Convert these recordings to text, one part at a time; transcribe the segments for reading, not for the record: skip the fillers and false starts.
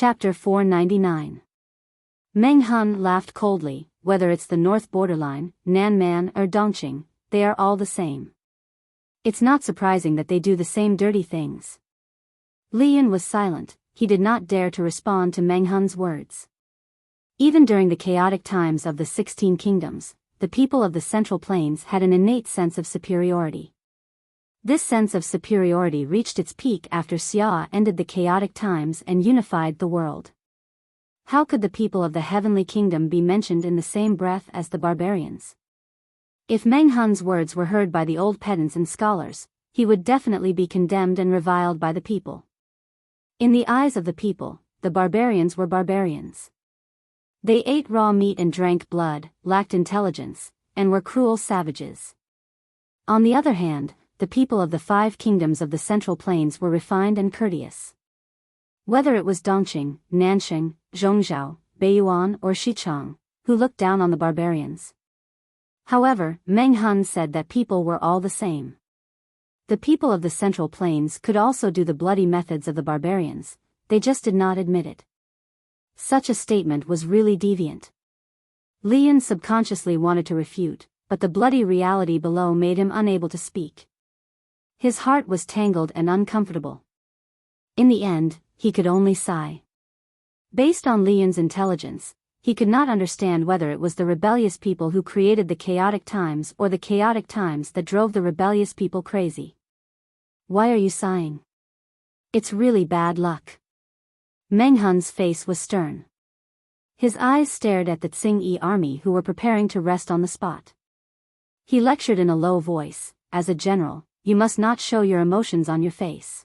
Chapter 499. Meng Hun laughed coldly. Whether it's the north borderline, Nanman or Dongqing, they are all the same. It's not surprising that they do the same dirty things. Li Yun was silent. He did not dare to respond to Meng Hun's words. Even during the chaotic times of the 16 kingdoms, the people of the Central Plains had an innate sense of superiority. This sense of superiority reached its peak after Xia ended the chaotic times and unified the world. How could the people of the Heavenly Kingdom be mentioned in the same breath as the barbarians? If Meng Hun's words were heard by the old pedants and scholars, he would definitely be condemned and reviled by the people. In the eyes of the people, the barbarians were barbarians. They ate raw meat and drank blood, lacked intelligence, and were cruel savages. On the other hand, the people of the 5 kingdoms of the Central Plains were refined and courteous. Whether it was Dongqing, Nanxing, Zhongzhou, Beiyuan or Xichang, who looked down on the barbarians. However, Meng Hun said that people were all the same. The people of the Central Plains could also do the bloody methods of the barbarians, they just did not admit it. Such a statement was really deviant. Li Yun subconsciously wanted to refute, but the bloody reality below made him unable to speak. His heart was tangled and uncomfortable. In the end, he could only sigh. Based on Li Yun's intelligence, he could not understand whether it was the rebellious people who created the chaotic times or the chaotic times that drove the rebellious people crazy. Why are you sighing? It's really bad luck. Meng Hun's face was stern. His eyes stared at the Tsing-Yi army who were preparing to rest on the spot. He lectured in a low voice, as a general, you must not show your emotions on your face.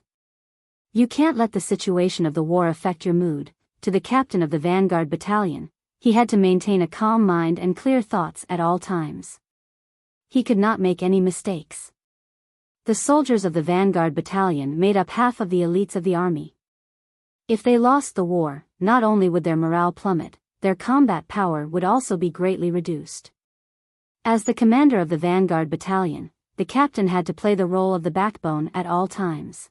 You can't let the situation of the war affect your mood. To the captain of the vanguard battalion, he had to maintain a calm mind and clear thoughts at all times. He could not make any mistakes. The soldiers of the vanguard battalion made up half of the elites of the army. If they lost the war, not only would their morale plummet, their combat power would also be greatly reduced. As the commander of the vanguard battalion, the captain had to play the role of the backbone at all times.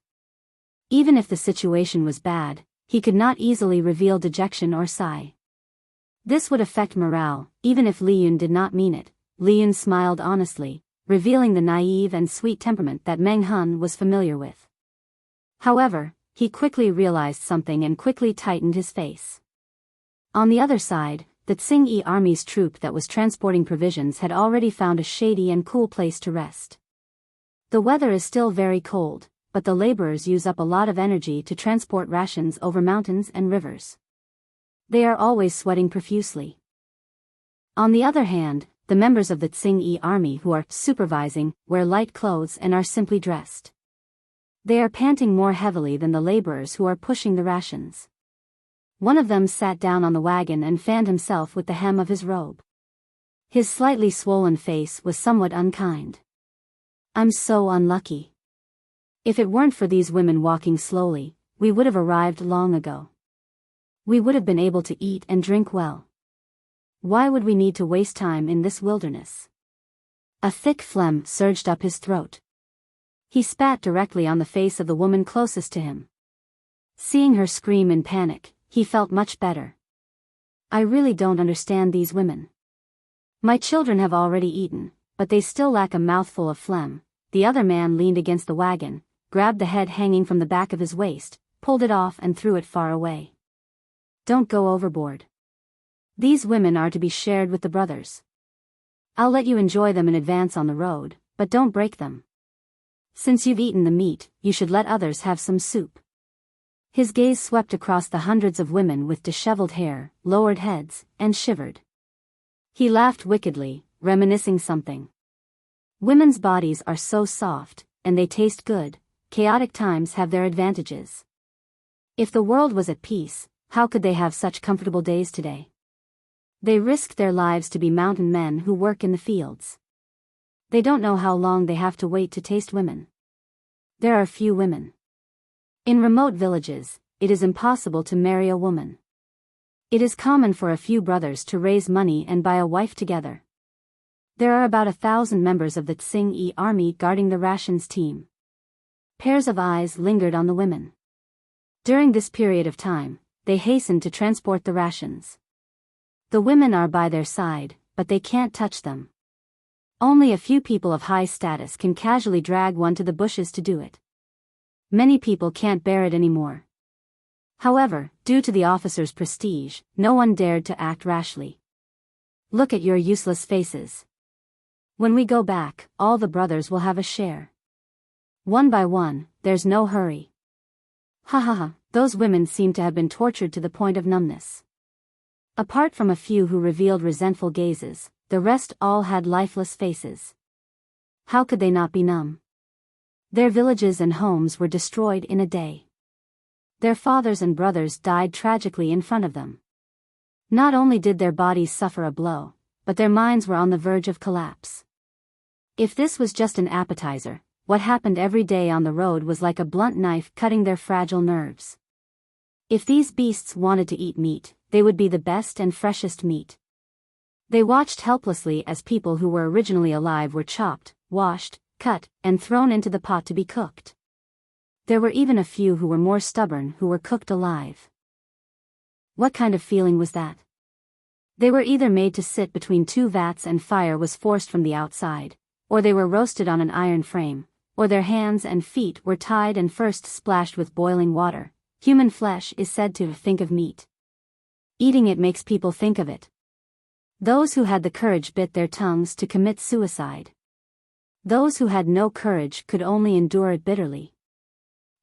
Even if the situation was bad, he could not easily reveal dejection or sigh. This would affect morale, even if Li Yun did not mean it. Li Yun smiled honestly, revealing the naive and sweet temperament that Meng Hun was familiar with. However, he quickly realized something and quickly tightened his face. On the other side, the Tsing-Yi army's troop that was transporting provisions had already found a shady and cool place to rest. The weather is still very cold, but the laborers use up a lot of energy to transport rations over mountains and rivers. They are always sweating profusely. On the other hand, the members of the Tsing-Yi army who are supervising wear light clothes and are simply dressed. They are panting more heavily than the laborers who are pushing the rations. One of them sat down on the wagon and fanned himself with the hem of his robe. His slightly swollen face was somewhat unkind. I'm so unlucky. If it weren't for these women walking slowly, we would have arrived long ago. We would have been able to eat and drink well. Why would we need to waste time in this wilderness? A thick phlegm surged up his throat. He spat directly on the face of the woman closest to him. Seeing her scream in panic, he felt much better. I really don't understand these women. My children have already eaten, but they still lack a mouthful of phlegm. The other man leaned against the wagon, grabbed the head hanging from the back of his waist, pulled it off and threw it far away. Don't go overboard. These women are to be shared with the brothers. I'll let you enjoy them in advance on the road, but don't break them. Since you've eaten the meat, you should let others have some soup. His gaze swept across the hundreds of women with disheveled hair, lowered heads, and shivered. He laughed wickedly, reminiscing something. Women's bodies are so soft, and they taste good. Chaotic times have their advantages. If the world was at peace, how could they have such comfortable days today? They risked their lives to be mountain men who work in the fields. They don't know how long they have to wait to taste women. There are few women. In remote villages, it is impossible to marry a woman. It is common for a few brothers to raise money and buy a wife together. There are about 1,000 members of the Tsing-Yi army guarding the rations team. Pairs of eyes lingered on the women. During this period of time, they hasten to transport the rations. The women are by their side, but they can't touch them. Only a few people of high status can casually drag one to the bushes to do it. Many people can't bear it anymore. However, due to the officer's prestige, no one dared to act rashly. Look at your useless faces. When we go back, all the brothers will have a share. One by one, there's no hurry. Ha ha ha, those women seem to have been tortured to the point of numbness. Apart from a few who revealed resentful gazes, the rest all had lifeless faces. How could they not be numb? Their villages and homes were destroyed in a day. Their fathers and brothers died tragically in front of them. Not only did their bodies suffer a blow, but their minds were on the verge of collapse. If this was just an appetizer, what happened every day on the road was like a blunt knife cutting their fragile nerves. If these beasts wanted to eat meat, they would be the best and freshest meat. They watched helplessly as people who were originally alive were chopped, washed, cut, and thrown into the pot to be cooked. There were even a few who were more stubborn who were cooked alive. What kind of feeling was that? They were either made to sit between two vats and fire was forced from the outside, or they were roasted on an iron frame, or their hands and feet were tied and first splashed with boiling water. Human flesh is said to think of meat. Eating it makes people think of it. Those who had the courage bit their tongues to commit suicide. Those who had no courage could only endure it bitterly.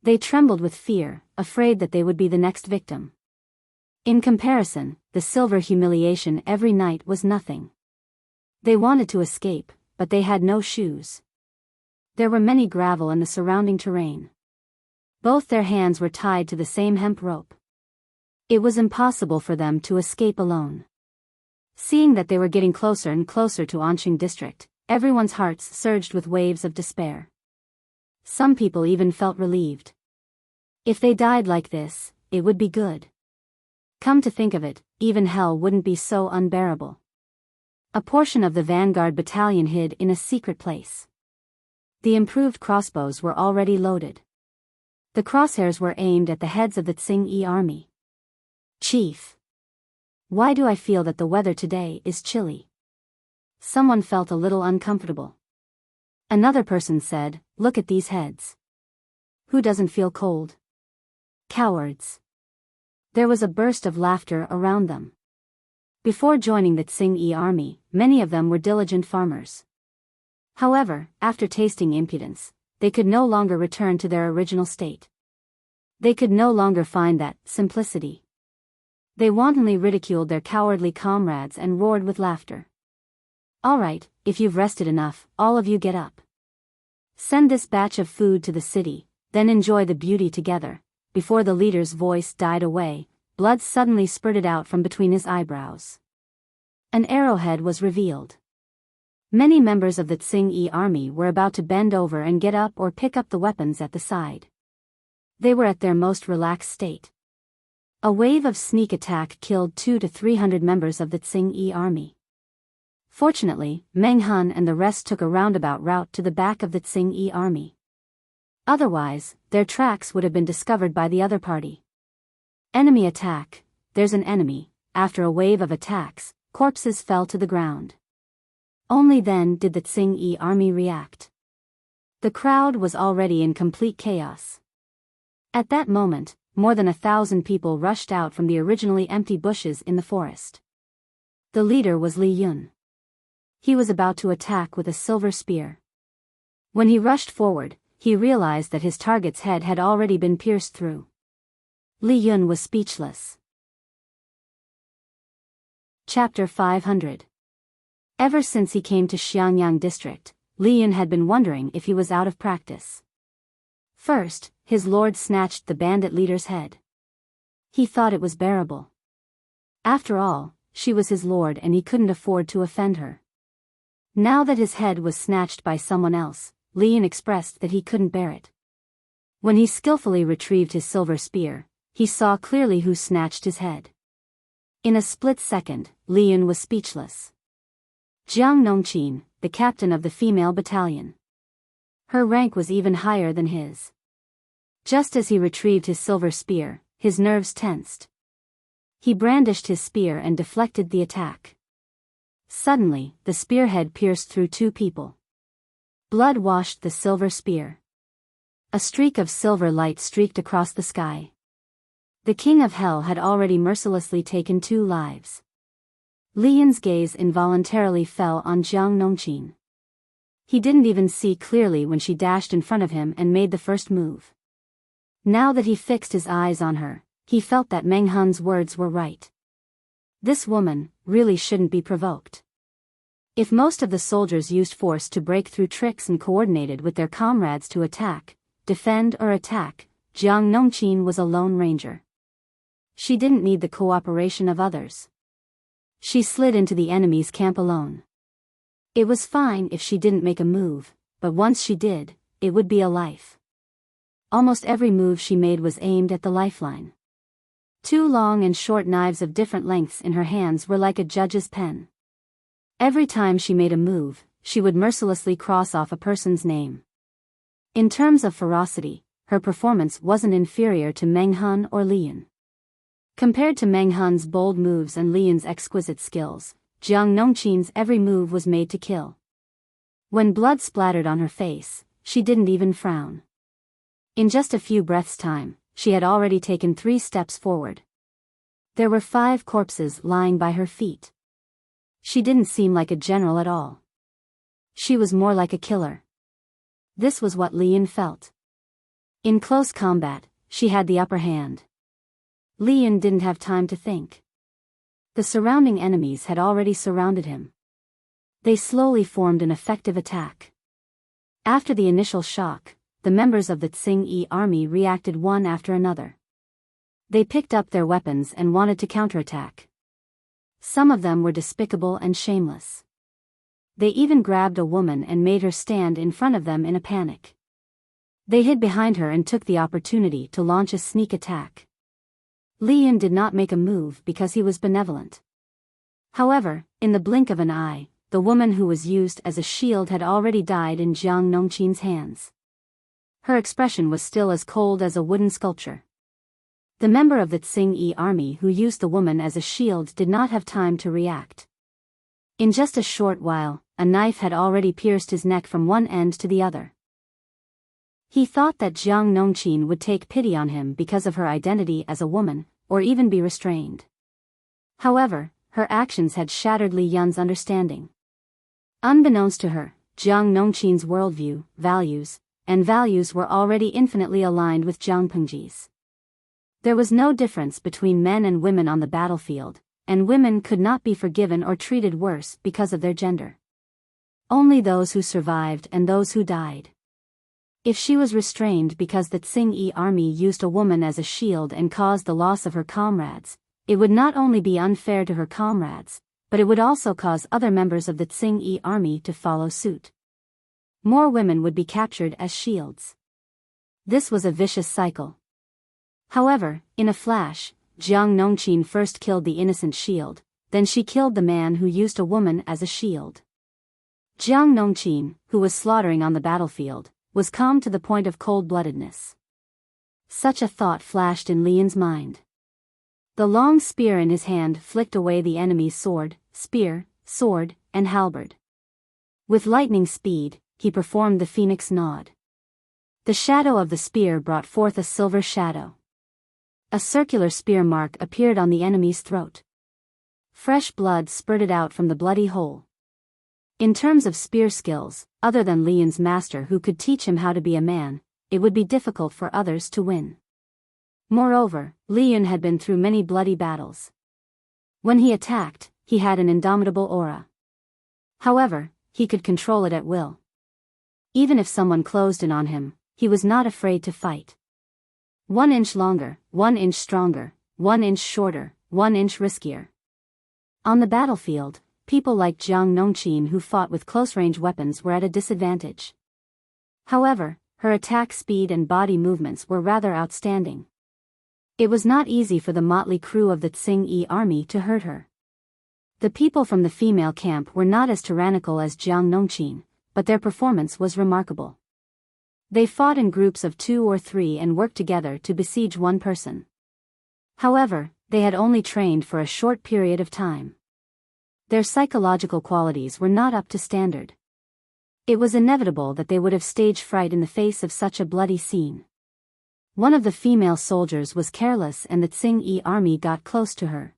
They trembled with fear, afraid that they would be the next victim. In comparison, the silver humiliation every night was nothing. They wanted to escape, but they had no shoes. There were many gravel in the surrounding terrain. Both their hands were tied to the same hemp rope. It was impossible for them to escape alone. Seeing that they were getting closer and closer to Enchanting district, everyone's hearts surged with waves of despair. Some people even felt relieved. If they died like this, it would be good. Come to think of it, even hell wouldn't be so unbearable. A portion of the vanguard battalion hid in a secret place. The improved crossbows were already loaded. The crosshairs were aimed at the heads of the Tsing-E army. Chief. Why do I feel that the weather today is chilly? Someone felt a little uncomfortable. Another person said, look at these heads. Who doesn't feel cold? Cowards. There was a burst of laughter around them. Before joining the Tsing-E army, many of them were diligent farmers. However, after tasting impudence, they could no longer return to their original state. They could no longer find that simplicity. They wantonly ridiculed their cowardly comrades and roared with laughter. All right, if you've rested enough, all of you get up. Send this batch of food to the city, then enjoy the beauty together. Before the leader's voice died away, blood suddenly spurted out from between his eyebrows. An arrowhead was revealed. Many members of the Tsing-E army were about to bend over and get up or pick up the weapons at the side. They were at their most relaxed state. A wave of sneak attack killed 200 to 300 members of the Tsing-E army. Fortunately, Meng Hun and the rest took a roundabout route to the back of the Tsing-E army. Otherwise, their tracks would have been discovered by the other party. Enemy attack, there's an enemy. After a wave of attacks, corpses fell to the ground. Only then did the Tsing-E army react. The crowd was already in complete chaos. At that moment, more than 1,000 people rushed out from the originally empty bushes in the forest. The leader was Li Yun. He was about to attack with a silver spear. When he rushed forward, he realized that his target's head had already been pierced through. Li Yun was speechless. Chapter 500. Ever since he came to Xiangyang district, Li Yun had been wondering if he was out of practice. First, his lord snatched the bandit leader's head. He thought it was bearable. After all, she was his lord and he couldn't afford to offend her. Now that his head was snatched by someone else, Li Yun expressed that he couldn't bear it. When he skillfully retrieved his silver spear, he saw clearly who snatched his head. In a split second, Li Yun was speechless. Jiang Nongqin, the captain of the female battalion. Her rank was even higher than his. Just as he retrieved his silver spear, his nerves tensed. He brandished his spear and deflected the attack. Suddenly, the spearhead pierced through two people. Blood washed the silver spear. A streak of silver light streaked across the sky. The king of hell had already mercilessly taken 2 lives. Lian's gaze involuntarily fell on Jiang Nongqin. He didn't even see clearly when she dashed in front of him and made the first move. Now that he fixed his eyes on her, he felt that Meng Hun's words were right. This woman really shouldn't be provoked. If most of the soldiers used force to break through tricks and coordinated with their comrades to attack, defend or attack, Jiang Nongqin was a lone ranger. She didn't need the cooperation of others. She slid into the enemy's camp alone. It was fine if she didn't make a move, but once she did, it would be a life. Almost every move she made was aimed at the lifeline. 2 long and short knives of different lengths in her hands were like a judge's pen. Every time she made a move, she would mercilessly cross off a person's name. In terms of ferocity, her performance wasn't inferior to Meng Hun or Lian. Compared to Meng Hun's bold moves and Lian's exquisite skills, Jiang Nongqin's every move was made to kill. When blood splattered on her face, she didn't even frown. In just a few breaths' time, she had already taken 3 steps forward. There were 5 corpses lying by her feet. She didn't seem like a general at all. She was more like a killer. This was what Lian felt. In close combat, she had the upper hand. Lian didn't have time to think. The surrounding enemies had already surrounded him. They slowly formed an effective attack. After the initial shock, the members of the Tsing-Yi army reacted one after another. They picked up their weapons and wanted to counterattack. Some of them were despicable and shameless. They even grabbed a woman and made her stand in front of them in a panic. They hid behind her and took the opportunity to launch a sneak attack. Lian did not make a move because he was benevolent. However, in the blink of an eye, the woman who was used as a shield had already died in Jiang Nongqin's hands. Her expression was still as cold as a wooden sculpture. The member of the Tsing-Yi army who used the woman as a shield did not have time to react. In just a short while, a knife had already pierced his neck from one end to the other. He thought that Jiang Nongqin would take pity on him because of her identity as a woman, or even be restrained. However, her actions had shattered Li Yun's understanding. Unbeknownst to her, Jiang Nongqin's worldview, values were already infinitely aligned with Jiang Pengji's. There was no difference between men and women on the battlefield, and women could not be forgiven or treated worse because of their gender. Only those who survived and those who died. If she was restrained because the Tsing-Yi army used a woman as a shield and caused the loss of her comrades, it would not only be unfair to her comrades, but it would also cause other members of the Tsing-Yi army to follow suit. More women would be captured as shields. This was a vicious cycle. However, in a flash, Jiang Nongqin first killed the innocent shield, then she killed the man who used a woman as a shield. Jiang Nongqin, who was slaughtering on the battlefield, was calm to the point of cold-bloodedness. Such a thought flashed in Lian's mind. The long spear in his hand flicked away the enemy's sword, spear, sword, and halberd. With lightning speed, he performed the phoenix nod. The shadow of the spear brought forth a silver shadow. A circular spear mark appeared on the enemy's throat. Fresh blood spurted out from the bloody hole. In terms of spear skills, other than Lian's master who could teach him how to be a man, it would be difficult for others to win. Moreover, Lian had been through many bloody battles. When he attacked, he had an indomitable aura. However, he could control it at will. Even if someone closed in on him, he was not afraid to fight. 1 inch longer, 1 inch stronger, 1 inch shorter, 1 inch riskier. On the battlefield, people like Jiang Nongqin who fought with close-range weapons were at a disadvantage. However, her attack speed and body movements were rather outstanding. It was not easy for the motley crew of the Tsing-Yi army to hurt her. The people from the female camp were not as tyrannical as Jiang Nongqin, but their performance was remarkable. They fought in groups of 2 or 3 and worked together to besiege one person. However, they had only trained for a short period of time. Their psychological qualities were not up to standard. It was inevitable that they would have stage fright in the face of such a bloody scene. One of the female soldiers was careless and the Tsing-yi army got close to her.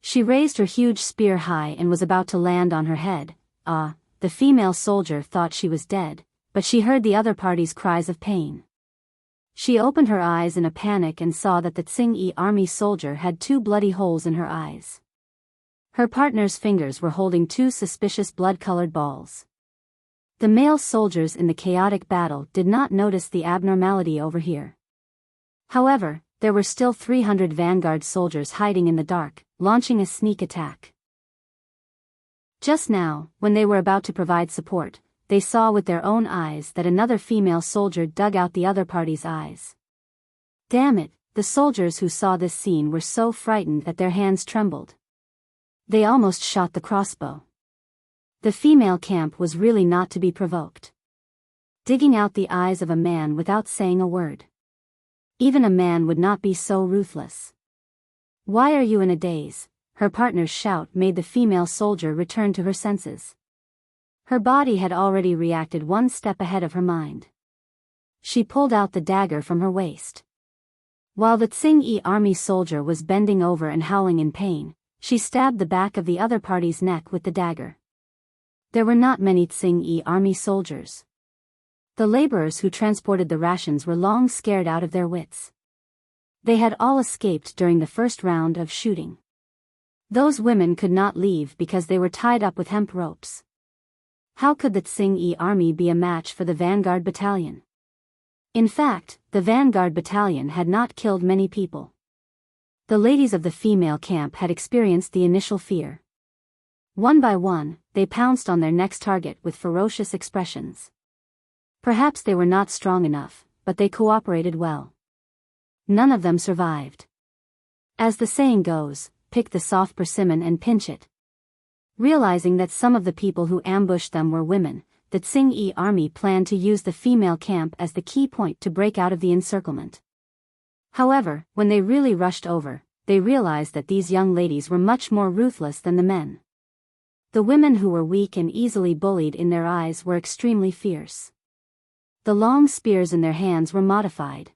She raised her huge spear high and was about to land on her head. The female soldier thought she was dead, but she heard the other party's cries of pain. She opened her eyes in a panic and saw that the Tsing-yi army soldier had 2 bloody holes in her eyes. Her partner's fingers were holding 2 suspicious blood-colored balls. The male soldiers in the chaotic battle did not notice the abnormality over here. However, there were still 300 vanguard soldiers hiding in the dark, launching a sneak attack. Just now, when they were about to provide support, they saw with their own eyes that another female soldier dug out the other party's eyes. Damn it, the soldiers who saw this scene were so frightened that their hands trembled. They almost shot the crossbow. The female camp was really not to be provoked. Digging out the eyes of a man without saying a word. Even a man would not be so ruthless. "Why are you in a daze?" Her partner's shout made the female soldier return to her senses. Her body had already reacted 1 step ahead of her mind. She pulled out the dagger from her waist. While the Tsing-yi army soldier was bending over and howling in pain, she stabbed the back of the other party's neck with the dagger. There were not many Tsing-yi army soldiers. The laborers who transported the rations were long scared out of their wits. They had all escaped during the first round of shooting. Those women could not leave because they were tied up with hemp ropes. How could the Tsing-yi army be a match for the vanguard battalion? In fact, the vanguard battalion had not killed many people. The ladies of the female camp had experienced the initial fear. One by one, they pounced on their next target with ferocious expressions. Perhaps they were not strong enough, but they cooperated well. None of them survived. As the saying goes, pick the soft persimmon and pinch it. Realizing that some of the people who ambushed them were women, the Tsing-yi army planned to use the female camp as the key point to break out of the encirclement. However, when they really rushed over, they realized that these young ladies were much more ruthless than the men. The women who were weak and easily bullied in their eyes were extremely fierce. The long spears in their hands were modified.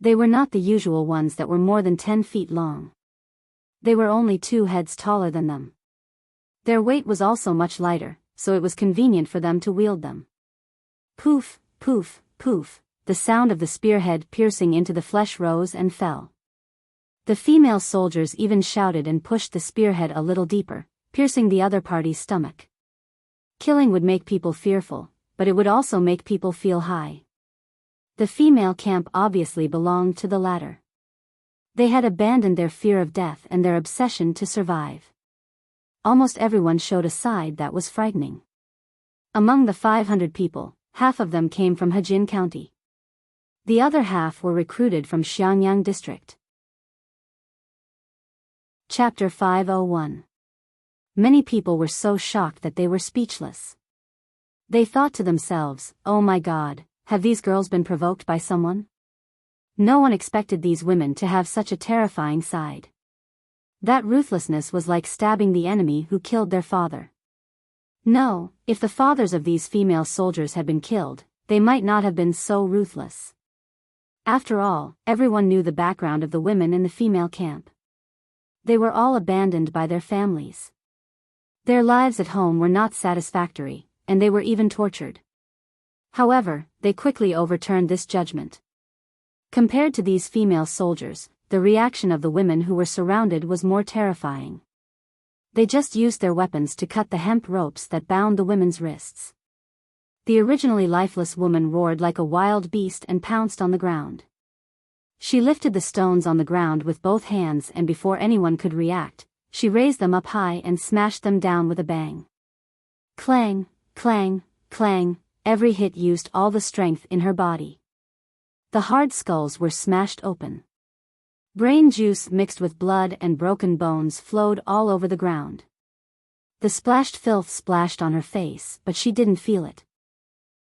They were not the usual ones that were more than 10 feet long. They were only 2 heads taller than them. Their weight was also much lighter, so it was convenient for them to wield them. Poof, poof, poof, the sound of the spearhead piercing into the flesh rose and fell. The female soldiers even shouted and pushed the spearhead a little deeper, piercing the other party's stomach. Killing would make people fearful, but it would also make people feel high. The female camp obviously belonged to the latter. They had abandoned their fear of death and their obsession to survive. Almost everyone showed a side that was frightening. Among the 500 people, half of them came from Hejin County. The other half were recruited from Xiangyang District. Chapter 501. Many people were so shocked that they were speechless. They thought to themselves, "Oh my God, have these girls been provoked by someone?" No one expected these women to have such a terrifying side. That ruthlessness was like stabbing the enemy who killed their father. No, if the fathers of these female soldiers had been killed, they might not have been so ruthless. After all, everyone knew the background of the women in the female camp. They were all abandoned by their families. Their lives at home were not satisfactory, and they were even tortured. However, they quickly overturned this judgment. Compared to these female soldiers, the reaction of the women who were surrounded was more terrifying. They just used their weapons to cut the hemp ropes that bound the women's wrists. The originally lifeless woman roared like a wild beast and pounced on the ground. She lifted the stones on the ground with both hands, and before anyone could react, she raised them up high and smashed them down with a bang. Clang, clang, clang, every hit used all the strength in her body. The hard skulls were smashed open. Brain juice mixed with blood and broken bones flowed all over the ground. The splashed filth splashed on her face, but she didn't feel it.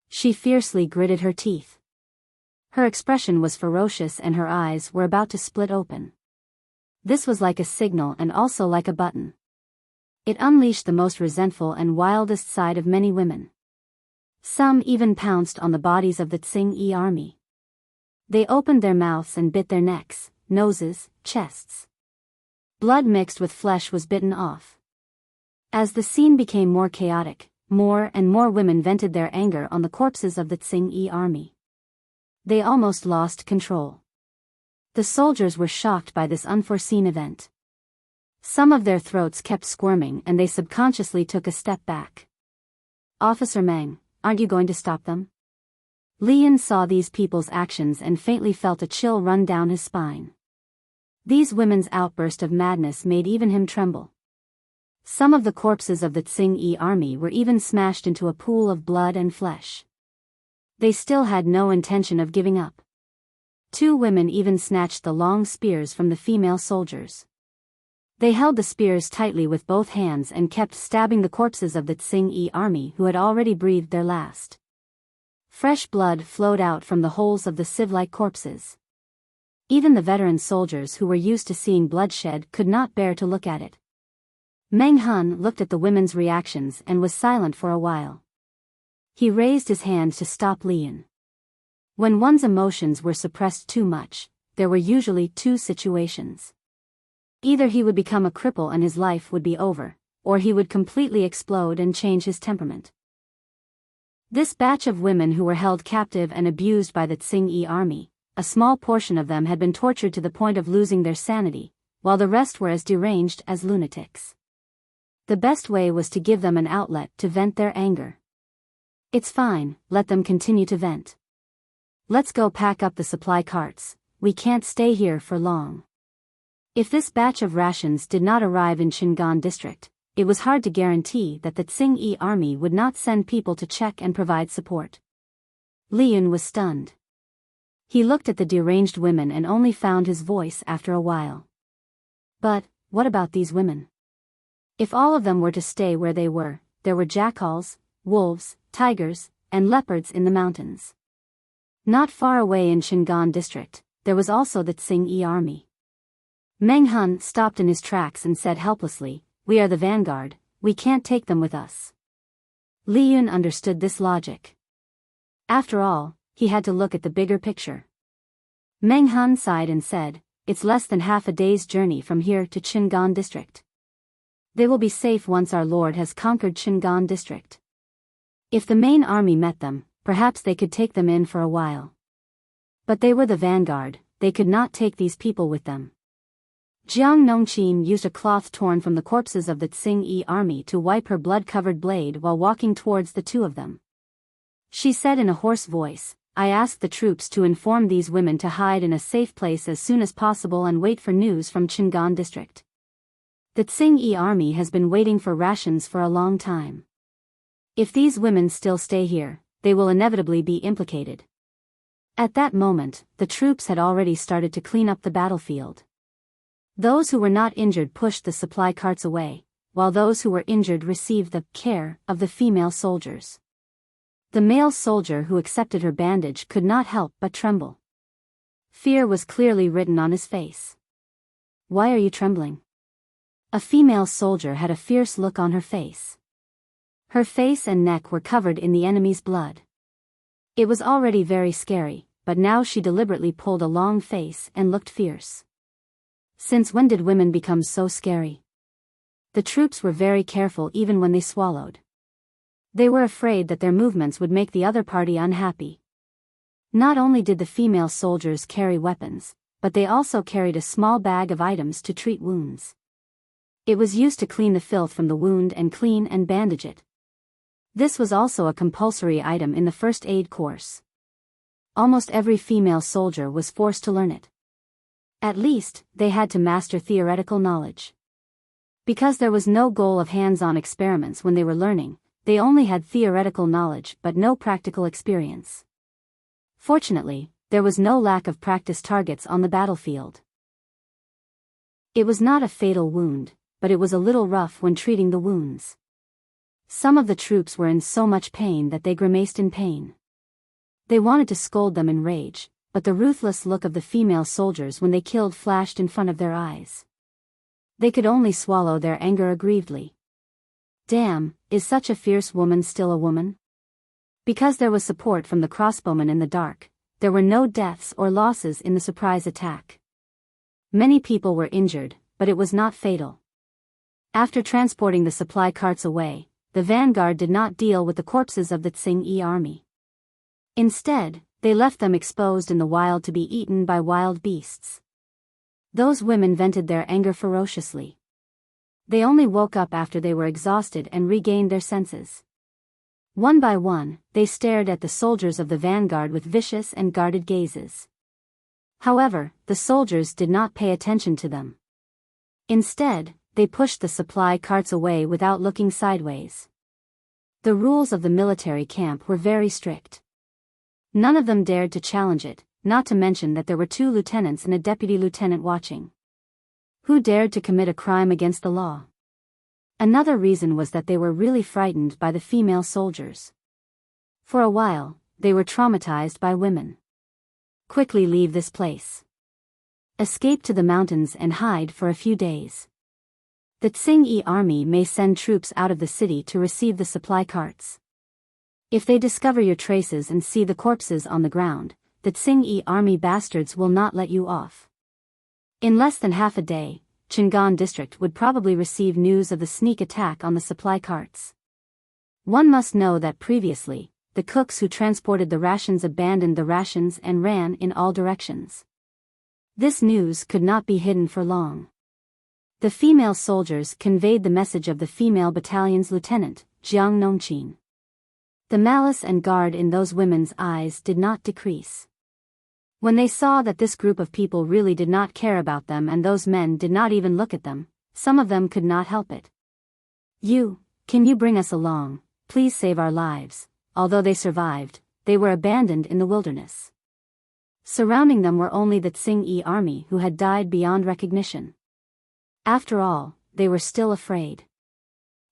She fiercely gritted her teeth. Her expression was ferocious and her eyes were about to split open. This was like a signal and also like a button. It unleashed the most resentful and wildest side of many women. Some even pounced on the bodies of the Tsing-yi army. They opened their mouths and bit their necks, noses, chests. Blood mixed with flesh was bitten off. As the scene became more chaotic, more and more women vented their anger on the corpses of the Tsing-yi army. They almost lost control. The soldiers were shocked by this unforeseen event. Some of their throats kept squirming and they subconsciously took a step back. "Officer Meng, aren't you going to stop them?" Lian saw these people's actions and faintly felt a chill run down his spine. These women's outburst of madness made even him tremble. Some of the corpses of the Tsing-yi army were even smashed into a pool of blood and flesh. They still had no intention of giving up. 2 women even snatched the long spears from the female soldiers. They held the spears tightly with both hands and kept stabbing the corpses of the Tsing-yi army who had already breathed their last. Fresh blood flowed out from the holes of the sieve-like corpses. Even the veteran soldiers who were used to seeing bloodshed could not bear to look at it. Meng Hun looked at the women's reactions and was silent for a while. He raised his hand to stop Lian. When one's emotions were suppressed too much, there were usually 2 situations. Either he would become a cripple and his life would be over, or he would completely explode and change his temperament. This batch of women who were held captive and abused by the Tsing-yi army, a small portion of them had been tortured to the point of losing their sanity, while the rest were as deranged as lunatics. The best way was to give them an outlet to vent their anger. "It's fine, let them continue to vent. Let's go pack up the supply carts, we can't stay here for long." If this batch of rations did not arrive in Shingon district, it was hard to guarantee that the Tsing-yi army would not send people to check and provide support. Lian was stunned. He looked at the deranged women and only found his voice after a while. But, what about these women? If all of them were to stay where they were, there were jackals, wolves, tigers, and leopards in the mountains. Not far away in Shingon district, there was also the Tsing-yi army. Meng Hun stopped in his tracks and said helplessly, "We are the vanguard, we can't take them with us." Li Yun understood this logic. After all, he had to look at the bigger picture. Meng Hun sighed and said, "It's less than half a day's journey from here to Shingon district. They will be safe once our lord has conquered Shingon district. If the main army met them, perhaps they could take them in for a while. But they were the vanguard, they could not take these people with them." Jiang Nongqin used a cloth torn from the corpses of the Tsing-yi army to wipe her blood-covered blade while walking towards the 2 of them. She said in a hoarse voice, "I asked the troops to inform these women to hide in a safe place as soon as possible and wait for news from Shingon district. The Tsing-yi army has been waiting for rations for a long time. If these women still stay here, they will inevitably be implicated." At that moment, the troops had already started to clean up the battlefield. Those who were not injured pushed the supply carts away, while those who were injured received the care of the female soldiers. The male soldier who accepted her bandage could not help but tremble. Fear was clearly written on his face. "Why are you trembling?" A female soldier had a fierce look on her face. Her face and neck were covered in the enemy's blood. It was already very scary, but now she deliberately pulled a long face and looked fierce. Since when did women become so scary? The troops were very careful even when they swallowed. They were afraid that their movements would make the other party unhappy. Not only did the female soldiers carry weapons, but they also carried a small bag of items to treat wounds. It was used to clean the filth from the wound and clean and bandage it. This was also a compulsory item in the first aid course. Almost every female soldier was forced to learn it. At least, they had to master theoretical knowledge. Because there was no goal of hands-on experiments when they were learning, they only had theoretical knowledge but no practical experience. Fortunately, there was no lack of practice targets on the battlefield. It was not a fatal wound, but it was a little rough when treating the wounds. Some of the troops were in so much pain that they grimaced in pain. They wanted to scold them in rage, but the ruthless look of the female soldiers when they killed flashed in front of their eyes. They could only swallow their anger aggrievedly. Damn, is such a fierce woman still a woman? Because there was support from the crossbowmen in the dark, there were no deaths or losses in the surprise attack. Many people were injured, but it was not fatal. After transporting the supply carts away, the vanguard did not deal with the corpses of the Tsing-e army. Instead, they left them exposed in the wild to be eaten by wild beasts. Those women vented their anger ferociously. They only woke up after they were exhausted and regained their senses. One by one, they stared at the soldiers of the vanguard with vicious and guarded gazes. However, the soldiers did not pay attention to them. Instead, they pushed the supply carts away without looking sideways. The rules of the military camp were very strict. None of them dared to challenge it, not to mention that there were 2 lieutenants and a deputy lieutenant watching. Who dared to commit a crime against the law? Another reason was that they were really frightened by the female soldiers. For a while, they were traumatized by women. Quickly leave this place. Escape to the mountains and hide for a few days. The Tsing-e army may send troops out of the city to receive the supply carts. If they discover your traces and see the corpses on the ground, the Tsing-e army bastards will not let you off. In less than half a day, Chang'an district would probably receive news of the sneak attack on the supply carts. One must know that previously, the cooks who transported the rations abandoned the rations and ran in all directions. This news could not be hidden for long. The female soldiers conveyed the message of the female battalion's lieutenant, Jiang Nongqin. The malice and guard in those women's eyes did not decrease. When they saw that this group of people really did not care about them and those men did not even look at them, some of them could not help it. Can you bring us along, please save our lives? Although they survived, they were abandoned in the wilderness. Surrounding them were only the Tsing-e army who had died beyond recognition. After all, they were still afraid.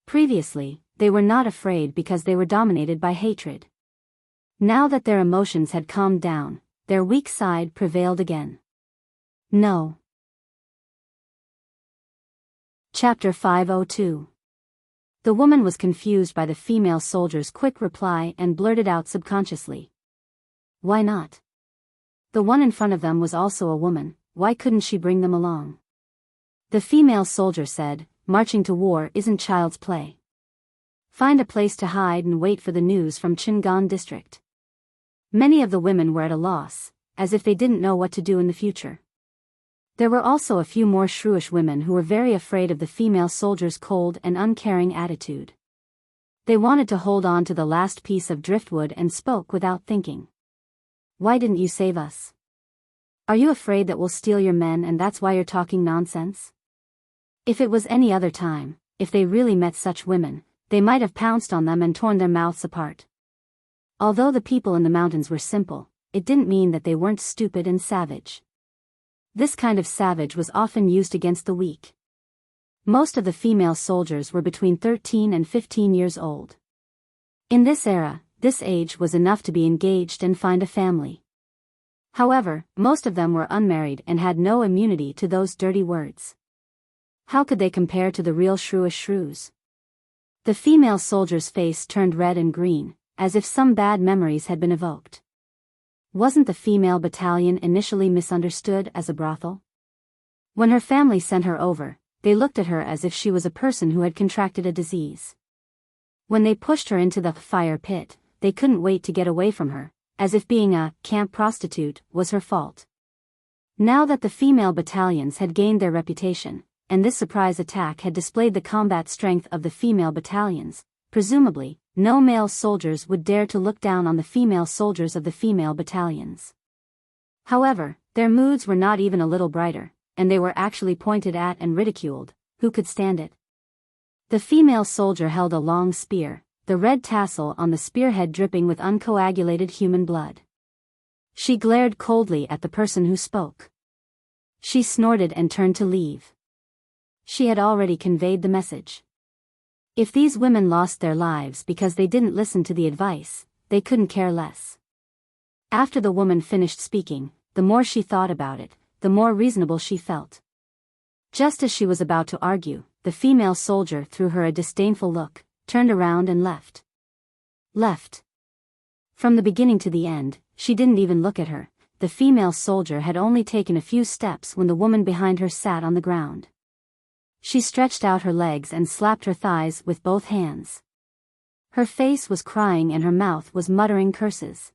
Previously, they were not afraid because they were dominated by hatred. Now that their emotions had calmed down, their weak side prevailed again. No. Chapter 502. The woman was confused by the female soldier's quick reply and blurted out subconsciously. Why not? The one in front of them was also a woman, why couldn't she bring them along? The female soldier said, marching to war isn't child's play. Find a place to hide and wait for the news from Chang'an district. Many of the women were at a loss, as if they didn't know what to do in the future. There were also a few more shrewish women who were very afraid of the female soldier's cold and uncaring attitude. They wanted to hold on to the last piece of driftwood and spoke without thinking. Why didn't you save us? Are you afraid that we'll steal your men and that's why you're talking nonsense? If it was any other time, if they really met such women, they might have pounced on them and torn their mouths apart. Although the people in the mountains were simple, it didn't mean that they weren't stupid and savage. This kind of savage was often used against the weak. Most of the female soldiers were between 13 and 15 years old. In this era, this age was enough to be engaged and find a family. However, most of them were unmarried and had no immunity to those dirty words. How could they compare to the real shrewish shrews? The female soldier's face turned red and green, as if some bad memories had been evoked. Wasn't the female battalion initially misunderstood as a brothel? When her family sent her over, they looked at her as if she was a person who had contracted a disease. When they pushed her into the fire pit, they couldn't wait to get away from her, as if being a camp prostitute was her fault. Now that the female battalions had gained their reputation, and this surprise attack had displayed the combat strength of the female battalions, presumably, no male soldiers would dare to look down on the female soldiers of the female battalions. However, their moods were not even a little brighter, and they were actually pointed at and ridiculed. Who could stand it? The female soldier held a long spear, the red tassel on the spearhead dripping with uncoagulated human blood. She glared coldly at the person who spoke. She snorted and turned to leave. She had already conveyed the message. If these women lost their lives because they didn't listen to the advice, they couldn't care less. After the woman finished speaking, the more she thought about it, the more reasonable she felt. Just as she was about to argue, the female soldier threw her a disdainful look, turned around and left. From the beginning to the end, she didn't even look at her. The female soldier had only taken a few steps when the woman behind her sat on the ground. She stretched out her legs and slapped her thighs with both hands. Her face was crying and her mouth was muttering curses.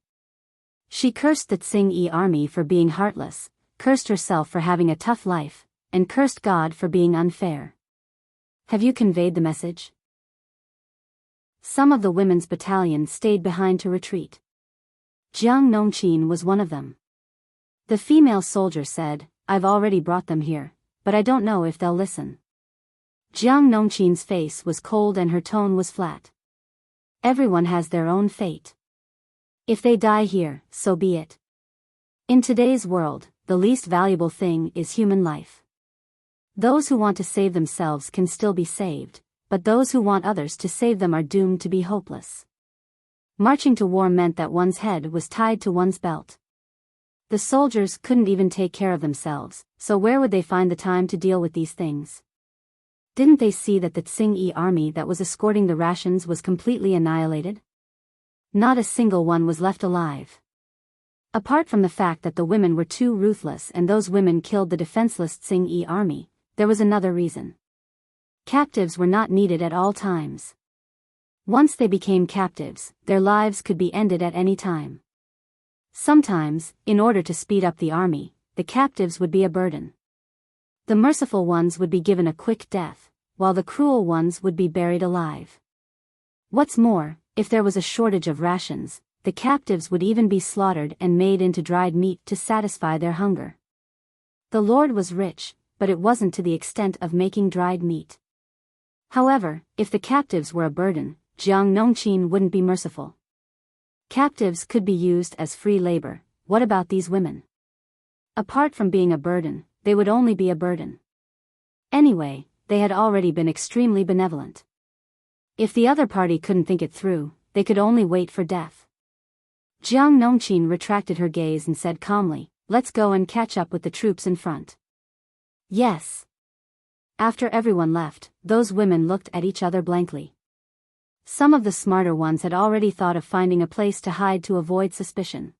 She cursed the Tsing-yi army for being heartless, cursed herself for having a tough life, and cursed God for being unfair. Have you conveyed the message? Some of the women's battalion stayed behind to retreat. Jiang Nongqin was one of them. The female soldier said, "I've already brought them here, but I don't know if they'll listen." Jiang Nongqin's face was cold and her tone was flat. Everyone has their own fate. If they die here, so be it. In today's world, the least valuable thing is human life. Those who want to save themselves can still be saved, but those who want others to save them are doomed to be hopeless. Marching to war meant that one's head was tied to one's belt. The soldiers couldn't even take care of themselves, so where would they find the time to deal with these things? Didn't they see that the Tsing-yi army that was escorting the rations was completely annihilated? Not a single one was left alive. Apart from the fact that the women were too ruthless and those women killed the defenseless Tsing-yi army, there was another reason. Captives were not needed at all times. Once they became captives, their lives could be ended at any time. Sometimes, in order to speed up the army, the captives would be a burden. The merciful ones would be given a quick death, while the cruel ones would be buried alive. What's more, if there was a shortage of rations, the captives would even be slaughtered and made into dried meat to satisfy their hunger. The Lord was rich, but it wasn't to the extent of making dried meat. However, if the captives were a burden, Jiang Nongqin wouldn't be merciful. Captives could be used as free labor. What about these women? Apart from being a burden, they would only be a burden. Anyway, they had already been extremely benevolent. If the other party couldn't think it through, they could only wait for death. Jiang Nongqin retracted her gaze and said calmly, "Let's go and catch up with the troops in front." Yes. After everyone left, those women looked at each other blankly. Some of the smarter ones had already thought of finding a place to hide to avoid suspicion.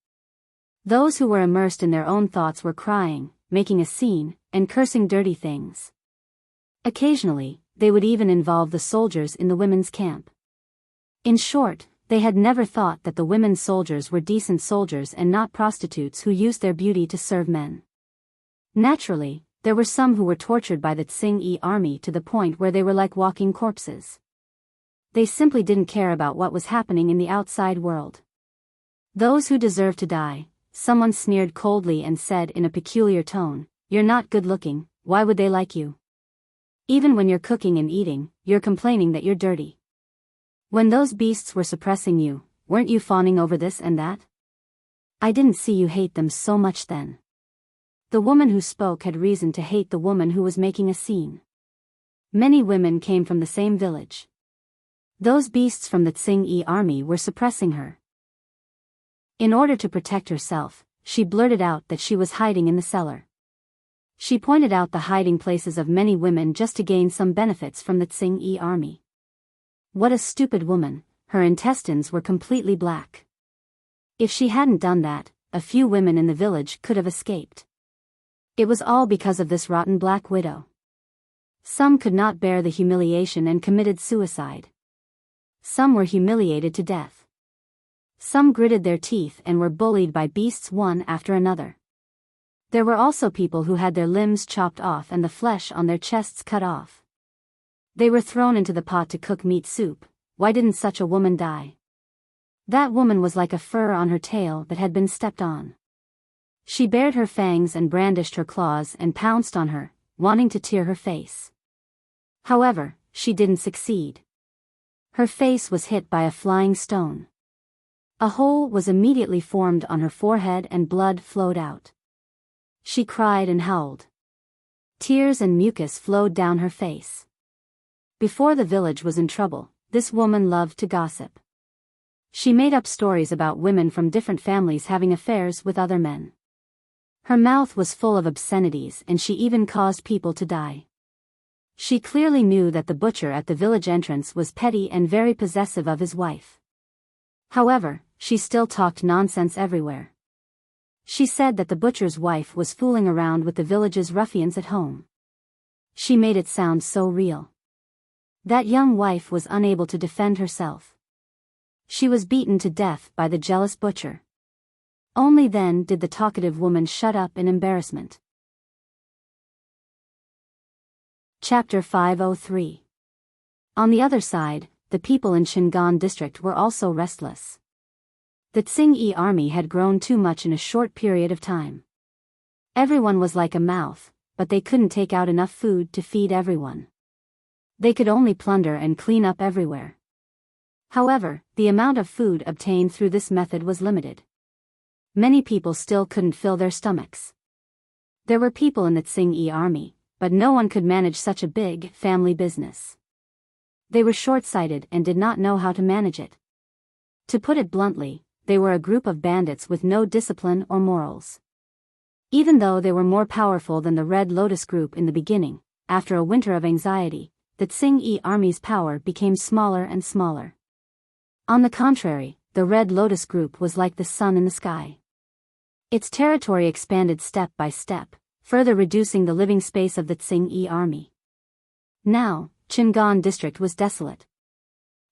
Those who were immersed in their own thoughts were crying, making a scene, and cursing dirty things. Occasionally, they would even involve the soldiers in the women's camp. In short, they had never thought that the women soldiers were decent soldiers and not prostitutes who used their beauty to serve men. Naturally, there were some who were tortured by the Tsing-yi army to the point where they were like walking corpses. They simply didn't care about what was happening in the outside world. Those who deserved to die, someone sneered coldly and said in a peculiar tone, "You're not good looking, why would they like you? Even when you're cooking and eating, you're complaining that you're dirty. When those beasts were suppressing you, weren't you fawning over this and that? I didn't see you hate them so much then." The woman who spoke had reason to hate the woman who was making a scene. Many women came from the same village. Those beasts from the Tsing-yi army were suppressing her. In order to protect herself, she blurted out that she was hiding in the cellar. She pointed out the hiding places of many women just to gain some benefits from the Tsing-yi army. What a stupid woman, her intestines were completely black. If she hadn't done that, a few women in the village could have escaped. It was all because of this rotten black widow. Some could not bear the humiliation and committed suicide. Some were humiliated to death. Some gritted their teeth and were bullied by beasts one after another. There were also people who had their limbs chopped off and the flesh on their chests cut off. They were thrown into the pot to cook meat soup. Why didn't such a woman die? That woman was like a fur on her tail that had been stepped on. She bared her fangs and brandished her claws and pounced on her, wanting to tear her face. However, she didn't succeed. Her face was hit by a flying stone. A hole was immediately formed on her forehead and blood flowed out. She cried and howled. Tears and mucus flowed down her face. Before the village was in trouble, this woman loved to gossip. She made up stories about women from different families having affairs with other men. Her mouth was full of obscenities and she even caused people to die. She clearly knew that the butcher at the village entrance was petty and very possessive of his wife. However, she still talked nonsense everywhere. She said that the butcher's wife was fooling around with the village's ruffians at home. She made it sound so real. That young wife was unable to defend herself. She was beaten to death by the jealous butcher. Only then did the talkative woman shut up in embarrassment. Chapter 503. On the other side, the people in Shingon district were also restless. The Tsing-yi army had grown too much in a short period of time. Everyone was like a mouth, but they couldn't take out enough food to feed everyone. They could only plunder and clean up everywhere. However, the amount of food obtained through this method was limited. Many people still couldn't fill their stomachs. There were people in the Tsing-yi army, but no one could manage such a big family business. They were short-sighted and did not know how to manage it. To put it bluntly, they were a group of bandits with no discipline or morals. Even though they were more powerful than the Red Lotus group in the beginning, after a winter of anxiety, the Tsing-yi army's power became smaller and smaller. On the contrary, the Red Lotus group was like the sun in the sky. Its territory expanded step by step, further reducing the living space of the Tsing-yi army. Now, Shingon district was desolate.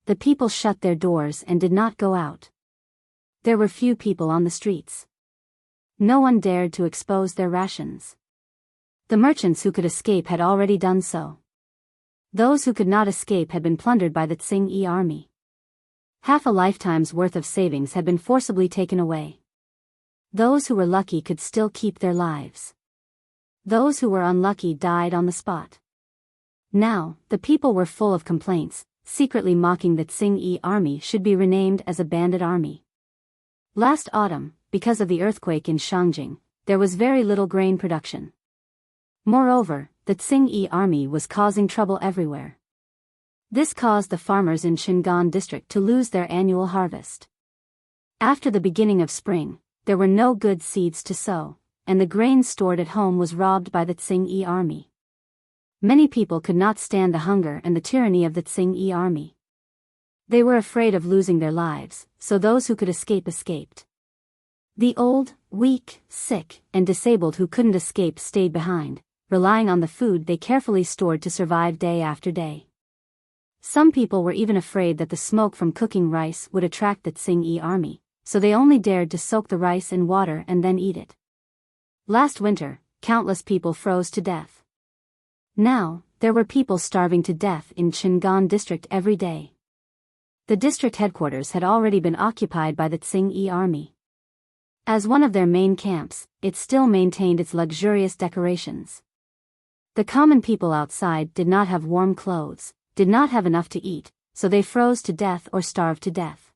The people shut their doors and did not go out. There were few people on the streets. No one dared to expose their rations. The merchants who could escape had already done so. Those who could not escape had been plundered by the Tsing-yi army. Half a lifetime's worth of savings had been forcibly taken away. Those who were lucky could still keep their lives. Those who were unlucky died on the spot. Now, the people were full of complaints, secretly mocking that Tsing-yi army should be renamed as a bandit army. Last autumn, because of the earthquake in Shangjing, there was very little grain production. Moreover, the Tsing-yi army was causing trouble everywhere. This caused the farmers in Shingon district to lose their annual harvest. After the beginning of spring, there were no good seeds to sow, and the grain stored at home was robbed by the Tsing-yi army. Many people could not stand the hunger and the tyranny of the Tsing-yi army. They were afraid of losing their lives, so those who could escape escaped. The old, weak, sick, and disabled who couldn't escape stayed behind, relying on the food they carefully stored to survive day after day. Some people were even afraid that the smoke from cooking rice would attract the Tsing-yi army, so they only dared to soak the rice in water and then eat it. Last winter, countless people froze to death. Now, there were people starving to death in Shingon district every day. The district headquarters had already been occupied by the Tsing-yi army. As one of their main camps, it still maintained its luxurious decorations. The common people outside did not have warm clothes, did not have enough to eat, so they froze to death or starved to death.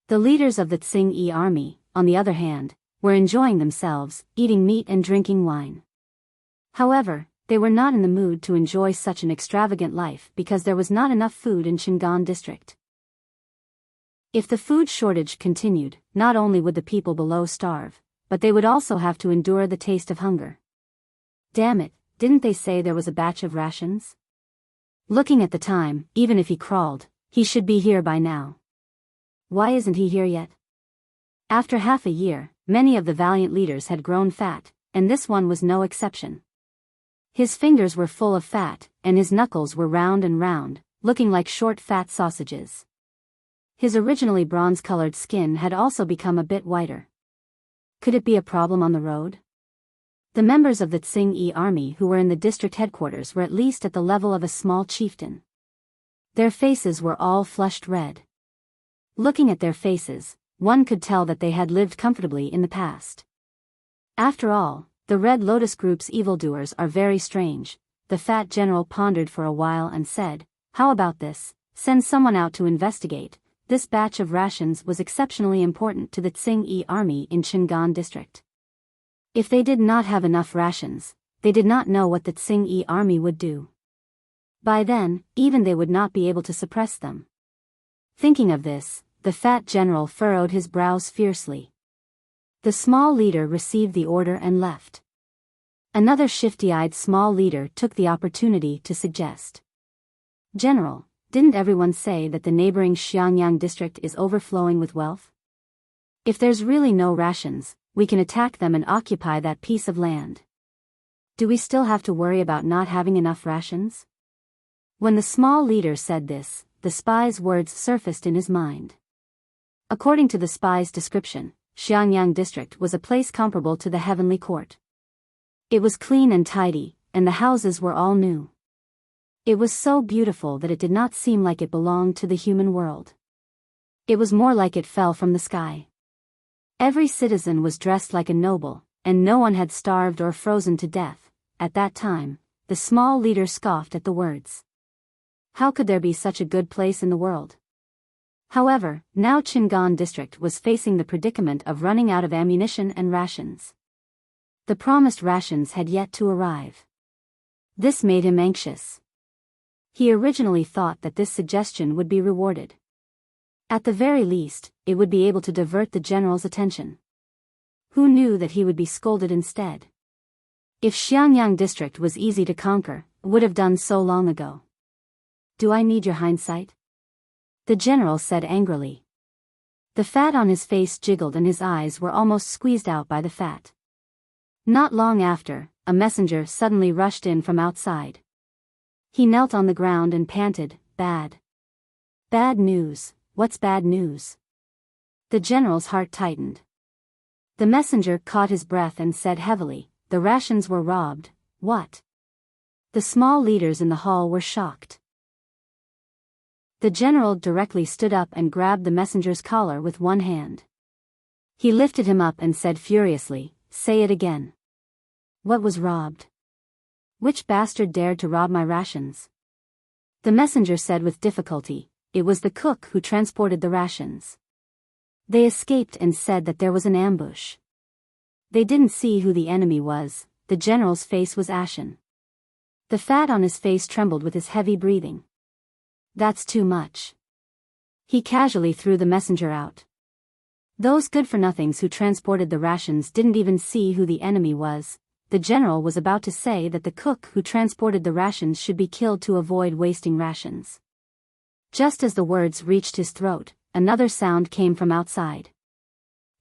The leaders of the Tsing-yi army, on the other hand, were enjoying themselves, eating meat and drinking wine. However, they were not in the mood to enjoy such an extravagant life because there was not enough food in Shingon district. If the food shortage continued, not only would the people below starve, but they would also have to endure the taste of hunger. Damn it, didn't they say there was a batch of rations? Looking at the time, even if he crawled, he should be here by now. Why isn't he here yet? After half a year, many of the valiant leaders had grown fat, and this one was no exception. His fingers were full of fat, and his knuckles were round and round, looking like short fat sausages. His originally bronze-colored skin had also become a bit whiter. Could it be a problem on the road? The members of the Tsing-yi army who were in the district headquarters were at least at the level of a small chieftain. Their faces were all flushed red. Looking at their faces, one could tell that they had lived comfortably in the past. After all, the Red Lotus Group's evildoers are very strange. The fat general pondered for a while and said, "How about this? Send someone out to investigate." This batch of rations was exceptionally important to the Tsing-yi army in Shingon district. If they did not have enough rations, they did not know what the Tsing-yi army would do. By then, even they would not be able to suppress them. Thinking of this, the fat general furrowed his brows fiercely. The small leader received the order and left. Another shifty-eyed small leader took the opportunity to suggest. General, didn't everyone say that the neighboring Xiangyang district is overflowing with wealth? If there's really no rations, we can attack them and occupy that piece of land. Do we still have to worry about not having enough rations? When the small leader said this, the spy's words surfaced in his mind. According to the spy's description, Xiangyang district was a place comparable to the heavenly court. It was clean and tidy, and the houses were all new. It was so beautiful that it did not seem like it belonged to the human world. It was more like it fell from the sky. Every citizen was dressed like a noble, and no one had starved or frozen to death. At that time, the small leader scoffed at the words. How could there be such a good place in the world? However, now Qingan district was facing the predicament of running out of ammunition and rations. The promised rations had yet to arrive. This made him anxious. He originally thought that this suggestion would be rewarded. At the very least, it would be able to divert the general's attention. Who knew that he would be scolded instead? If Xiangyang district was easy to conquer, it would have done so long ago. Do I need your hindsight? The general said angrily. The fat on his face jiggled and his eyes were almost squeezed out by the fat. Not long after, a messenger suddenly rushed in from outside. He knelt on the ground and panted, "Bad. Bad news, what's bad news?" The general's heart tightened. The messenger caught his breath and said heavily, "The rations were robbed." What? The small leaders in the hall were shocked. The general directly stood up and grabbed the messenger's collar with one hand. He lifted him up and said furiously, "Say it again. What was robbed? Which bastard dared to rob my rations?" The messenger said with difficulty, "It was the cook who transported the rations. They escaped and said that there was an ambush. They didn't see who the enemy was." The general's face was ashen. The fat on his face trembled with his heavy breathing. That's too much. He casually threw the messenger out. Those good-for-nothings who transported the rations didn't even see who the enemy was. The general was about to say that the cook who transported the rations should be killed to avoid wasting rations. Just as the words reached his throat, another sound came from outside.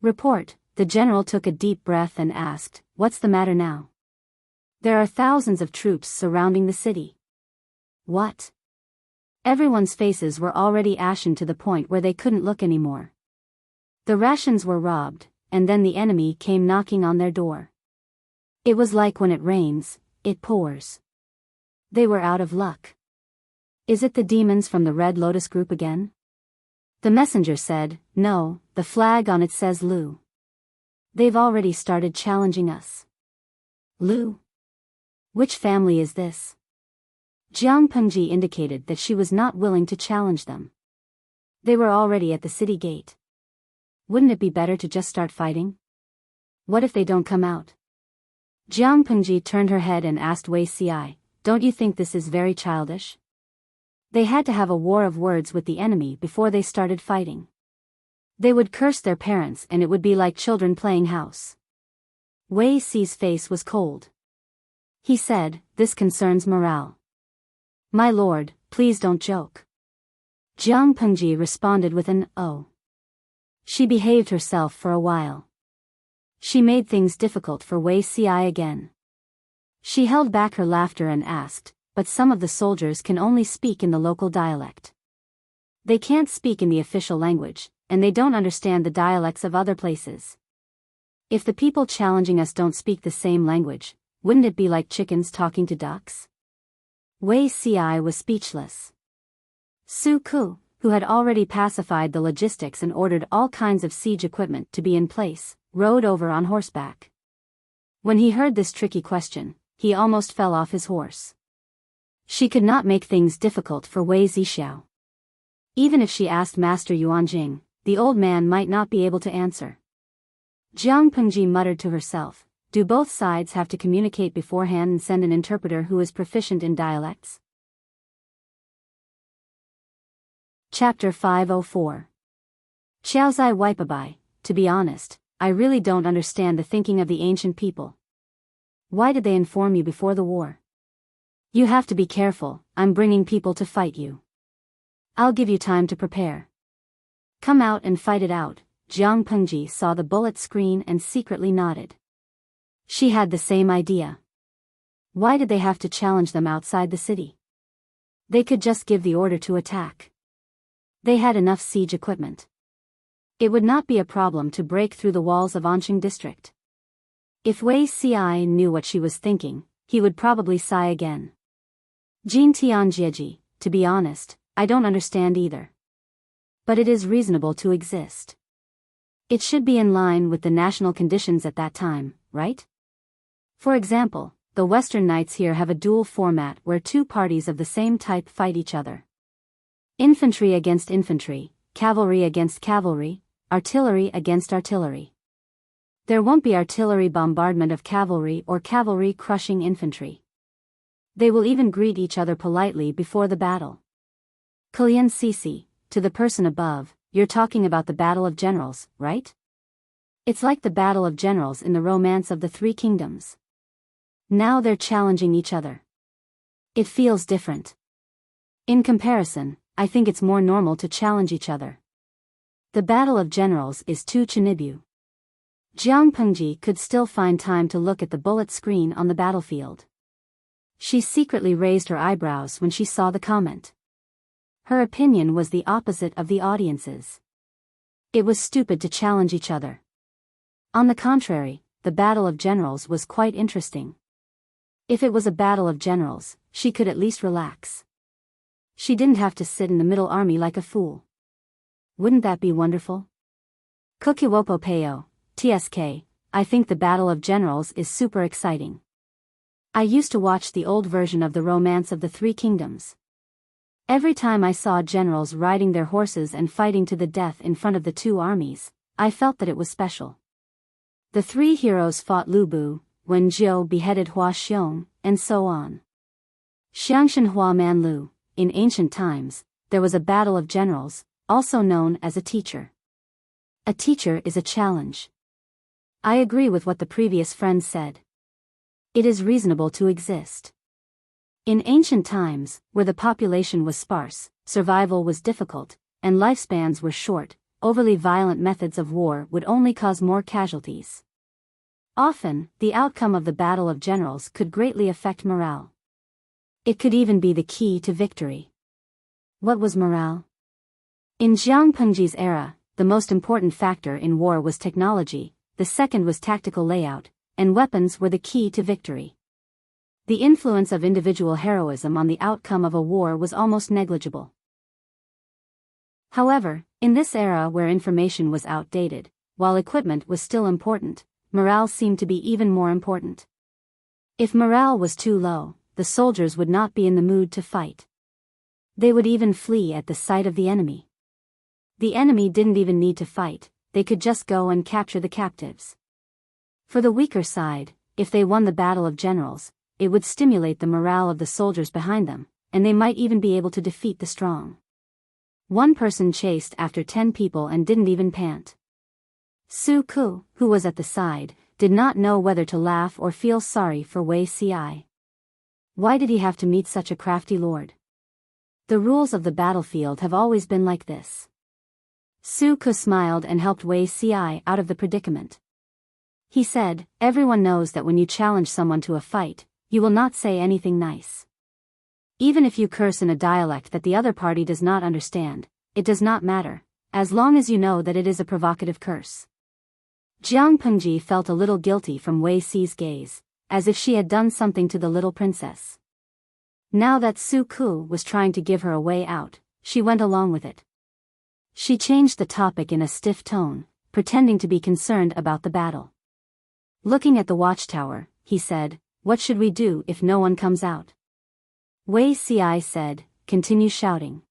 "Report." The general took a deep breath and asked, "What's the matter now?" "There are thousands of troops surrounding the city." "What?" Everyone's faces were already ashen to the point where they couldn't look anymore. The rations were robbed, and then the enemy came knocking on their door. It was like when it rains, it pours. They were out of luck. Is it the demons from the Red Lotus group again? The messenger said, "No, the flag on it says Lu. They've already started challenging us." "Lu? Which family is this?" Jiang Pengji indicated that she was not willing to challenge them. They were already at the city gate. Wouldn't it be better to just start fighting? What if they don't come out? Jiang Pengji turned her head and asked Wei Ci, "Don't you think this is very childish?" They had to have a war of words with the enemy before they started fighting. They would curse their parents and it would be like children playing house. Wei Ci's face was cold. He said, "This concerns morale. My lord, please don't joke." Jiang Pengji responded with an "oh." She behaved herself for a while. She made things difficult for Wei Ci again. She held back her laughter and asked, "But some of the soldiers can only speak in the local dialect. They can't speak in the official language, and they don't understand the dialects of other places. If the people challenging us don't speak the same language, wouldn't it be like chickens talking to ducks?" Wei Ci was speechless. Su Ku, who had already pacified the logistics and ordered all kinds of siege equipment to be in place, rode over on horseback. When he heard this tricky question, he almost fell off his horse. She could not make things difficult for Wei Zixiao. Even if she asked Master Yuanjing, the old man might not be able to answer. Jiang Pengji muttered to herself, "Do both sides have to communicate beforehand and send an interpreter who is proficient in dialects?" Chapter 504. Xiaozai Wipabai, to be honest, I really don't understand the thinking of the ancient people. Why did they inform you before the war? You have to be careful, I'm bringing people to fight you. I'll give you time to prepare. Come out and fight it out. Jiang Pengji saw the bullet screen and secretly nodded. She had the same idea. Why did they have to challenge them outside the city? They could just give the order to attack. They had enough siege equipment. It would not be a problem to break through the walls of Anqing district. If Wei Ci knew what she was thinking, he would probably sigh again. Jin Tianjieji, to be honest, I don't understand either. But it is reasonable to exist. It should be in line with the national conditions at that time, right? For example, the Western Knights here have a dual format where two parties of the same type fight each other. Infantry against infantry, cavalry against cavalry, artillery against artillery. There won't be artillery bombardment of cavalry or cavalry crushing infantry. They will even greet each other politely before the battle. Kalian Sisi, to the person above, you're talking about the Battle of Generals, right? It's like the Battle of Generals in the Romance of the Three Kingdoms. Now they're challenging each other. It feels different. In comparison, I think it's more normal to challenge each other. The Battle of Generals is too Chinibu. Jiang Pengji could still find time to look at the bullet screen on the battlefield. She secretly raised her eyebrows when she saw the comment. Her opinion was the opposite of the audience's. It was stupid to challenge each other. On the contrary, the Battle of Generals was quite interesting. If it was a battle of generals, she could at least relax. She didn't have to sit in the middle army like a fool. Wouldn't that be wonderful? Kukiwopo Peo, TSK, I think the Battle of Generals is super exciting. I used to watch the old version of the Romance of the Three Kingdoms. Every time I saw generals riding their horses and fighting to the death in front of the two armies, I felt that it was special. The three heroes fought Lu Bu, Wen Zhou beheaded Hua Xiong, and so on. Xiangshan Hua Man Lu, in ancient times, there was a battle of generals, also known as a teacher. A teacher is a challenge. I agree with what the previous friend said. It is reasonable to exist. In ancient times, where the population was sparse, survival was difficult, and lifespans were short, overly violent methods of war would only cause more casualties. Often, the outcome of the Battle of Generals could greatly affect morale. It could even be the key to victory. What was morale? In Jiang Pengji's era, the most important factor in war was technology, the second was tactical layout, and weapons were the key to victory. The influence of individual heroism on the outcome of a war was almost negligible. However, in this era where information was outdated, while equipment was still important, morale seemed to be even more important. If morale was too low, the soldiers would not be in the mood to fight. They would even flee at the sight of the enemy. The enemy didn't even need to fight, they could just go and capture the captives. For the weaker side, if they won the Battle of Generals, it would stimulate the morale of the soldiers behind them, and they might even be able to defeat the strong. One person chased after 10 people and didn't even pant. Su Ku, who was at the side, did not know whether to laugh or feel sorry for Wei Ci. Why did he have to meet such a crafty lord? The rules of the battlefield have always been like this. Su Ku smiled and helped Wei Ci out of the predicament. He said, everyone knows that when you challenge someone to a fight, you will not say anything nice. Even if you curse in a dialect that the other party does not understand, it does not matter, as long as you know that it is a provocative curse. Jiang Pengji felt a little guilty from Wei Ci's gaze, as if she had done something to the little princess. Now that Su Ku was trying to give her a way out, she went along with it. She changed the topic in a stiff tone, pretending to be concerned about the battle. Looking at the watchtower, he said, what should we do if no one comes out? Wei Ci said, continue shouting.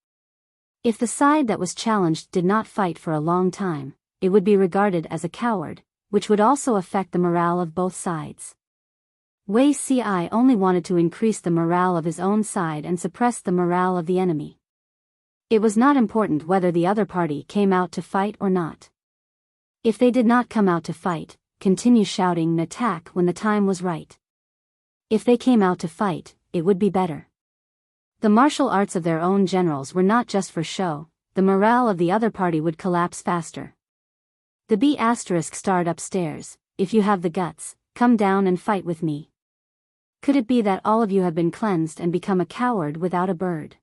If the side that was challenged did not fight for a long time, it would be regarded as a coward, which would also affect the morale of both sides. Wei Ci only wanted to increase the morale of his own side and suppress the morale of the enemy. It was not important whether the other party came out to fight or not. If they did not come out to fight, continue shouting and attack when the time was right. If they came out to fight, it would be better. The martial arts of their own generals were not just for show, the morale of the other party would collapse faster. The B** starred upstairs, if you have the guts, come down and fight with me. Could it be that all of you have been cleansed and become a coward without a bird?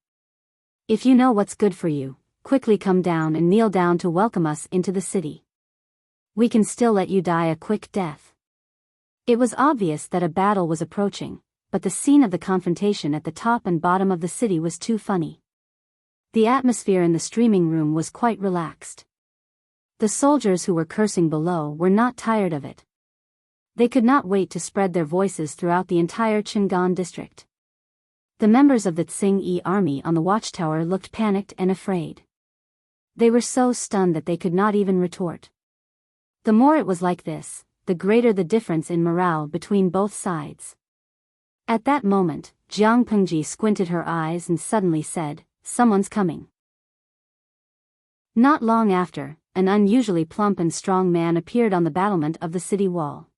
If you know what's good for you, quickly come down and kneel down to welcome us into the city. We can still let you die a quick death. It was obvious that a battle was approaching, but the scene of the confrontation at the top and bottom of the city was too funny. The atmosphere in the streaming room was quite relaxed. The soldiers who were cursing below were not tired of it. They could not wait to spread their voices throughout the entire Chingan district. The members of the Tsing-Yi army on the watchtower looked panicked and afraid. They were so stunned that they could not even retort. The more it was like this, the greater the difference in morale between both sides. At that moment, Jiang Pengji squinted her eyes and suddenly said, "Someone's coming." Not long after, an unusually plump and strong man appeared on the battlement of the city wall.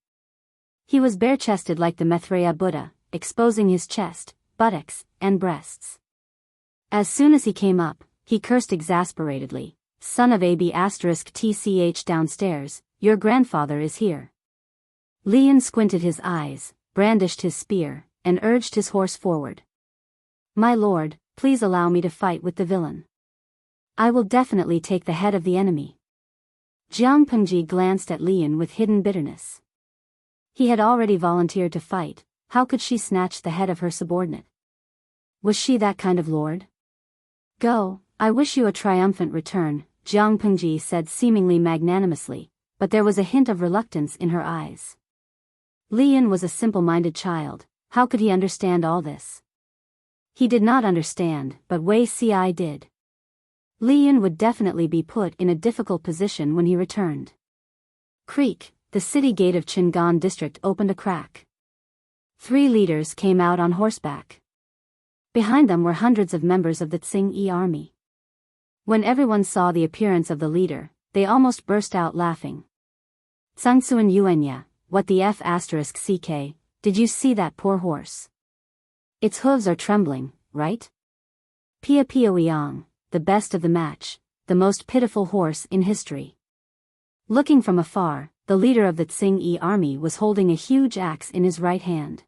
He was bare-chested like the Maitreya Buddha, exposing his chest, buttocks, and breasts. As soon as he came up, he cursed exasperatedly, "Son of AB*TCH downstairs, your grandfather is here." Lian squinted his eyes, brandished his spear, and urged his horse forward. "My lord, please allow me to fight with the villain. I will definitely take the head of the enemy." Jiang Pengji glanced at Lian with hidden bitterness. He had already volunteered to fight, how could she snatch the head of her subordinate? Was she that kind of lord? "Go, I wish you a triumphant return," Jiang Pengji said seemingly magnanimously, but there was a hint of reluctance in her eyes. Lian was a simple-minded child, how could he understand all this? He did not understand, but Wei Ci did. Lian would definitely be put in a difficult position when he returned. Creak, the city gate of Chingan district opened a crack. 3 leaders came out on horseback. Behind them were hundreds of members of the Tsing-Yi army. When everyone saw the appearance of the leader, they almost burst out laughing. "Tsangsuan Yuanya, what the F***ck, did you see that poor horse? Its hooves are trembling, right? Pia Pia Wiang, the best of the match, the most pitiful horse in history." Looking from afar, the leader of the Tsing-Yi army was holding a huge axe in his right hand.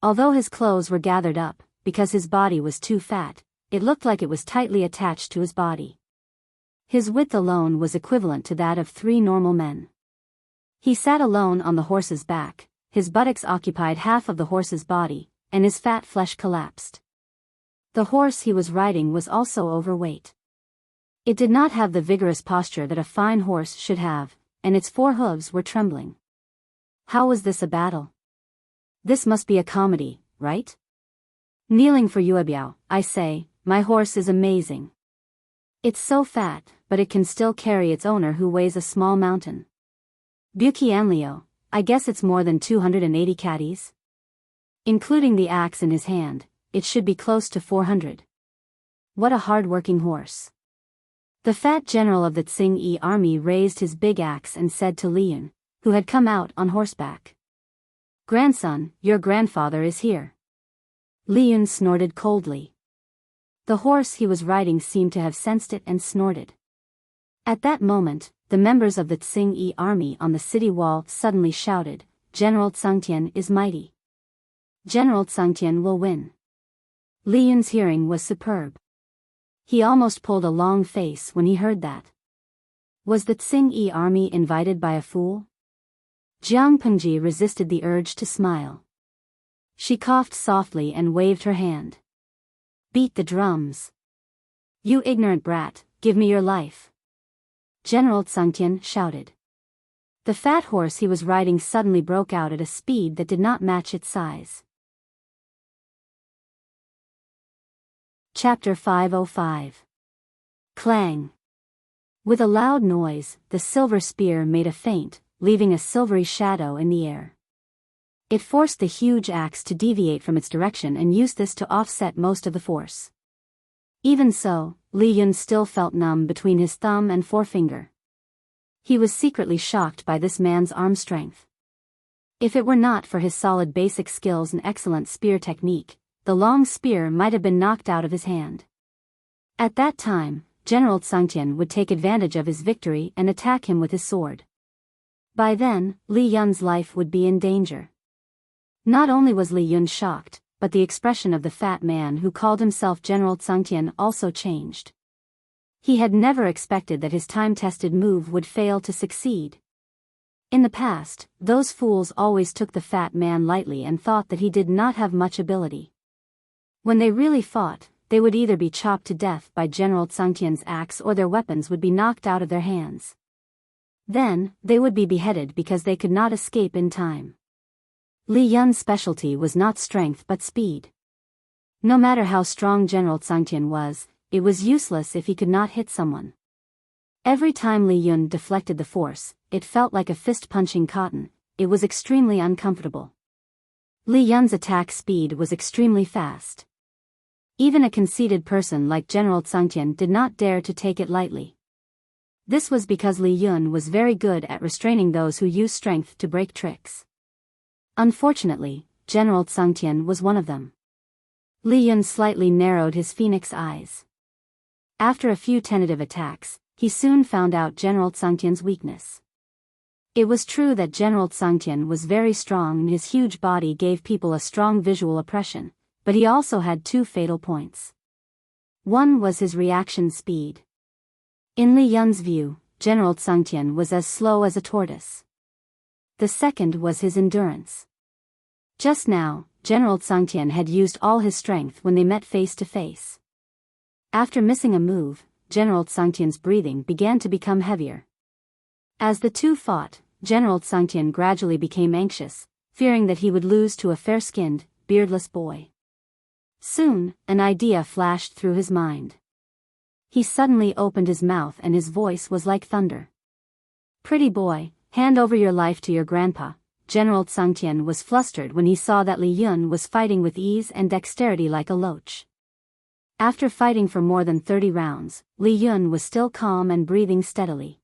Although his clothes were gathered up, because his body was too fat, it looked like it was tightly attached to his body. His width alone was equivalent to that of 3 normal men. He sat alone on the horse's back, his buttocks occupied half of the horse's body, and his fat flesh collapsed. The horse he was riding was also overweight. It did not have the vigorous posture that a fine horse should have, and its 4 hooves were trembling. How was this a battle? This must be a comedy, right? Kneeling for Yuebiao, I say, my horse is amazing. It's so fat, but it can still carry its owner who weighs a small mountain. Buqianliu, I guess it's more than 280 caddies? Including the axe in his hand, it should be close to 400. What a hard-working horse. The fat general of the Tsing-Yi army raised his big axe and said to Lian, who had come out on horseback, "Grandson, your grandfather is here." Lian snorted coldly. The horse he was riding seemed to have sensed it and snorted. At that moment, the members of the Tsing-Yi army on the city wall suddenly shouted, "General Tsangtian is mighty. General Tsangtian will win." Lian's hearing was superb. He almost pulled a long face when he heard that. Was the Tsing-Yi army invited by a fool? Jiang Pengji resisted the urge to smile. She coughed softly and waved her hand. "Beat the drums. You ignorant brat, give me your life." General Tsangtian shouted. The fat horse he was riding suddenly broke out at a speed that did not match its size. Chapter 505. Clang. With a loud noise, the silver spear made a feint, leaving a silvery shadow in the air. It forced the huge axe to deviate from its direction and used this to offset most of the force. Even so, Li Yun still felt numb between his thumb and forefinger. He was secretly shocked by this man's arm strength. If it were not for his solid basic skills and excellent spear technique, the long spear might have been knocked out of his hand. At that time, General Enchanting would take advantage of his victory and attack him with his sword. By then, Li Yun's life would be in danger. Not only was Li Yun shocked, but the expression of the fat man who called himself General Enchanting also changed. He had never expected that his time-tested move would fail to succeed. In the past, those fools always took the fat man lightly and thought that he did not have much ability. When they really fought, they would either be chopped to death by General Enchanting's axe or their weapons would be knocked out of their hands. Then, they would be beheaded because they could not escape in time. Li Yun's specialty was not strength but speed. No matter how strong General Enchanting was, it was useless if he could not hit someone. Every time Li Yun deflected the force, it felt like a fist punching cotton. It was extremely uncomfortable. Li Yun's attack speed was extremely fast. Even a conceited person like General Enchanting did not dare to take it lightly. This was because Li Yun was very good at restraining those who use strength to break tricks. Unfortunately, General Enchanting was one of them. Li Yun slightly narrowed his phoenix eyes. After a few tentative attacks, he soon found out General Enchanting's weakness. It was true that General Enchanting was very strong and his huge body gave people a strong visual impression, but he also had two fatal points. One was his reaction speed. In Li Yun's view, General Enchanting was as slow as a tortoise. The second was his endurance. Just now, General Enchanting had used all his strength when they met face to face. After missing a move, General Enchanting's breathing began to become heavier. As the two fought, General Enchanting gradually became anxious, fearing that he would lose to a fair-skinned, beardless boy. Soon, an idea flashed through his mind. He suddenly opened his mouth and his voice was like thunder. "Pretty boy, hand over your life to your grandpa." General Enchanting was flustered when he saw that Li Yun was fighting with ease and dexterity like a loach. After fighting for more than 30 rounds, Li Yun was still calm and breathing steadily.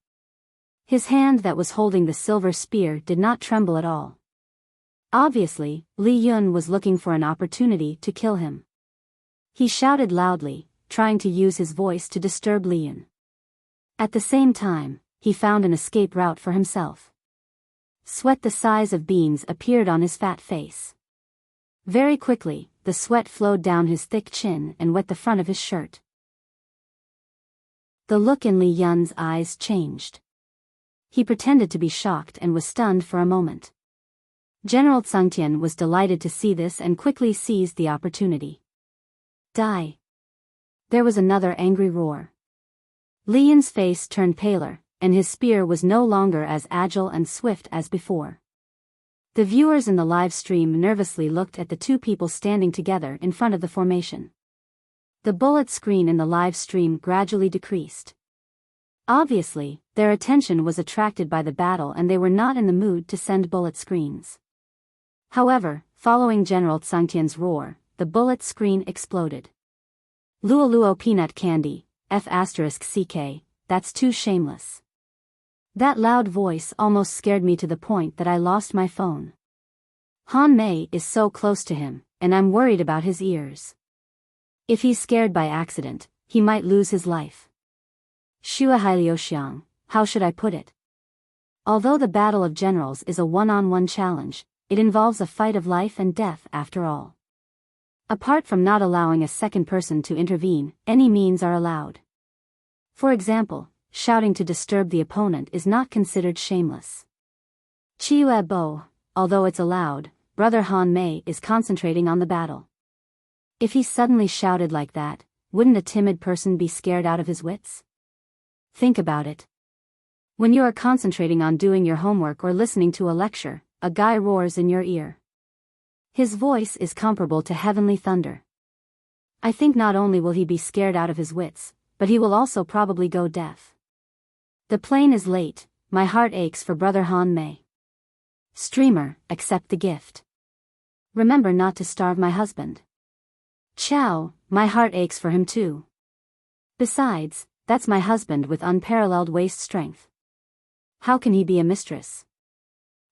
His hand that was holding the silver spear did not tremble at all. Obviously, Li Yun was looking for an opportunity to kill him. He shouted loudly, trying to use his voice to disturb Li Yun. At the same time, he found an escape route for himself. Sweat the size of beans appeared on his fat face. Very quickly, the sweat flowed down his thick chin and wet the front of his shirt. The look in Li Yun's eyes changed. He pretended to be shocked and was stunned for a moment. General Enchanting was delighted to see this and quickly seized the opportunity. "Die!" There was another angry roar. Li Yun's face turned paler, and his spear was no longer as agile and swift as before. The viewers in the live stream nervously looked at the two people standing together in front of the formation. The bullet screen in the live stream gradually decreased. Obviously, their attention was attracted by the battle and they were not in the mood to send bullet screens. However, following General Enchanting's roar, the bullet screen exploded. "Luo peanut candy, F***CK, that's too shameless." That loud voice almost scared me to the point that I lost my phone. Han Mei is so close to him, and I'm worried about his ears. If he's scared by accident, he might lose his life. Xue Hailiuxiang, how should I put it? Although the Battle of Generals is a one-on-one challenge, it involves a fight of life and death after all. Apart from not allowing a second person to intervene, any means are allowed. For example, shouting to disturb the opponent is not considered shameless. Chiue Bo, although it's allowed, Brother Han Mei is concentrating on the battle. If he suddenly shouted like that, wouldn't a timid person be scared out of his wits? Think about it. When you are concentrating on doing your homework or listening to a lecture, a guy roars in your ear. His voice is comparable to heavenly thunder. I think not only will he be scared out of his wits, but he will also probably go deaf. The plane is late, my heart aches for Brother Han Mei. Streamer, accept the gift. Remember not to starve my husband. Ciao, my heart aches for him too. Besides, that's my husband with unparalleled waist strength. How can he be a mistress?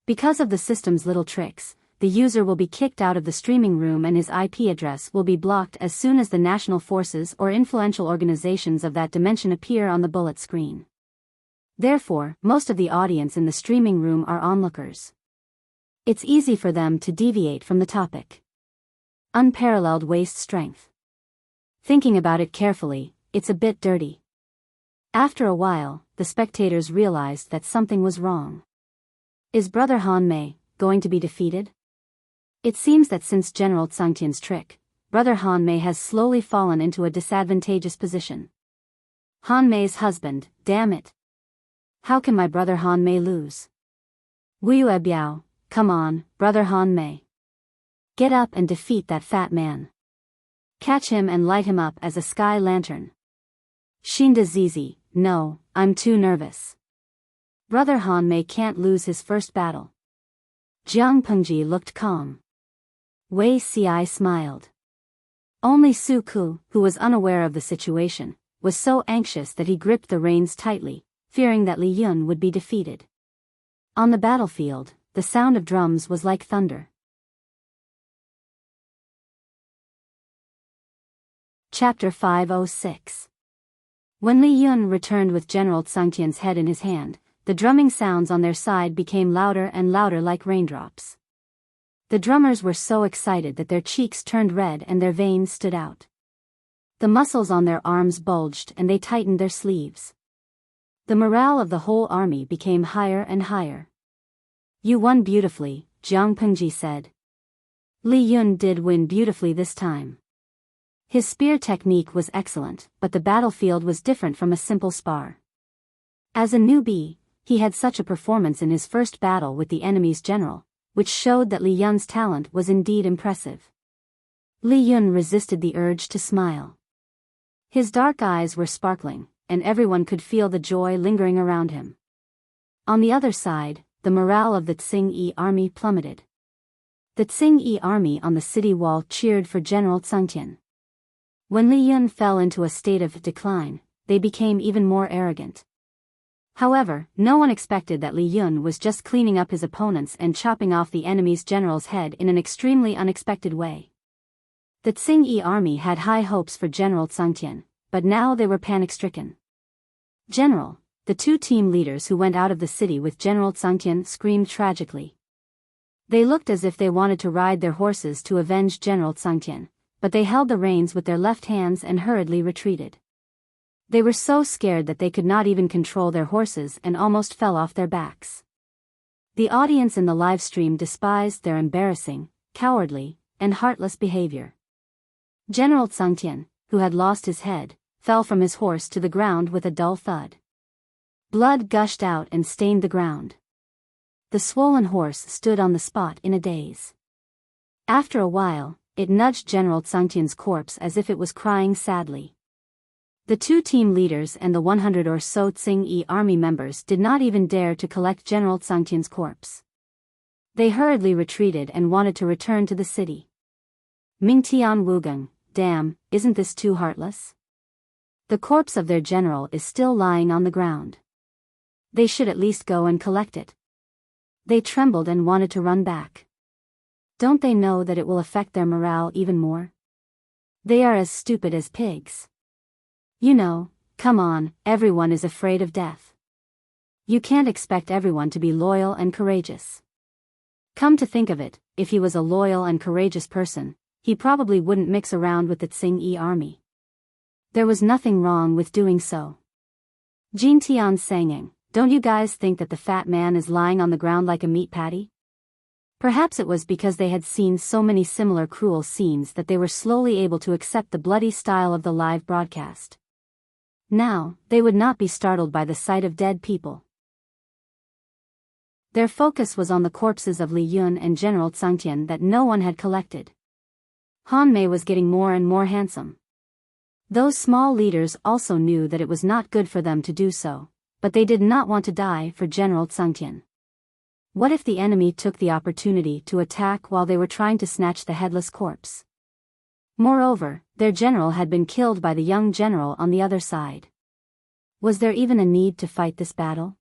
Because of the system's little tricks, the user will be kicked out of the streaming room and his IP address will be blocked as soon as the national forces or influential organizations of that dimension appear on the bullet screen. Therefore, most of the audience in the streaming room are onlookers. It's easy for them to deviate from the topic. Unparalleled waist strength. Thinking about it carefully, it's a bit dirty. After a while, the spectators realized that something was wrong. Is Brother Han Mei going to be defeated? It seems that since General Tsangtian's trick, Brother Han Mei has slowly fallen into a disadvantageous position. Han Mei's husband, damn it. How can my brother Han Mei lose? Wu Biao, come on, Brother Han Mei. Get up and defeat that fat man. Catch him and light him up as a sky lantern. Shinda Zizi, no, I'm too nervous. Brother Han Mei can't lose his first battle. Jiang Pengji looked calm. Wei Ci smiled. Only Su Ku, who was unaware of the situation, was so anxious that he gripped the reins tightly, fearing that Li Yun would be defeated. On the battlefield, the sound of drums was like thunder. Chapter 506. When Li Yun returned with General Tsangtian's head in his hand, the drumming sounds on their side became louder and louder like raindrops. The drummers were so excited that their cheeks turned red and their veins stood out. The muscles on their arms bulged and they tightened their sleeves. The morale of the whole army became higher and higher. You won beautifully, Jiang Pengji said. Li Yun did win beautifully this time. His spear technique was excellent, but the battlefield was different from a simple spar. As a newbie, he had such a performance in his first battle with the enemy's general, which showed that Li Yun's talent was indeed impressive. Li Yun resisted the urge to smile. His dark eyes were sparkling, and everyone could feel the joy lingering around him. On the other side, the morale of the Tsing-Yi army plummeted. The Tsing-Yi army on the city wall cheered for General Tsangtian. When Li Yun fell into a state of decline, they became even more arrogant. However, no one expected that Li Yun was just cleaning up his opponents and chopping off the enemy's general's head in an extremely unexpected way. The Tsing-Yi army had high hopes for General Tsangtian, but now they were panic-stricken. General, the two team leaders who went out of the city with General Tsangtian screamed tragically. They looked as if they wanted to ride their horses to avenge General Tsangtian, but they held the reins with their left hands and hurriedly retreated. They were so scared that they could not even control their horses and almost fell off their backs. The audience in the live stream despised their embarrassing, cowardly, and heartless behavior. General Tsangtian, who had lost his head, fell from his horse to the ground with a dull thud. Blood gushed out and stained the ground. The swollen horse stood on the spot in a daze. After a while, it nudged General Tsangtian's corpse as if it was crying sadly. The two team leaders and the 100 or so Tsing-Yi army members did not even dare to collect General Tsangtian's corpse. They hurriedly retreated and wanted to return to the city. Mingtian Wugang, damn, isn't this too heartless? The corpse of their general is still lying on the ground. They should at least go and collect it. They trembled and wanted to run back. Don't they know that it will affect their morale even more? They are as stupid as pigs. You know, come on, everyone is afraid of death. You can't expect everyone to be loyal and courageous. Come to think of it, if he was a loyal and courageous person, he probably wouldn't mix around with the Tsing-Yi army. There was nothing wrong with doing so. Jin Tian sang, don't you guys think that the fat man is lying on the ground like a meat patty? Perhaps it was because they had seen so many similar cruel scenes that they were slowly able to accept the bloody style of the live broadcast. Now, they would not be startled by the sight of dead people. Their focus was on the corpses of Li Yun and General Tsangtian that no one had collected. Han Mei was getting more and more handsome. Those small leaders also knew that it was not good for them to do so, but they did not want to die for General Tsangtian. What if the enemy took the opportunity to attack while they were trying to snatch the headless corpse? Moreover, their general had been killed by the young general on the other side. Was there even a need to fight this battle?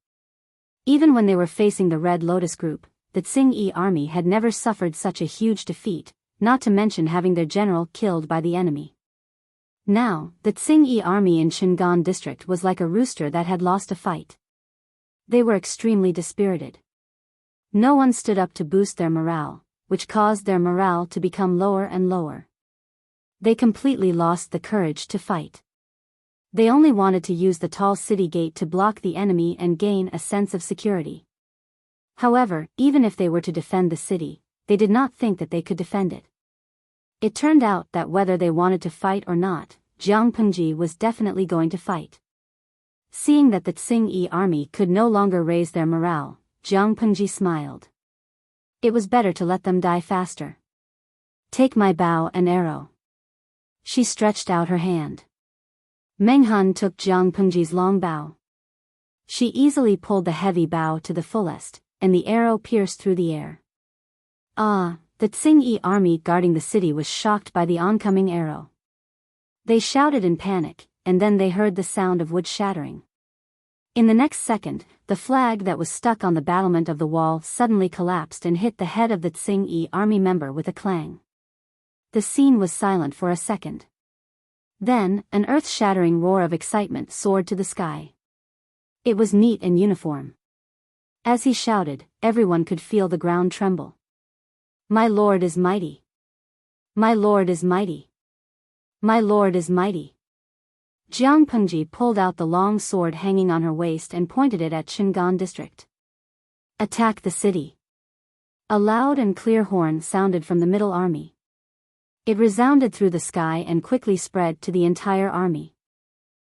Even when they were facing the Red Lotus group, the Tsing-Yi army had never suffered such a huge defeat, not to mention having their general killed by the enemy. Now, the Tsing-Yi army in Shingon district was like a rooster that had lost a fight. They were extremely dispirited. No one stood up to boost their morale, which caused their morale to become lower and lower. They completely lost the courage to fight. They only wanted to use the tall city gate to block the enemy and gain a sense of security. However, even if they were to defend the city, they did not think that they could defend it. It turned out that whether they wanted to fight or not, Jiang Pengji was definitely going to fight. Seeing that the Tsing-Yi army could no longer raise their morale, Jiang Pengji smiled. It was better to let them die faster. Take my bow and arrow. She stretched out her hand. Meng Han took Jiang Pengji's long bow. She easily pulled the heavy bow to the fullest, and the arrow pierced through the air. Ah, the Tsing-Yi army guarding the city was shocked by the oncoming arrow. They shouted in panic, and then they heard the sound of wood shattering. In the next second, the flag that was stuck on the battlement of the wall suddenly collapsed and hit the head of the Tsing-Yi army member with a clang. The scene was silent for a second. Then, an earth-shattering roar of excitement soared to the sky. It was neat and uniform. As he shouted, everyone could feel the ground tremble. My lord is mighty. My lord is mighty. My lord is mighty. Jiang Pengji pulled out the long sword hanging on her waist and pointed it at Shingon district. Attack the city. A loud and clear horn sounded from the middle army. It resounded through the sky and quickly spread to the entire army.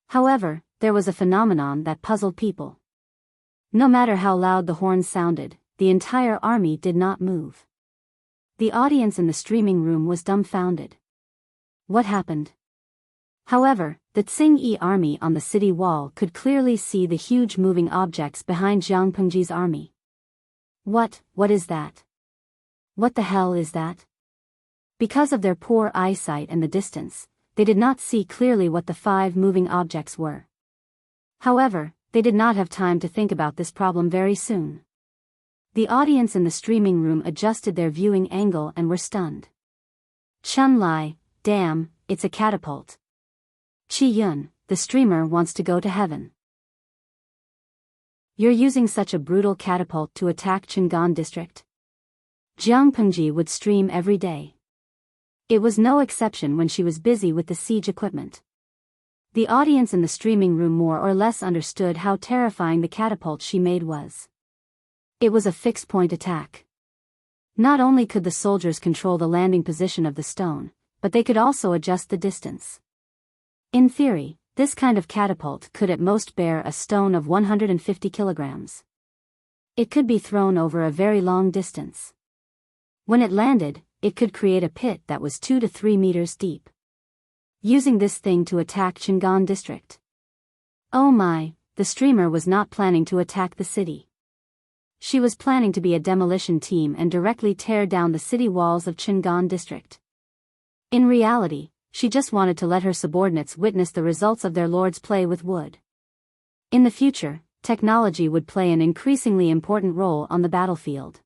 However, there was a phenomenon that puzzled people. No matter how loud the horn sounded, the entire army did not move. The audience in the streaming room was dumbfounded. What happened? However, the Tsing-Yi army on the city wall could clearly see the huge moving objects behind Jiang Pengji's army. What is that? What the hell is that? Because of their poor eyesight and the distance, they did not see clearly what the 5 moving objects were. However, they did not have time to think about this problem very soon. The audience in the streaming room adjusted their viewing angle and were stunned. Chun Lai, damn, it's a catapult. Chi Yun, the streamer wants to go to heaven. You're using such a brutal catapult to attack Shingon district? Jiang Pengji would stream every day. It was no exception when she was busy with the siege equipment. The audience in the streaming room more or less understood how terrifying the catapult she made was. It was a fixed-point attack. Not only could the soldiers control the landing position of the stone, but they could also adjust the distance. In theory, this kind of catapult could at most bear a stone of 150 kilograms. It could be thrown over a very long distance. When it landed, it could create a pit that was 2 to 3 meters deep. Using this thing to attack Shingon district. Oh my, the streamer was not planning to attack the city. She was planning to be a demolition team and directly tear down the city walls of Shingon district. In reality, she just wanted to let her subordinates witness the results of their lord's play with wood. In the future, technology would play an increasingly important role on the battlefield.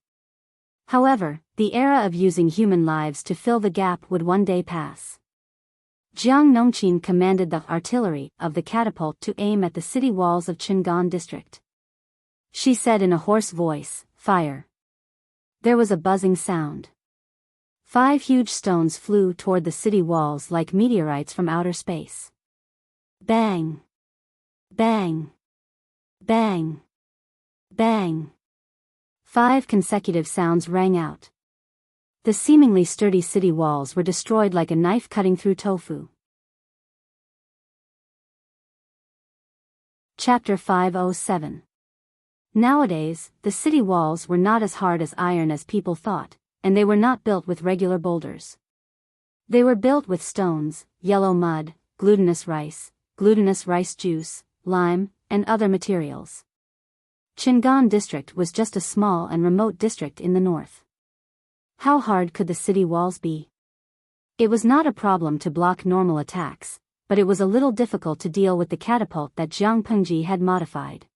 However, the era of using human lives to fill the gap would one day pass. Jiang Nongqin commanded the artillery of the catapult to aim at the city walls of Shingon district. She said in a hoarse voice, "Fire." There was a buzzing sound. 5 huge stones flew toward the city walls like meteorites from outer space. Bang! Bang! Bang! Bang! 5 consecutive sounds rang out. The seemingly sturdy city walls were destroyed like a knife cutting through tofu. Chapter 507. Nowadays, the city walls were not as hard as iron as people thought, and they were not built with regular boulders. They were built with stones, yellow mud, glutinous rice juice, lime, and other materials. Shingon district was just a small and remote district in the north. How hard could the city walls be? It was not a problem to block normal attacks, but it was a little difficult to deal with the catapult that Jiang Pengji had modified.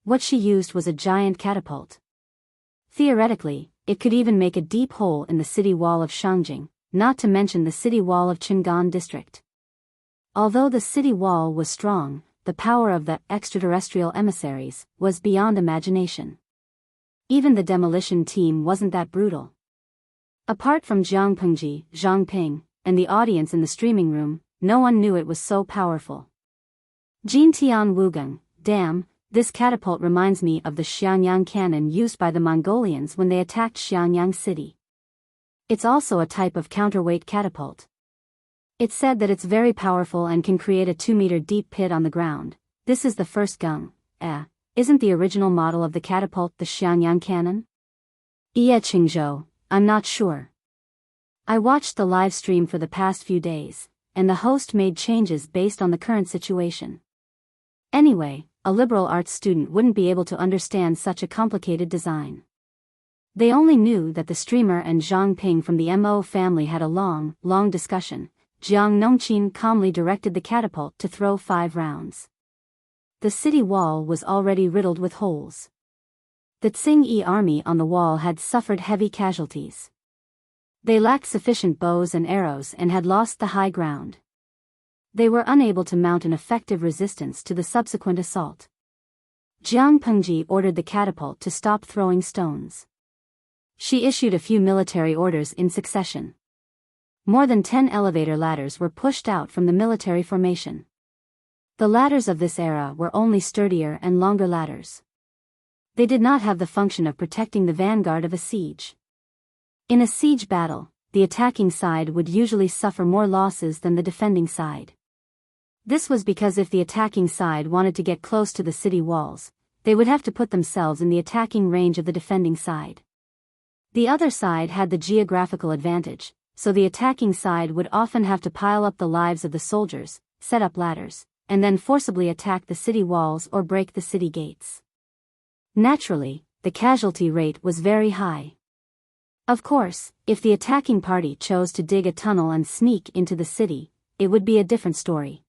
What she used was a giant catapult. Theoretically, it could even make a deep hole in the city wall of Shangjing, not to mention the city wall of Qingan district. Although the city wall was strong, the power of the extraterrestrial emissaries was beyond imagination. Even the demolition team wasn't that brutal. Apart from Jiang Pengji, Zhang Ping, and the audience in the streaming room, no one knew it was so powerful. Jin Tian Wugang, damn, this catapult reminds me of the Xianyang cannon used by the Mongolians when they attacked Xianyang city. It's also a type of counterweight catapult. It's said that it's very powerful and can create a 2-meter deep pit on the ground. This is the first gung. Isn't the original model of the catapult the Xianyang cannon? Qingzhou, I'm not sure. I watched the live stream for the past few days, and the host made changes based on the current situation. Anyway, a liberal arts student wouldn't be able to understand such a complicated design. They only knew that the streamer and Zhang Ping from the MO family had a long discussion. Jiang Nongqin calmly directed the catapult to throw 5 rounds. The city wall was already riddled with holes. The Tsing-Yi army on the wall had suffered heavy casualties. They lacked sufficient bows and arrows and had lost the high ground. They were unable to mount an effective resistance to the subsequent assault. Jiang Pengji ordered the catapult to stop throwing stones. She issued a few military orders in succession. More than 10 elevator ladders were pushed out from the military formation. The ladders of this era were only sturdier and longer ladders. They did not have the function of protecting the vanguard of a siege. In a siege battle, the attacking side would usually suffer more losses than the defending side. This was because if the attacking side wanted to get close to the city walls, they would have to put themselves in the attacking range of the defending side. The other side had the geographical advantage, so the attacking side would often have to pile up the lives of the soldiers, set up ladders, and then forcibly attack the city walls or break the city gates. Naturally, the casualty rate was very high. Of course, if the attacking party chose to dig a tunnel and sneak into the city, it would be a different story.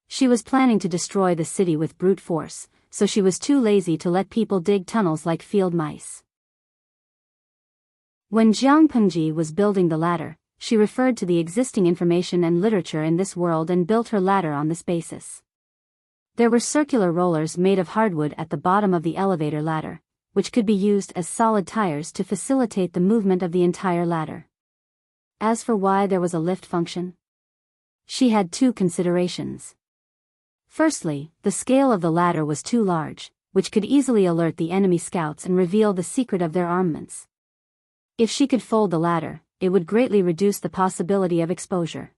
She was planning to destroy the city with brute force, so she was too lazy to let people dig tunnels like field mice. When Jiang Pengji was building the ladder, she referred to the existing information and literature in this world and built her ladder on this basis. There were circular rollers made of hardwood at the bottom of the elevator ladder, which could be used as solid tires to facilitate the movement of the entire ladder. As for why there was a lift function, she had 2 considerations. Firstly, the scale of the ladder was too large, which could easily alert the enemy scouts and reveal the secret of their armaments. If she could fold the ladder, it would greatly reduce the possibility of exposure.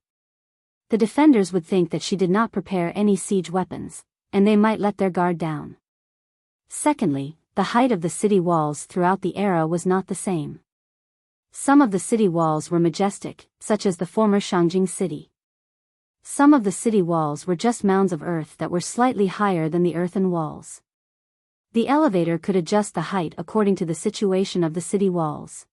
The defenders would think that she did not prepare any siege weapons, and they might let their guard down. Secondly, the height of the city walls throughout the era was not the same. Some of the city walls were majestic, such as the former Shangjing city. Some of the city walls were just mounds of earth that were slightly higher than the earthen walls. The elevator could adjust the height according to the situation of the city walls.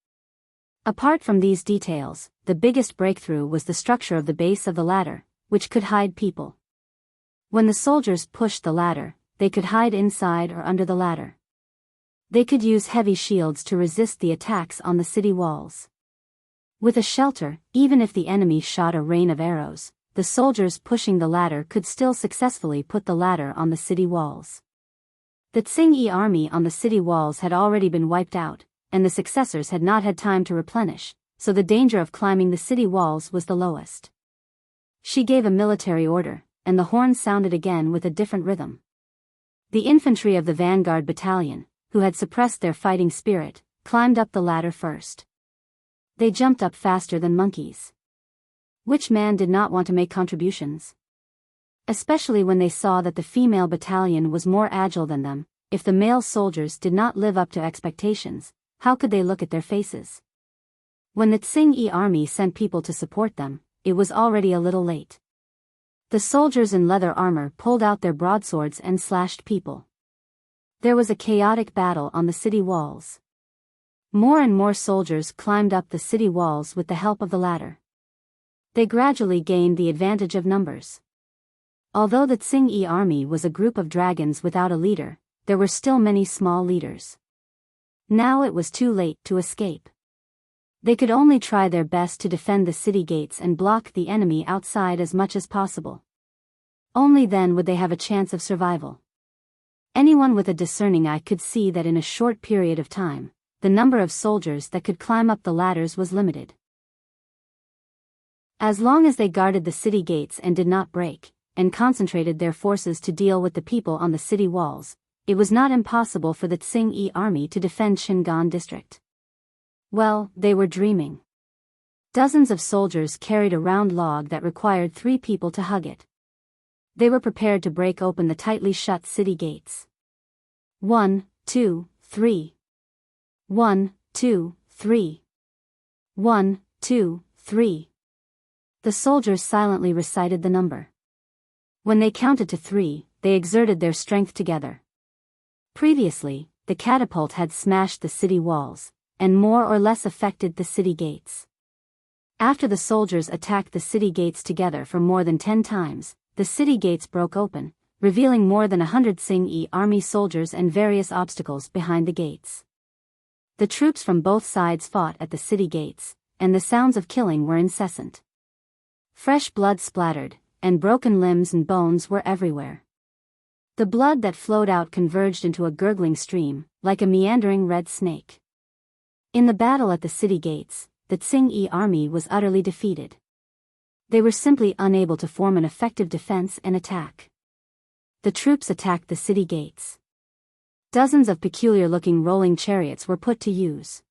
Apart from these details, the biggest breakthrough was the structure of the base of the ladder, which could hide people. When the soldiers pushed the ladder, they could hide inside or under the ladder. They could use heavy shields to resist the attacks on the city walls. With a shelter, even if the enemy shot a rain of arrows, the soldiers pushing the ladder could still successfully put the ladder on the city walls. The Tsing-Yi army on the city walls had already been wiped out, and the successors had not had time to replenish, so the danger of climbing the city walls was the lowest. She gave a military order, and the horn sounded again with a different rhythm. The infantry of the vanguard battalion, who had suppressed their fighting spirit, climbed up the ladder first. They jumped up faster than monkeys. Which man did not want to make contributions? Especially when they saw that the female battalion was more agile than them. If the male soldiers did not live up to expectations, how could they look at their faces? When the Tsing-Yi army sent people to support them, it was already a little late. The soldiers in leather armor pulled out their broadswords and slashed people. There was a chaotic battle on the city walls. More and more soldiers climbed up the city walls with the help of the ladder. They gradually gained the advantage of numbers. Although the Tsing-Yi army was a group of dragons without a leader, there were still many small leaders. Now it was too late to escape. They could only try their best to defend the city gates and block the enemy outside as much as possible. Only then would they have a chance of survival. Anyone with a discerning eye could see that in a short period of time, the number of soldiers that could climb up the ladders was limited. As long as they guarded the city gates and did not break, and concentrated their forces to deal with the people on the city walls, it was not impossible for the Tsing-yi army to defend Shingon district. Well, they were dreaming. Dozens of soldiers carried a round log that required 3 people to hug it. They were prepared to break open the tightly shut city gates. 1, 2, 3. 1, 2, 3. 1, 2, 3. The soldiers silently recited the number. When they counted to 3, they exerted their strength together. Previously, the catapult had smashed the city walls, and more or less affected the city gates. After the soldiers attacked the city gates together for more than 10 times, the city gates broke open, revealing more than 100 Tsing-yi army soldiers and various obstacles behind the gates. The troops from both sides fought at the city gates, and the sounds of killing were incessant. Fresh blood splattered, and broken limbs and bones were everywhere. The blood that flowed out converged into a gurgling stream, like a meandering red snake. In the battle at the city gates, the Tsing-yi army was utterly defeated. They were simply unable to form an effective defense and attack. The troops attacked the city gates. Dozens of peculiar-looking rolling chariots were put to use.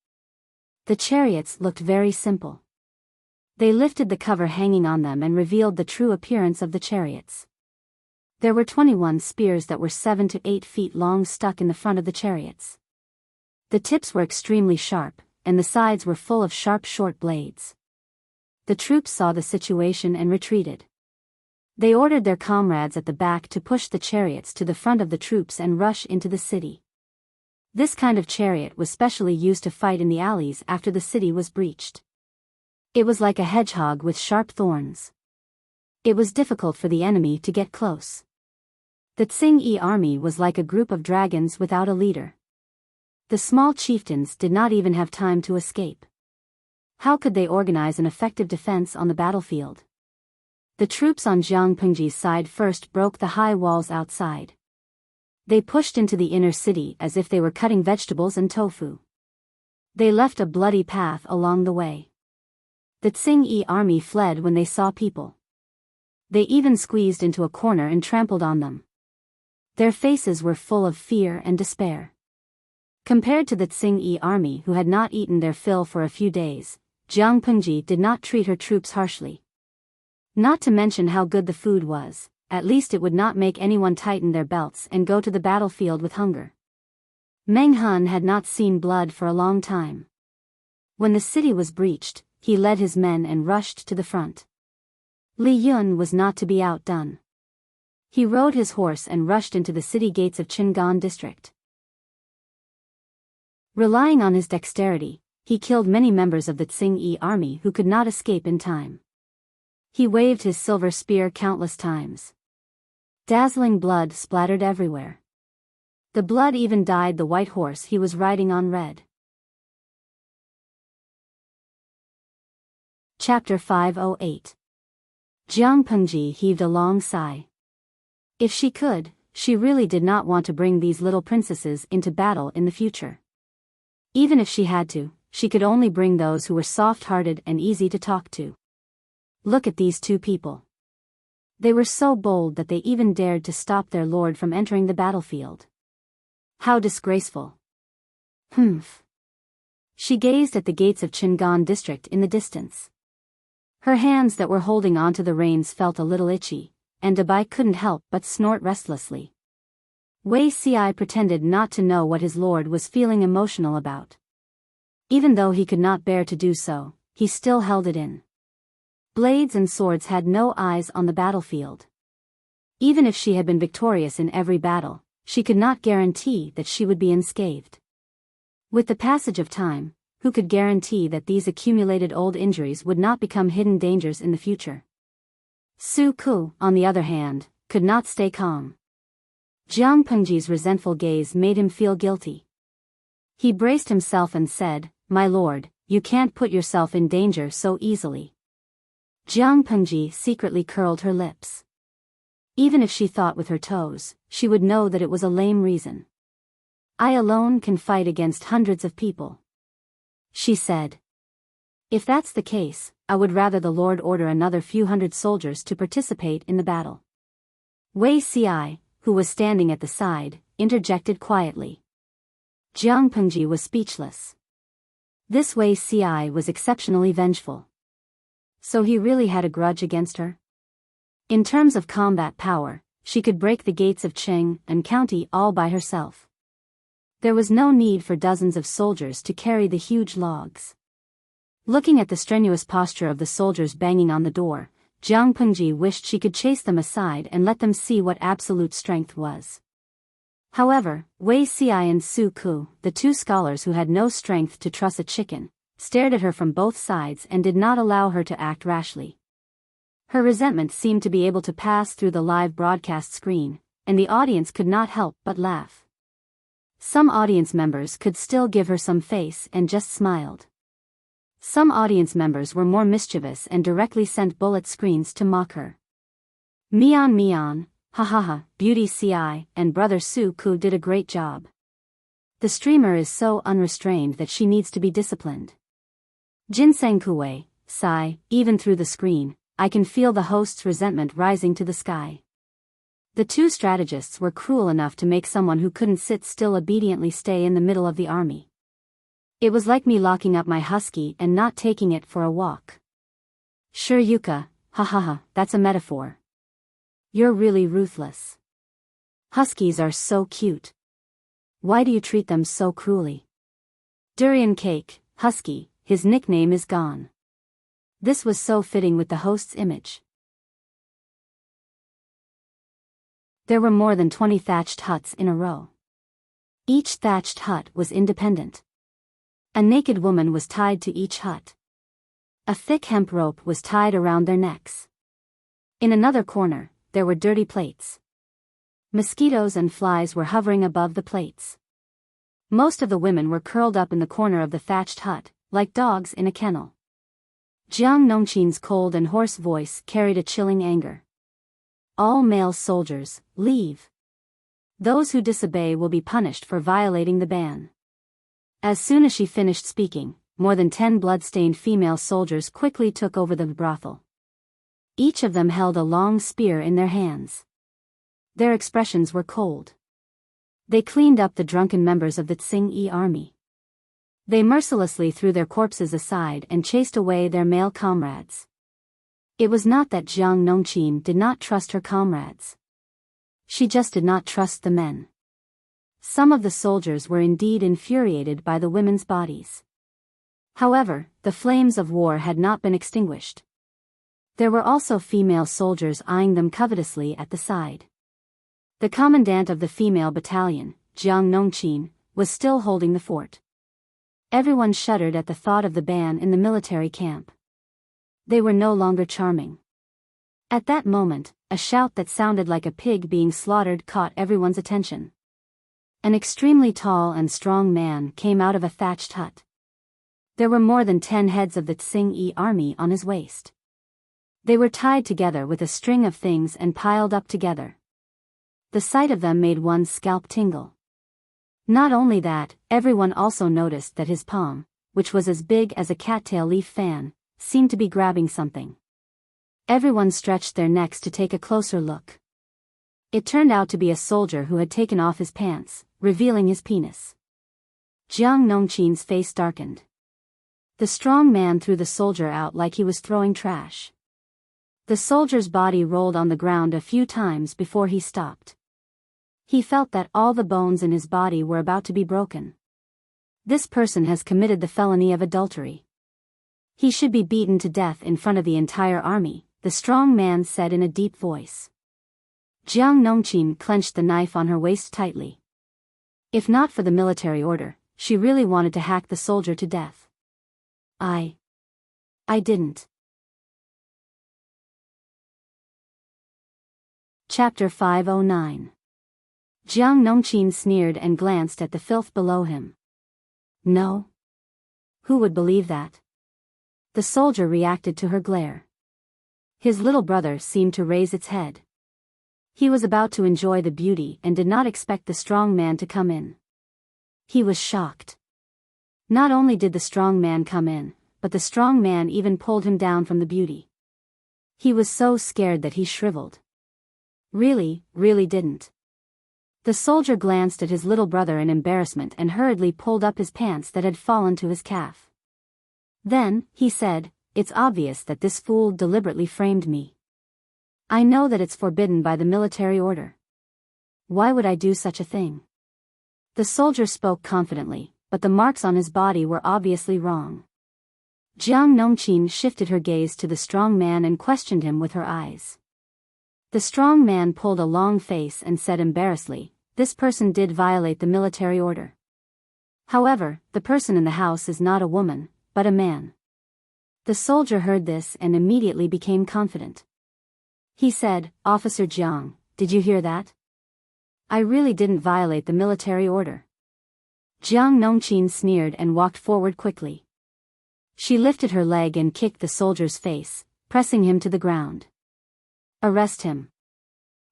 The chariots looked very simple. They lifted the cover hanging on them and revealed the true appearance of the chariots. There were 21 spears that were 7 to 8 feet long stuck in the front of the chariots. The tips were extremely sharp, and the sides were full of sharp short blades. The troops saw the situation and retreated. They ordered their comrades at the back to push the chariots to the front of the troops and rush into the city. This kind of chariot was specially used to fight in the alleys after the city was breached. It was like a hedgehog with sharp thorns. It was difficult for the enemy to get close. The Tsing-yi army was like a group of dragons without a leader. The small chieftains did not even have time to escape. How could they organize an effective defense on the battlefield? The troops on Jiang Pengji's side first broke the high walls outside. They pushed into the inner city as if they were cutting vegetables and tofu. They left a bloody path along the way. The Tsing-yi army fled when they saw people. They even squeezed into a corner and trampled on them. Their faces were full of fear and despair. Compared to the Tsing-yi army who had not eaten their fill for a few days, Jiang Pengji did not treat her troops harshly. Not to mention how good the food was, at least it would not make anyone tighten their belts and go to the battlefield with hunger. Meng Hun had not seen blood for a long time. When the city was breached, he led his men and rushed to the front. Li Yun was not to be outdone. He rode his horse and rushed into the city gates of Shingon district. Relying on his dexterity, he killed many members of the Tsing-yi army who could not escape in time. He waved his silver spear countless times. Dazzling blood splattered everywhere. The blood even dyed the white horse he was riding on red. Chapter 508. Jiang Pengji heaved a long sigh. If she could, she really did not want to bring these little princesses into battle in the future. Even if she had to, she could only bring those who were soft-hearted and easy to talk to. Look at these 2 people. They were so bold that they even dared to stop their lord from entering the battlefield. How disgraceful. Humph. She gazed at the gates of Shingon district in the distance. Her hands that were holding onto the reins felt a little itchy, and Dabai couldn't help but snort restlessly. Wei Ci pretended not to know what his lord was feeling emotional about. Even though he could not bear to do so, he still held it in. Blades and swords had no eyes on the battlefield. Even if she had been victorious in every battle, she could not guarantee that she would be unscathed. With the passage of time, who could guarantee that these accumulated old injuries would not become hidden dangers in the future? Su Ku, on the other hand, could not stay calm. Jiang Pengji's resentful gaze made him feel guilty. He braced himself and said, "My lord, you can't put yourself in danger so easily." Jiang Pengji secretly curled her lips. Even if she thought with her toes, she would know that it was a lame reason. "I alone can fight against hundreds of people," she said. "If that's the case, I would rather the Lord order another few hundred soldiers to participate in the battle." Wei Ci, who was standing at the side, interjected quietly. Jiang Pengji was speechless. This Wei Ci was exceptionally vengeful. So he really had a grudge against her? In terms of combat power, she could break the gates of Qing and County all by herself. There was no need for dozens of soldiers to carry the huge logs. Looking at the strenuous posture of the soldiers banging on the door, Jiang Pengji wished she could chase them aside and let them see what absolute strength was. However, Wei Ci and Su Ku, the two scholars who had no strength to truss a chicken, stared at her from both sides and did not allow her to act rashly. Her resentment seemed to be able to pass through the live broadcast screen, and the audience could not help but laugh. Some audience members could still give her some face and just smiled. Some audience members were more mischievous and directly sent bullet screens to mock her. Mian Mian, ha ha ha, Beauty Ci, and Brother Su Ku did a great job. The streamer is so unrestrained that she needs to be disciplined. Ginseng Kuwei, sigh, even through the screen, I can feel the host's resentment rising to the sky. The two strategists were cruel enough to make someone who couldn't sit still obediently stay in the middle of the army. It was like me locking up my husky and not taking it for a walk. Sure Yuka, ha ha ha, that's a metaphor. You're really ruthless. Huskies are so cute. Why do you treat them so cruelly? Durian Cake, Husky, his nickname is gone. This was so fitting with the host's image. There were more than 20 thatched huts in a row. Each thatched hut was independent. A naked woman was tied to each hut. A thick hemp rope was tied around their necks. In another corner, there were dirty plates. Mosquitoes and flies were hovering above the plates. Most of the women were curled up in the corner of the thatched hut, like dogs in a kennel. Jiang Nongqin's cold and hoarse voice carried a chilling anger. All male soldiers, leave. Those who disobey will be punished for violating the ban. As soon as she finished speaking, more than 10 blood-stained female soldiers quickly took over the brothel. Each of them held a long spear in their hands. Their expressions were cold. They cleaned up the drunken members of the Tsing-Yi army. They mercilessly threw their corpses aside and chased away their male comrades. It was not that Jiang Nongqin did not trust her comrades. She just did not trust the men. Some of the soldiers were indeed infuriated by the women's bodies. However, the flames of war had not been extinguished. There were also female soldiers eyeing them covetously at the side. The commandant of the female battalion, Jiang Nongqin, was still holding the fort. Everyone shuddered at the thought of the ban in the military camp. They were no longer charming. At that moment, a shout that sounded like a pig being slaughtered caught everyone's attention. An extremely tall and strong man came out of a thatched hut. There were more than 10 heads of the Tsing-Yi army on his waist. They were tied together with a string of things and piled up together. The sight of them made one's scalp tingle. Not only that, everyone also noticed that his palm, which was as big as a cattail leaf fan, seemed to be grabbing something. Everyone stretched their necks to take a closer look. It turned out to be a soldier who had taken off his pants, revealing his penis. Jiang Nongqin's face darkened. The strong man threw the soldier out like he was throwing trash. The soldier's body rolled on the ground a few times before he stopped. He felt that all the bones in his body were about to be broken. This person has committed the felony of adultery. He should be beaten to death in front of the entire army, the strong man said in a deep voice. Jiang Nongqin clenched the knife on her waist tightly. If not for the military order, she really wanted to hack the soldier to death. I didn't. Chapter 509. Jiang Nongqin sneered and glanced at the filth below him. No. Who would believe that? The soldier reacted to her glare. His little brother seemed to raise its head. He was about to enjoy the beauty and did not expect the strong man to come in. He was shocked. Not only did the strong man come in, but the strong man even pulled him down from the beauty. He was so scared that he shriveled. Really didn't. The soldier glanced at his little brother in embarrassment and hurriedly pulled up his pants that had fallen to his calf. Then, he said, "It's obvious that this fool deliberately framed me. I know that it's forbidden by the military order. Why would I do such a thing?" The soldier spoke confidently, but the marks on his body were obviously wrong. Jiang Nongqin shifted her gaze to the strong man and questioned him with her eyes. The strong man pulled a long face and said embarrassedly, "This person did violate the military order. However, the person in the house is not a woman, but a man." The soldier heard this and immediately became confident. He said, "Officer Jiang, did you hear that? I really didn't violate the military order." Jiang Nongqin sneered and walked forward quickly. She lifted her leg and kicked the soldier's face, pressing him to the ground. "Arrest him.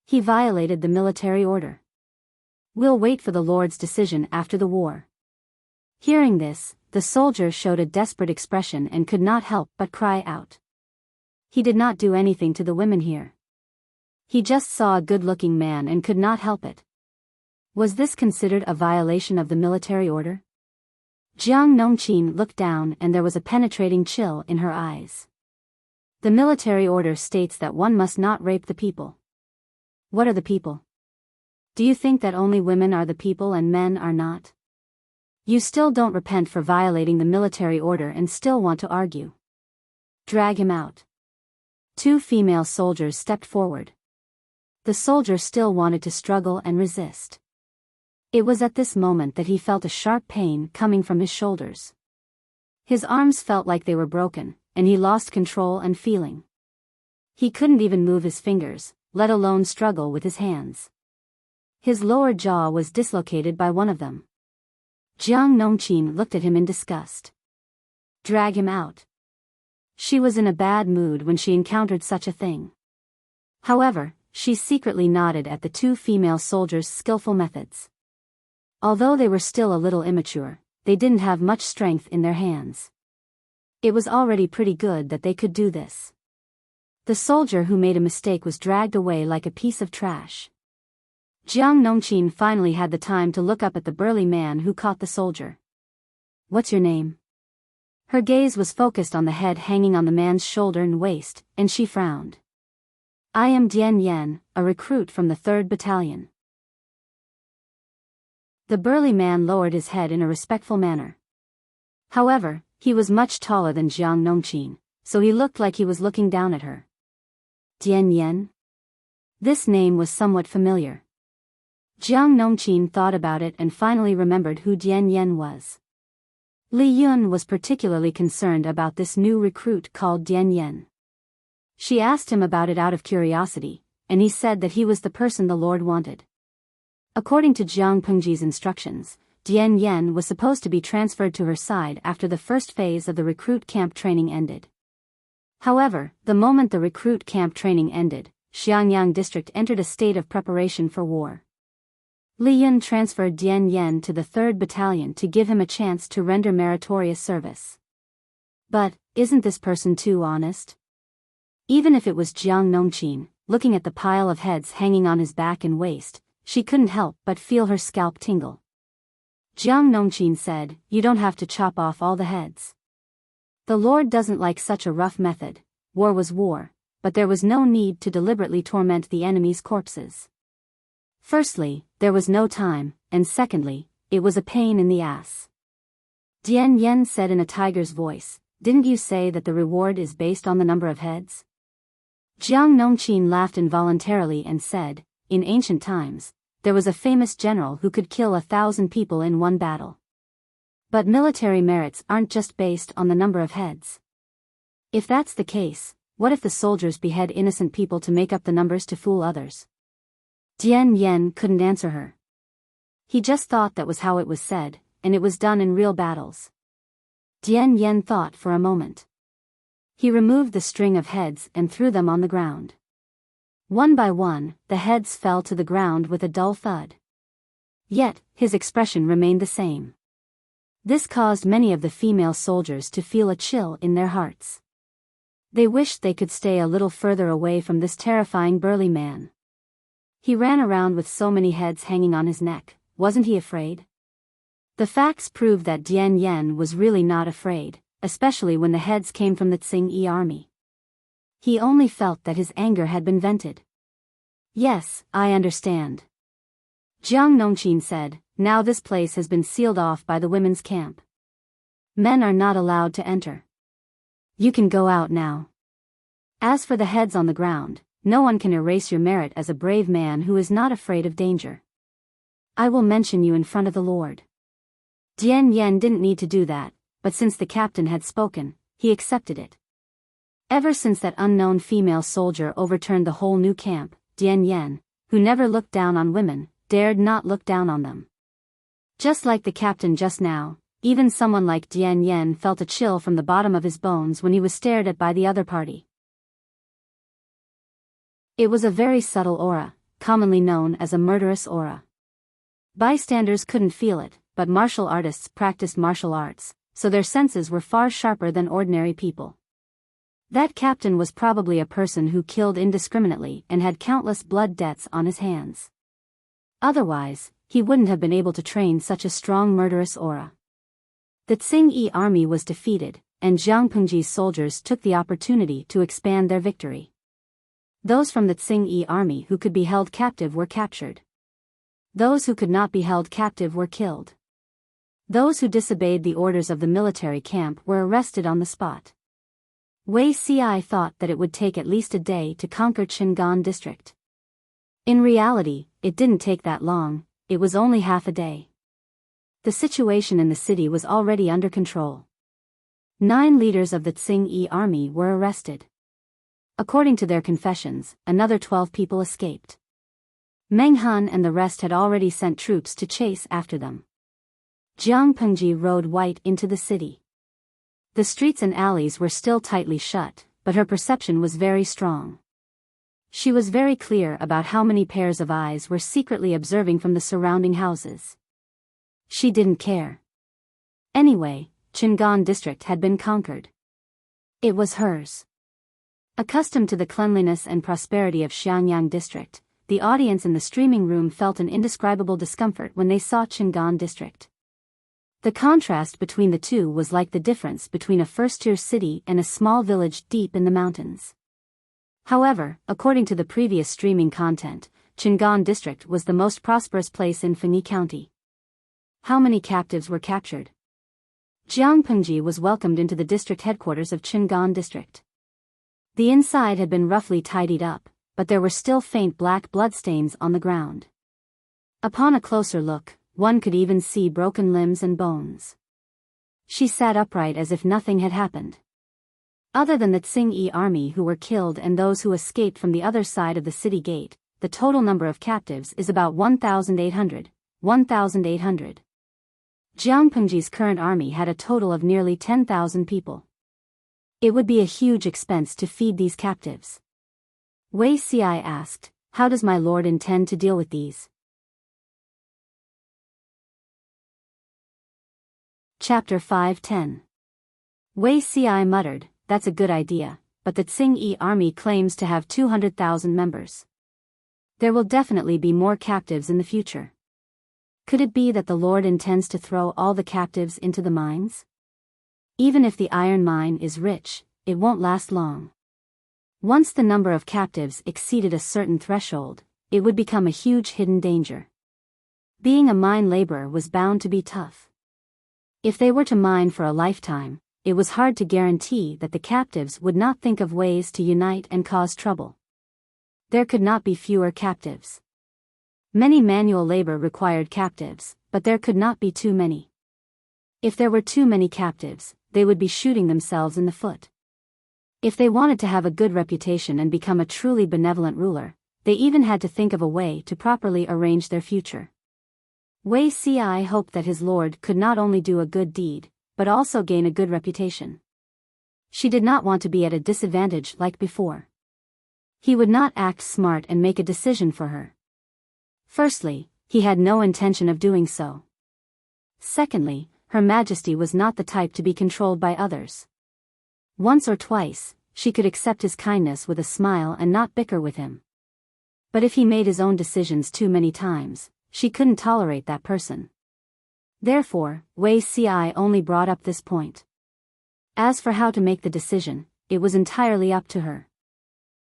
He violated the military order. We'll wait for the Lord's decision after the war." Hearing this, the soldier showed a desperate expression and could not help but cry out. He did not do anything to the women here. He just saw a good-looking man and could not help it. Was this considered a violation of the military order? Jiang Nongqin looked down and there was a penetrating chill in her eyes. The military order states that one must not rape the people. What are the people? Do you think that only women are the people and men are not? You still don't repent for violating the military order and still want to argue. Drag him out. Two female soldiers stepped forward. The soldier still wanted to struggle and resist. It was at this moment that he felt a sharp pain coming from his shoulders. His arms felt like they were broken, and he lost control and feeling. He couldn't even move his fingers, let alone struggle with his hands. His lower jaw was dislocated by one of them. Jiang Nongqin looked at him in disgust. Drag him out. She was in a bad mood when she encountered such a thing. However, she secretly nodded at the two female soldiers' skillful methods. Although they were still a little immature, they didn't have much strength in their hands. It was already pretty good that they could do this. The soldier who made a mistake was dragged away like a piece of trash. Jiang Nongqin finally had the time to look up at the burly man who caught the soldier. "What's your name?" Her gaze was focused on the head hanging on the man's shoulder and waist, and she frowned. "I am Dian Yan, a recruit from the 3rd Battalion." The burly man lowered his head in a respectful manner. However, he was much taller than Jiang Nongqin, so he looked like he was looking down at her. Dian Yan? This name was somewhat familiar. Jiang Nongqin thought about it and finally remembered who Dian Yan was. Li Yun was particularly concerned about this new recruit called Dian Yan. She asked him about it out of curiosity, and he said that he was the person the Lord wanted. According to Jiang Pengji's instructions, Dian Yan was supposed to be transferred to her side after the first phase of the recruit camp training ended. However, the moment the recruit camp training ended, Xiangyang district entered a state of preparation for war. Li Yun transferred Dian Yan to the 3rd Battalion to give him a chance to render meritorious service. But, isn't this person too honest? Even if it was Jiang Nongqin, looking at the pile of heads hanging on his back and waist, she couldn't help but feel her scalp tingle. Jiang Nongqin said, "You don't have to chop off all the heads. The Lord doesn't like such a rough method. War was war, but there was no need to deliberately torment the enemy's corpses. Firstly, there was no time, and secondly, it was a pain in the ass." Dian Yan said in a tiger's voice, "Didn't you say that the reward is based on the number of heads?" Jiang Nongqin laughed involuntarily and said, "In ancient times, there was a famous general who could kill 1,000 people in one battle. But military merits aren't just based on the number of heads. If that's the case, what if the soldiers behead innocent people to make up the numbers to fool others?" Dian Yan couldn't answer her. He just thought that was how it was said, and it was done in real battles. Dian Yen thought for a moment. He removed the string of heads and threw them on the ground. One by one, the heads fell to the ground with a dull thud. Yet, his expression remained the same. This caused many of the female soldiers to feel a chill in their hearts. They wished they could stay a little further away from this terrifying burly man. He ran around with so many heads hanging on his neck, wasn't he afraid? The facts proved that Dian Yen was really not afraid, especially when the heads came from the Tsing-Yi army. He only felt that his anger had been vented. Yes, I understand. Jiang Nongqin said, now this place has been sealed off by the women's camp. Men are not allowed to enter. You can go out now. As for the heads on the ground, no one can erase your merit as a brave man who is not afraid of danger. I will mention you in front of the Lord. Dian Yen didn't need to do that, but since the captain had spoken, he accepted it. Ever since that unknown female soldier overturned the whole new camp, Dian Yen, who never looked down on women, dared not look down on them. Just like the captain just now, even someone like Dian Yen felt a chill from the bottom of his bones when he was stared at by the other party. It was a very subtle aura, commonly known as a murderous aura. Bystanders couldn't feel it, but martial artists practiced martial arts, so their senses were far sharper than ordinary people. That captain was probably a person who killed indiscriminately and had countless blood debts on his hands. Otherwise, he wouldn't have been able to train such a strong murderous aura. The Tsing-Yi army was defeated, and Zhang Pengji's soldiers took the opportunity to expand their victory. Those from the Tsing-Yi army who could be held captive were captured. Those who could not be held captive were killed. Those who disobeyed the orders of the military camp were arrested on the spot. Wei Ci thought that it would take at least a day to conquer Qingan district. In reality, it didn't take that long, it was only half a day. The situation in the city was already under control. 9 leaders of the Tsing-Yi army were arrested. According to their confessions, another 12 people escaped. Meng Han and the rest had already sent troops to chase after them. Jiang Pengji rode white into the city. The streets and alleys were still tightly shut, but her perception was very strong. She was very clear about how many pairs of eyes were secretly observing from the surrounding houses. She didn't care. Anyway, Qingan district had been conquered. It was hers. Accustomed to the cleanliness and prosperity of Xianyang district, the audience in the streaming room felt an indescribable discomfort when they saw Qingan district. The contrast between the two was like the difference between a first-tier city and a small village deep in the mountains. However, according to the previous streaming content, Qingan district was the most prosperous place in Fengyi County. How many captives were captured? Jiang Pengji was welcomed into the district headquarters of Qingan district. The inside had been roughly tidied up, but there were still faint black bloodstains on the ground. Upon a closer look, one could even see broken limbs and bones. She sat upright as if nothing had happened. Other than the Tsing-Yi army who were killed and those who escaped from the other side of the city gate, the total number of captives is about 1,800. 1,800. Jiang Pengji's current army had a total of nearly 10,000 people. It would be a huge expense to feed these captives. Wei Ci asked, how does my lord intend to deal with these? Chapter 5:10. Wei Ci muttered, that's a good idea, but the Tsing-Yi army claims to have 200,000 members. There will definitely be more captives in the future. Could it be that the Lord intends to throw all the captives into the mines? Even if the iron mine is rich, it won't last long. Once the number of captives exceeded a certain threshold, it would become a huge hidden danger. Being a mine laborer was bound to be tough. If they were to mine for a lifetime, it was hard to guarantee that the captives would not think of ways to unite and cause trouble. There could not be fewer captives. Many manual labor required captives, but there could not be too many. If there were too many captives, they would be shooting themselves in the foot. If they wanted to have a good reputation and become a truly benevolent ruler, they even had to think of a way to properly arrange their future. Wei Ci hoped that his lord could not only do a good deed, but also gain a good reputation. She did not want to be at a disadvantage like before. He would not act smart and make a decision for her. Firstly, he had no intention of doing so. Secondly, Her Majesty was not the type to be controlled by others. Once or twice, she could accept his kindness with a smile and not bicker with him. But if he made his own decisions too many times, she couldn't tolerate that person. Therefore, Wei Ci only brought up this point. As for how to make the decision, it was entirely up to her.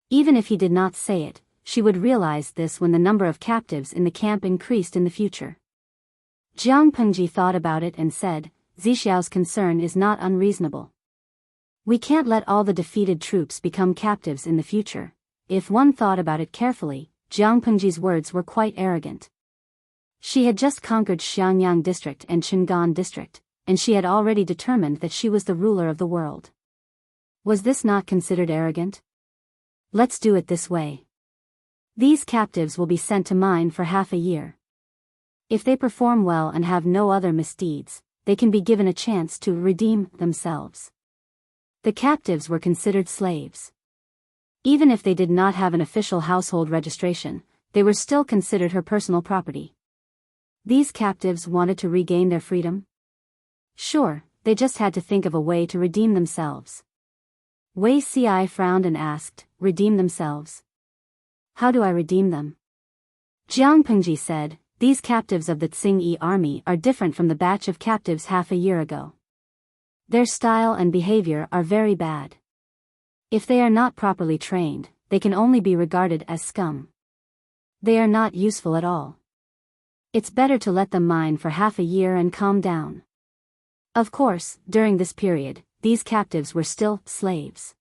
Even if he did not say it, she would realize this when the number of captives in the camp increased in the future. Jiang Pengji thought about it and said, Zixiao's concern is not unreasonable. We can't let all the defeated troops become captives in the future. If one thought about it carefully, Jiang Pengji's words were quite arrogant. She had just conquered Xiangyang district and Qingan district, and she had already determined that she was the ruler of the world. Was this not considered arrogant? Let's do it this way. These captives will be sent to mine for half a year. If they perform well and have no other misdeeds, they can be given a chance to redeem themselves. The captives were considered slaves. Even if they did not have an official household registration, they were still considered her personal property. These captives wanted to regain their freedom? Sure, they just had to think of a way to redeem themselves. Wei Ci frowned and asked, redeem themselves? How do I redeem them? Jiang Pengji said, these captives of the Tsing army are different from the batch of captives half a year ago. Their style and behavior are very bad. If they are not properly trained, they can only be regarded as scum. They are not useful at all. It's better to let them mine for half a year and calm down. Of course, during this period, these captives were still slaves.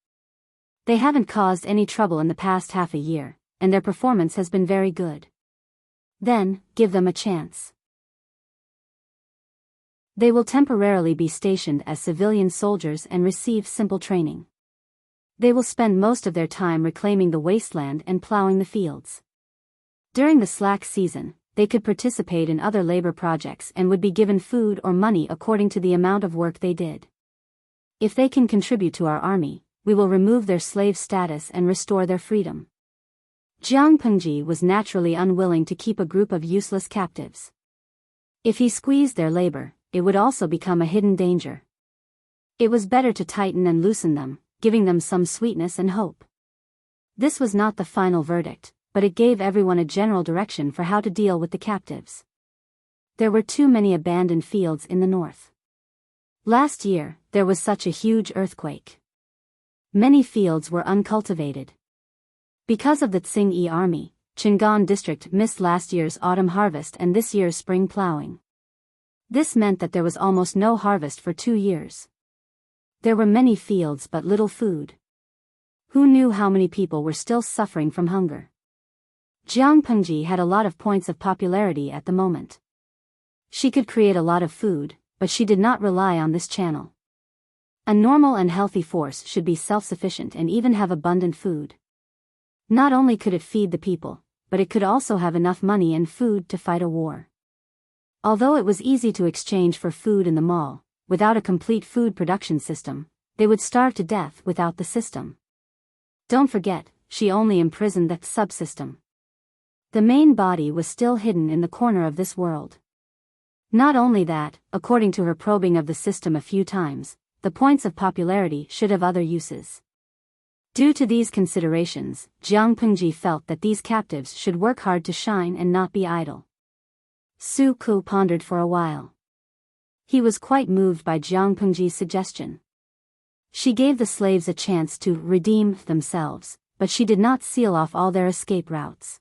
They haven't caused any trouble in the past half a year, and their performance has been very good. Then, give them a chance. They will temporarily be stationed as civilian soldiers and receive simple training. They will spend most of their time reclaiming the wasteland and plowing the fields. During the slack season, they could participate in other labor projects and would be given food or money according to the amount of work they did. If they can contribute to our army, we will remove their slave status and restore their freedom. Jiang Pengji was naturally unwilling to keep a group of useless captives. If he squeezed their labor, it would also become a hidden danger. It was better to tighten and loosen them, giving them some sweetness and hope. This was not the final verdict, but it gave everyone a general direction for how to deal with the captives. There were too many abandoned fields in the north. Last year, there was such a huge earthquake. Many fields were uncultivated. Because of the Tsing army, Qingan district missed last year's autumn harvest and this year's spring plowing. This meant that there was almost no harvest for 2 years. There were many fields but little food. Who knew how many people were still suffering from hunger? Jiang Pengji had a lot of points of popularity at the moment. She could create a lot of food, but she did not rely on this channel. A normal and healthy force should be self-sufficient and even have abundant food. Not only could it feed the people, but it could also have enough money and food to fight a war. Although it was easy to exchange for food in the mall, without a complete food production system, they would starve to death without the system. Don't forget, she only imprisoned that subsystem. The main body was still hidden in the corner of this world. Not only that, according to her probing of the system a few times, the points of popularity should have other uses. Due to these considerations, Jiang Pengji felt that these captives should work hard to shine and not be idle. Su Ku pondered for a while. He was quite moved by Jiang Pengji's suggestion. She gave the slaves a chance to redeem themselves, but she did not seal off all their escape routes.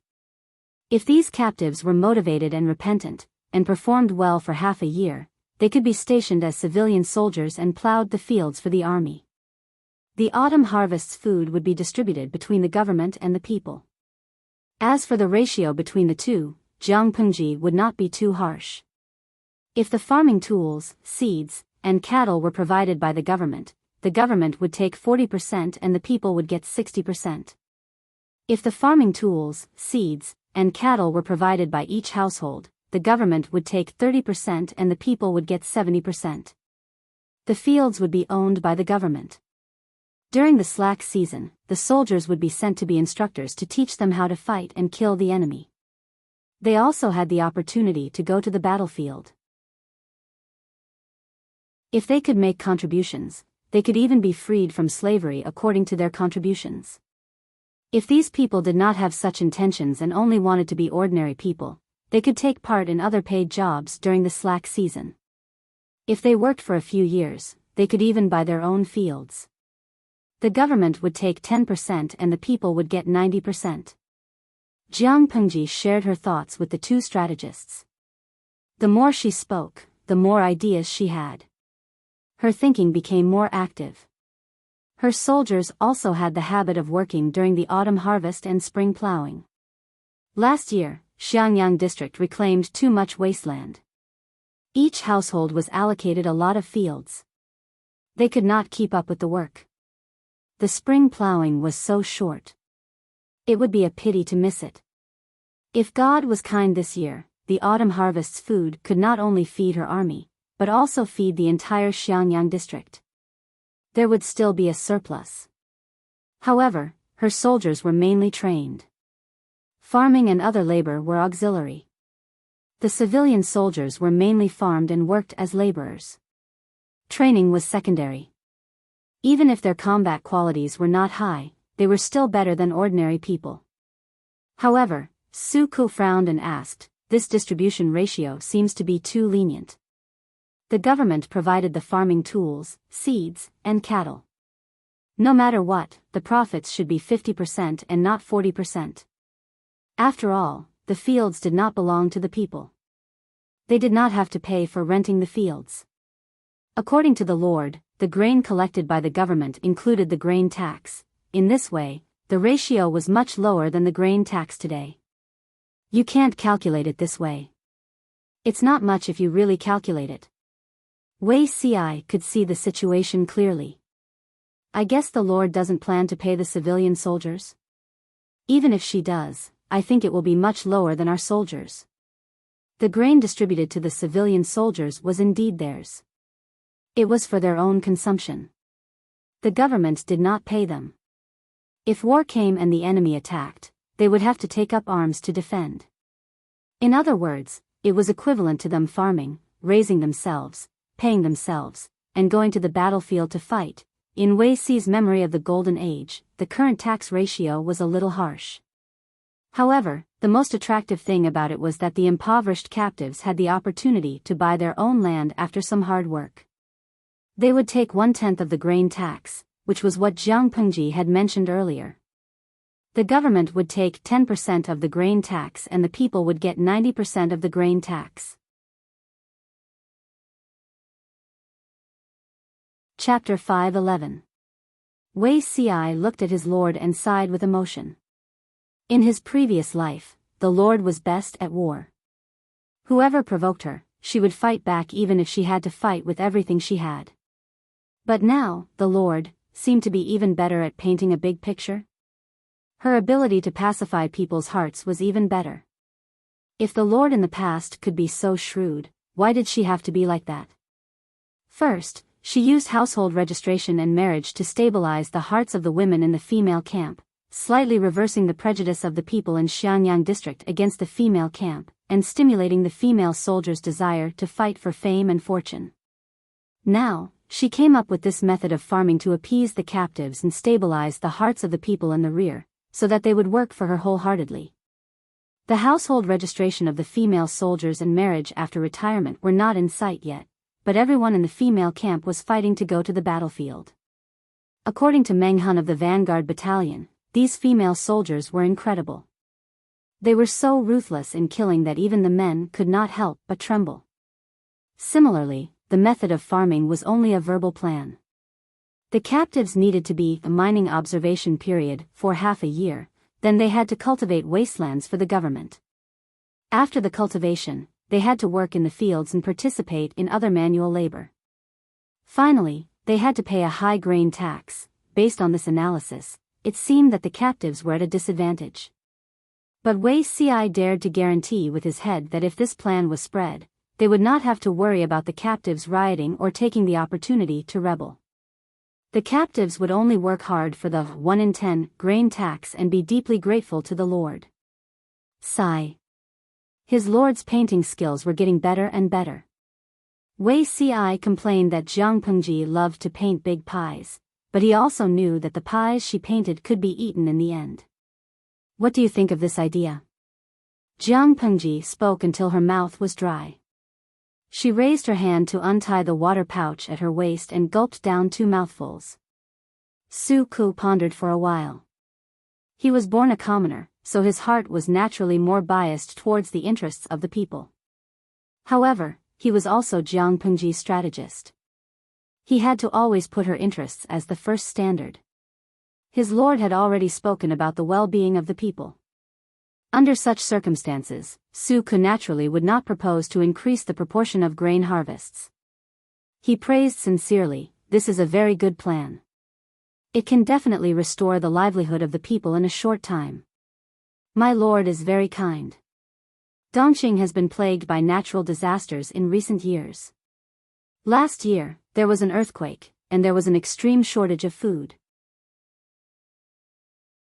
If these captives were motivated and repentant, and performed well for half a year, they could be stationed as civilian soldiers and plowed the fields for the army. The autumn harvest's food would be distributed between the government and the people. As for the ratio between the two, Jiang Pengji would not be too harsh. If the farming tools, seeds, and cattle were provided by the government would take 40% and the people would get 60%. If the farming tools, seeds, and cattle were provided by each household, the government would take 30% and the people would get 70%. The fields would be owned by the government. During the slack season, the soldiers would be sent to be instructors to teach them how to fight and kill the enemy. They also had the opportunity to go to the battlefield. If they could make contributions, they could even be freed from slavery according to their contributions. If these people did not have such intentions and only wanted to be ordinary people, they could take part in other paid jobs during the slack season. If they worked for a few years, they could even buy their own fields. The government would take 10% and the people would get 90%. Jiang Pengji shared her thoughts with the two strategists. The more she spoke, the more ideas she had. Her thinking became more active. Her soldiers also had the habit of working during the autumn harvest and spring plowing. Last year, Xiangyang district reclaimed too much wasteland. Each household was allocated a lot of fields. They could not keep up with the work. The spring plowing was so short. It would be a pity to miss it. If God was kind this year, the autumn harvest's food could not only feed her army, but also feed the entire Xiangyang district. There would still be a surplus. However, her soldiers were mainly trained. Farming and other labor were auxiliary. The civilian soldiers were mainly farmed and worked as laborers. Training was secondary. Even if their combat qualities were not high, they were still better than ordinary people. However, Su Ku frowned and asked, "This distribution ratio seems to be too lenient." The government provided the farming tools, seeds, and cattle. No matter what, the profits should be 50% and not 40%. After all, the fields did not belong to the people. They did not have to pay for renting the fields. According to the Lord, the grain collected by the government included the grain tax. In this way, the ratio was much lower than the grain tax today. You can't calculate it this way. It's not much if you really calculate it. Wei Ci could see the situation clearly. I guess the Lord doesn't plan to pay the civilian soldiers? Even if she does, I think it will be much lower than our soldiers. The grain distributed to the civilian soldiers was indeed theirs. It was for their own consumption. The government did not pay them. If war came and the enemy attacked, they would have to take up arms to defend. In other words, it was equivalent to them farming, raising themselves, paying themselves, and going to the battlefield to fight. In Wei Ci's memory of the Golden Age, the current tax ratio was a little harsh. However, the most attractive thing about it was that the impoverished captives had the opportunity to buy their own land after some hard work. They would take 1/10 of the grain tax, which was what Jiang Pengji had mentioned earlier. The government would take 10% of the grain tax and the people would get 90% of the grain tax. Chapter 5:11. Wei Ci looked at his lord and sighed with emotion. In his previous life, the Lord was best at war. Whoever provoked her, she would fight back even if she had to fight with everything she had. But now, the Lord seemed to be even better at painting a big picture. Her ability to pacify people's hearts was even better. If the Lord in the past could be so shrewd, why did she have to be like that? First, she used household registration and marriage to stabilize the hearts of the women in the female camp, slightly reversing the prejudice of the people in Xiangyang district against the female camp, and stimulating the female soldiers' desire to fight for fame and fortune. Now, she came up with this method of farming to appease the captives and stabilize the hearts of the people in the rear, so that they would work for her wholeheartedly. The household registration of the female soldiers and marriage after retirement were not in sight yet, but everyone in the female camp was fighting to go to the battlefield. According to Meng Hun of the Vanguard Battalion, these female soldiers were incredible. They were so ruthless in killing that even the men could not help but tremble. Similarly, the method of farming was only a verbal plan. The captives needed to be a mining observation period for half a year, then they had to cultivate wastelands for the government. After the cultivation, they had to work in the fields and participate in other manual labor. Finally, they had to pay a high grain tax. Based on this analysis, it seemed that the captives were at a disadvantage. But Wei Ci dared to guarantee with his head that if this plan was spread, they would not have to worry about the captives rioting or taking the opportunity to rebel. The captives would only work hard for the 1 in 10 grain tax and be deeply grateful to the Lord. Sigh. His lord's painting skills were getting better and better. Wei Ci complained that Jiang Pengji loved to paint big pies, but he also knew that the pies she painted could be eaten in the end. What do you think of this idea? Jiang Pengji spoke until her mouth was dry. She raised her hand to untie the water pouch at her waist and gulped down 2 mouthfuls. Su Ku pondered for a while. He was born a commoner, so his heart was naturally more biased towards the interests of the people. However, he was also Jiang Pengji's strategist. He had to always put her interests as the first standard. His lord had already spoken about the well-being of the people. Under such circumstances, Su Ku naturally would not propose to increase the proportion of grain harvests. He praised sincerely, "This is a very good plan. It can definitely restore the livelihood of the people in a short time. My lord is very kind. Dongqing has been plagued by natural disasters in recent years. Last year, there was an earthquake, and there was an extreme shortage of food.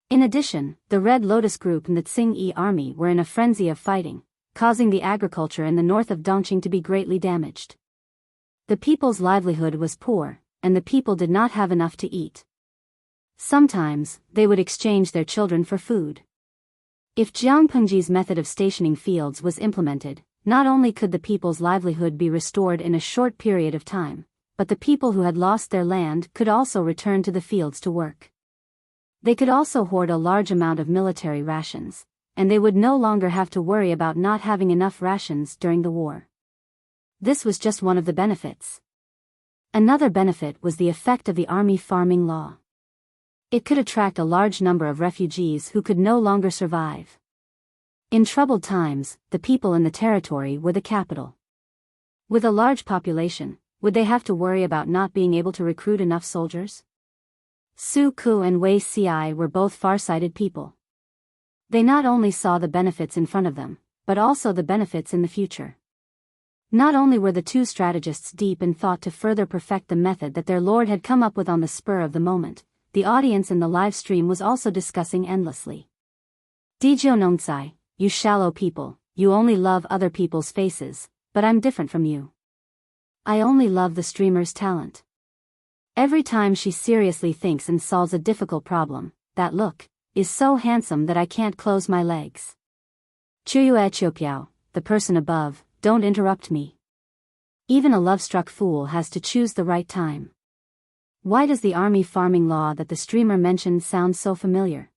In addition, the Red Lotus Group and the Tsing-Yi army were in a frenzy of fighting, causing the agriculture in the north of Dongqing to be greatly damaged. The people's livelihood was poor, and the people did not have enough to eat. Sometimes, they would exchange their children for food. If Jiang Pengji's method of stationing fields was implemented, not only could the people's livelihood be restored in a short period of time, but the people who had lost their land could also return to the fields to work. They could also hoard a large amount of military rations, and they would no longer have to worry about not having enough rations during the war. This was just one of the benefits. Another benefit was the effect of the army farming law. It could attract a large number of refugees who could no longer survive. In troubled times, the people in the territory were the capital. With a large population, would they have to worry about not being able to recruit enough soldiers? Su Ku and Wei Ci were both far-sighted people. They not only saw the benefits in front of them, but also the benefits in the future. Not only were the two strategists deep in thought to further perfect the method that their lord had come up with on the spur of the moment, the audience in the live stream was also discussing endlessly. Dijo Nongcai, you shallow people, you only love other people's faces, but I'm different from you. I only love the streamer's talent. Every time she seriously thinks and solves a difficult problem, that look is so handsome that I can't close my legs. Chuyue Chiopiao, the person above, don't interrupt me. Even a love-struck fool has to choose the right time. Why does the army farming law that the streamer mentioned sound so familiar?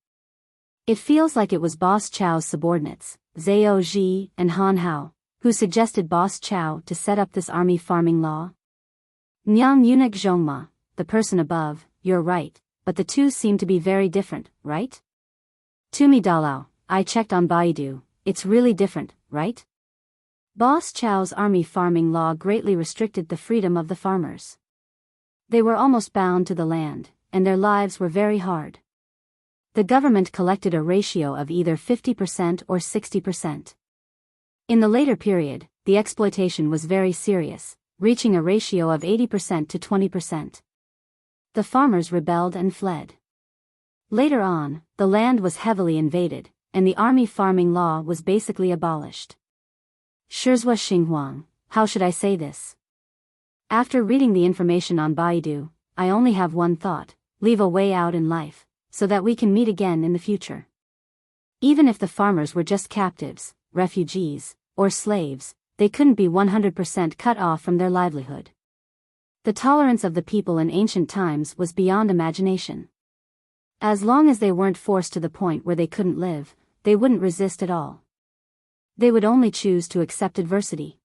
It feels like it was Boss Chow's subordinates, Zhao Ji and Han Hao, who suggested Boss Chow to set up this army farming law. Nyang Eunuch Zhongma, the person above, you're right, but the two seem to be very different, right? Tumi Dalao, I checked on Baidu, it's really different, right? Boss Chow's army farming law greatly restricted the freedom of the farmers. They were almost bound to the land, and their lives were very hard. The government collected a ratio of either 50% or 60%. In the later period, the exploitation was very serious, reaching a ratio of 80% to 20%. The farmers rebelled and fled. Later on, the land was heavily invaded, and the army farming law was basically abolished. Shizhua Xinghuang, how should I say this? After reading the information on Baidu, I only have one thought: leave a way out in life, so that we can meet again in the future. Even if the farmers were just captives, refugees, or slaves, they couldn't be 100% cut off from their livelihood. The tolerance of the people in ancient times was beyond imagination. As long as they weren't forced to the point where they couldn't live, they wouldn't resist at all. They would only choose to accept adversity.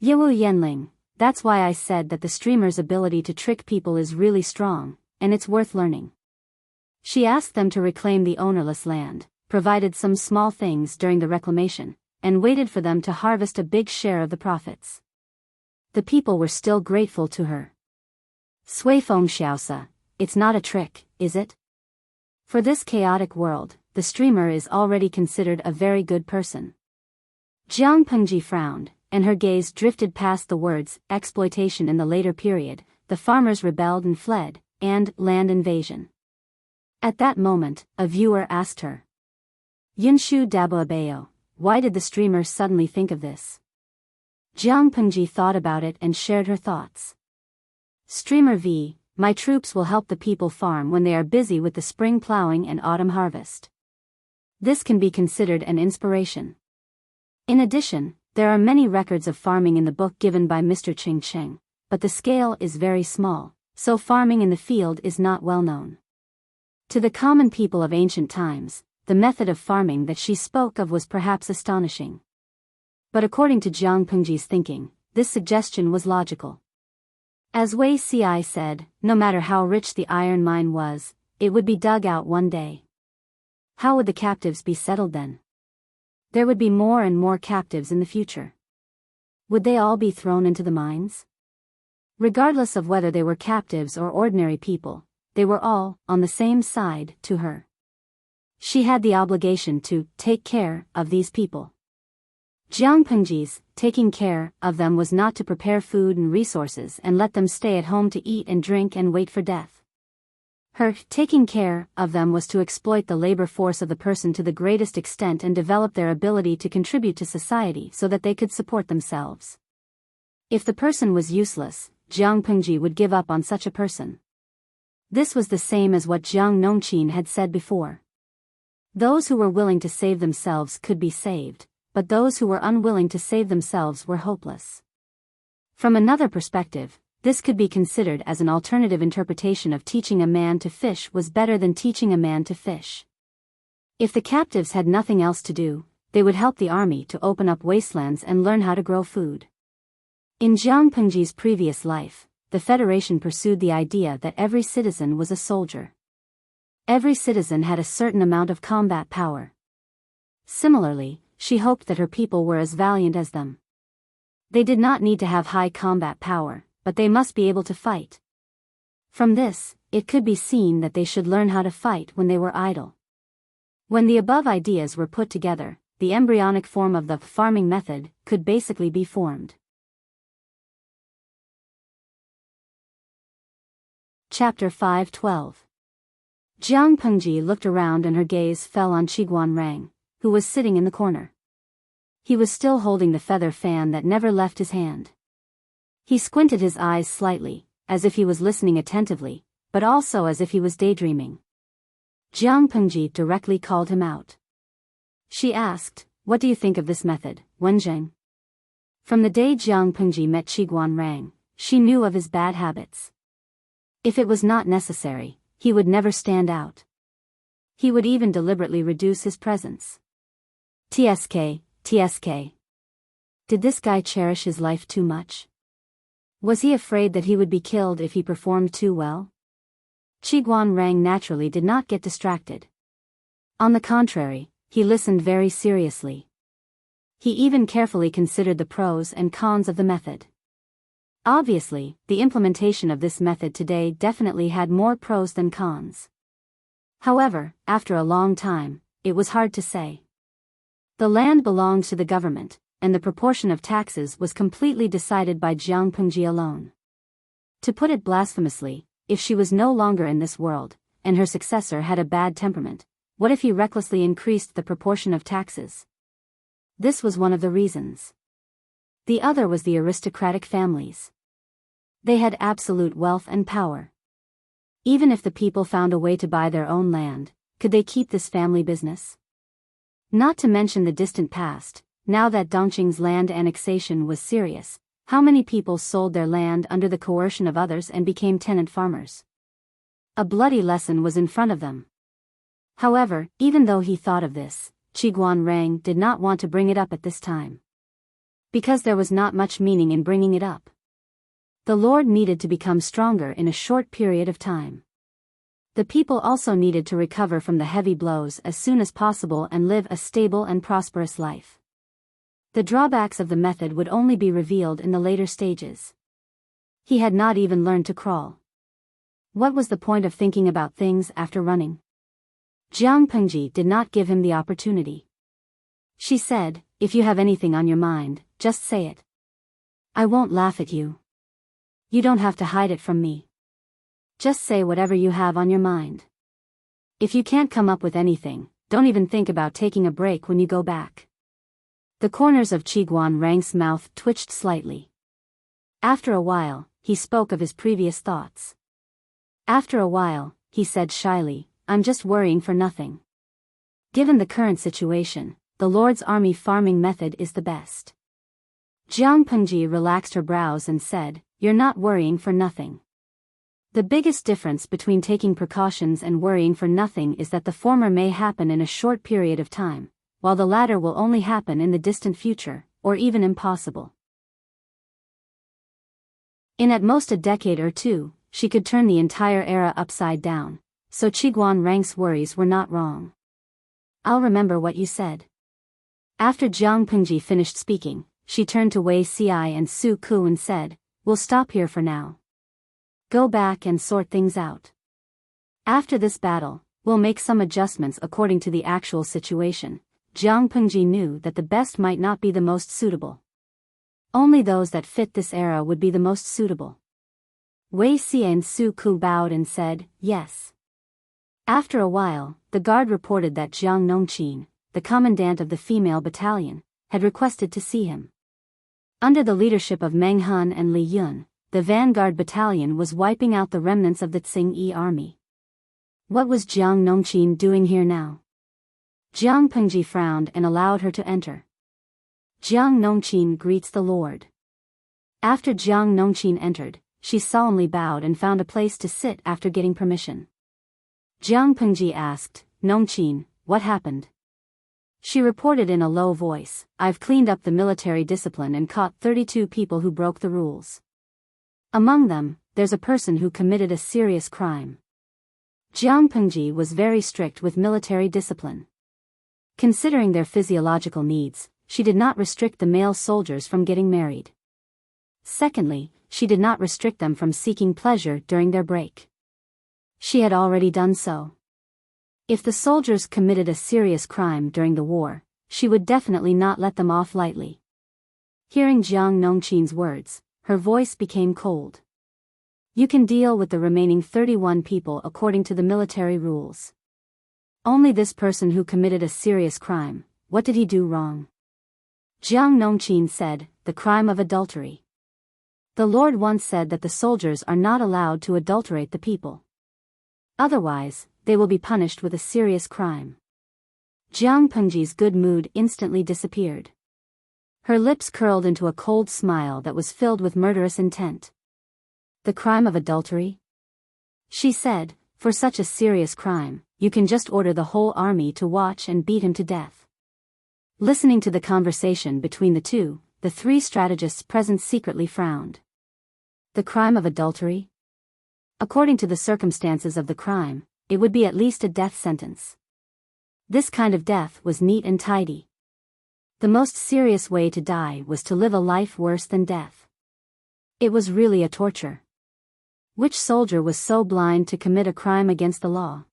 Yewu Yanling, that's why I said that the streamer's ability to trick people is really strong, and it's worth learning. She asked them to reclaim the ownerless land, provided some small things during the reclamation, and waited for them to harvest a big share of the profits. The people were still grateful to her. Sui Feng Xiaosa, it's not a trick, is it? For this chaotic world, the streamer is already considered a very good person. Jiang Pengji frowned, and her gaze drifted past the words, exploitation in the later period, the farmers rebelled and fled, and land invasion. At that moment, a viewer asked her, Yunshu Daboabeo, why did the streamer suddenly think of this? Jiang Pengji thought about it and shared her thoughts. Streamer V, my troops will help the people farm when they are busy with the spring plowing and autumn harvest. This can be considered an inspiration. In addition, there are many records of farming in the book given by Mr. Ching Cheng, but the scale is very small, so farming in the field is not well known. To the common people of ancient times, the method of farming that she spoke of was perhaps astonishing. But according to Jiang Pengji's thinking, this suggestion was logical. As Wei Ci said, no matter how rich the iron mine was, it would be dug out one day. How would the captives be settled then? There would be more and more captives in the future. Would they all be thrown into the mines? Regardless of whether they were captives or ordinary people, they were all on the same side to her. She had the obligation to take care of these people. Jiang Pengji's taking care of them was not to prepare food and resources and let them stay at home to eat and drink and wait for death. Her taking care of them was to exploit the labor force of the person to the greatest extent and develop their ability to contribute to society so that they could support themselves. If the person was useless, Jiang Pengji would give up on such a person. This was the same as what Jiang Nongqin had said before. Those who were willing to save themselves could be saved, but those who were unwilling to save themselves were hopeless. From another perspective, this could be considered as an alternative interpretation of teaching a man to fish was better than teaching a man to fish. If the captives had nothing else to do, they would help the army to open up wastelands and learn how to grow food. In Jiang Pengji's previous life, the Federation pursued the idea that every citizen was a soldier. Every citizen had a certain amount of combat power. Similarly, she hoped that her people were as valiant as them. They did not need to have high combat power, but they must be able to fight. From this, it could be seen that they should learn how to fight when they were idle. When the above ideas were put together, the embryonic form of the farming method could basically be formed. Chapter 5:12. Jiang Pengji looked around and her gaze fell on Qiguan Rang, who was sitting in the corner. He was still holding the feather fan that never left his hand. He squinted his eyes slightly, as if he was listening attentively, but also as if he was daydreaming. Jiang Pengji directly called him out. She asked, "What do you think of this method, Wenzheng?" From the day Jiang Pengji met Qiguan Rang, she knew of his bad habits. If it was not necessary, he would never stand out. He would even deliberately reduce his presence. TSK. Did this guy cherish his life too much? Was he afraid that he would be killed if he performed too well? Qiguan Rang naturally did not get distracted. On the contrary, he listened very seriously. He even carefully considered the pros and cons of the method. Obviously, the implementation of this method today definitely had more pros than cons. However, after a long time, it was hard to say. The land belonged to the government, and the proportion of taxes was completely decided by Jiang Pengji alone. To put it blasphemously, if she was no longer in this world, and her successor had a bad temperament, what if he recklessly increased the proportion of taxes? This was one of the reasons. The other was the aristocratic families. They had absolute wealth and power. Even if the people found a way to buy their own land, could they keep this family business? Not to mention the distant past, now that Dongqing's land annexation was serious, how many people sold their land under the coercion of others and became tenant farmers? A bloody lesson was in front of them. However, even though he thought of this, Qiguan Rang did not want to bring it up at this time. Because there was not much meaning in bringing it up. The Lord needed to become stronger in a short period of time. The people also needed to recover from the heavy blows as soon as possible and live a stable and prosperous life. The drawbacks of the method would only be revealed in the later stages. He had not even learned to crawl. What was the point of thinking about things after running? Jiang Pengji did not give him the opportunity. She said, if you have anything on your mind, just say it. I won't laugh at you. You don't have to hide it from me. Just say whatever you have on your mind. If you can't come up with anything, don't even think about taking a break when you go back. The corners of Qiguan Rang's mouth twitched slightly. After a while, he spoke of his previous thoughts. After a while, he said shyly, I'm just worrying for nothing. Given the current situation, the Lord's army farming method is the best. Jiang Pengji relaxed her brows and said, you're not worrying for nothing. The biggest difference between taking precautions and worrying for nothing is that the former may happen in a short period of time, while the latter will only happen in the distant future, or even impossible. In at most a decade or two, she could turn the entire era upside down, so Qiguan Rang's worries were not wrong. I'll remember what you said. After Jiang Pengji finished speaking, she turned to Wei Xiai and Su Ku and said, we'll stop here for now. Go back and sort things out. After this battle, we'll make some adjustments according to the actual situation. Jiang Pengji knew that the best might not be the most suitable. Only those that fit this era would be the most suitable. Wei Xiai and Su Ku bowed and said, yes. After a while, the guard reported that Jiang Nongqin, the commandant of the female battalion, had requested to see him. Under the leadership of Meng Han and Li Yun, the vanguard battalion was wiping out the remnants of the Tsing-Yi army. What was Jiang Nongqin doing here now? Jiang Pengji frowned and allowed her to enter. Jiang Nongqin greets the Lord. After Jiang Nongqin entered, she solemnly bowed and found a place to sit after getting permission. Jiang Pengji asked, Nongqin, what happened? She reported in a low voice, I've cleaned up the military discipline and caught 32 people who broke the rules. Among them, there's a person who committed a serious crime. Jiang Pengji was very strict with military discipline. Considering their physiological needs, she did not restrict the male soldiers from getting married. Secondly, she did not restrict them from seeking pleasure during their break. She had already done so. If the soldiers committed a serious crime during the war, she would definitely not let them off lightly. Hearing Jiang Nongqin's words, her voice became cold. You can deal with the remaining 31 people according to the military rules. Only this person who committed a serious crime, what did he do wrong? Jiang Nongqin said, the crime of adultery. The Lord once said that the soldiers are not allowed to adulterate the people. Otherwise, they will be punished with a serious crime. Jiang Pengji's good mood instantly disappeared. Her lips curled into a cold smile that was filled with murderous intent. The crime of adultery? She said, for such a serious crime, you can just order the whole army to watch and beat him to death. Listening to the conversation between the two, the three strategists present secretly frowned. The crime of adultery? According to the circumstances of the crime, it would be at least a death sentence. This kind of death was neat and tidy. The most serious way to die was to live a life worse than death. It was really a torture. Which soldier was so blind to commit a crime against the law?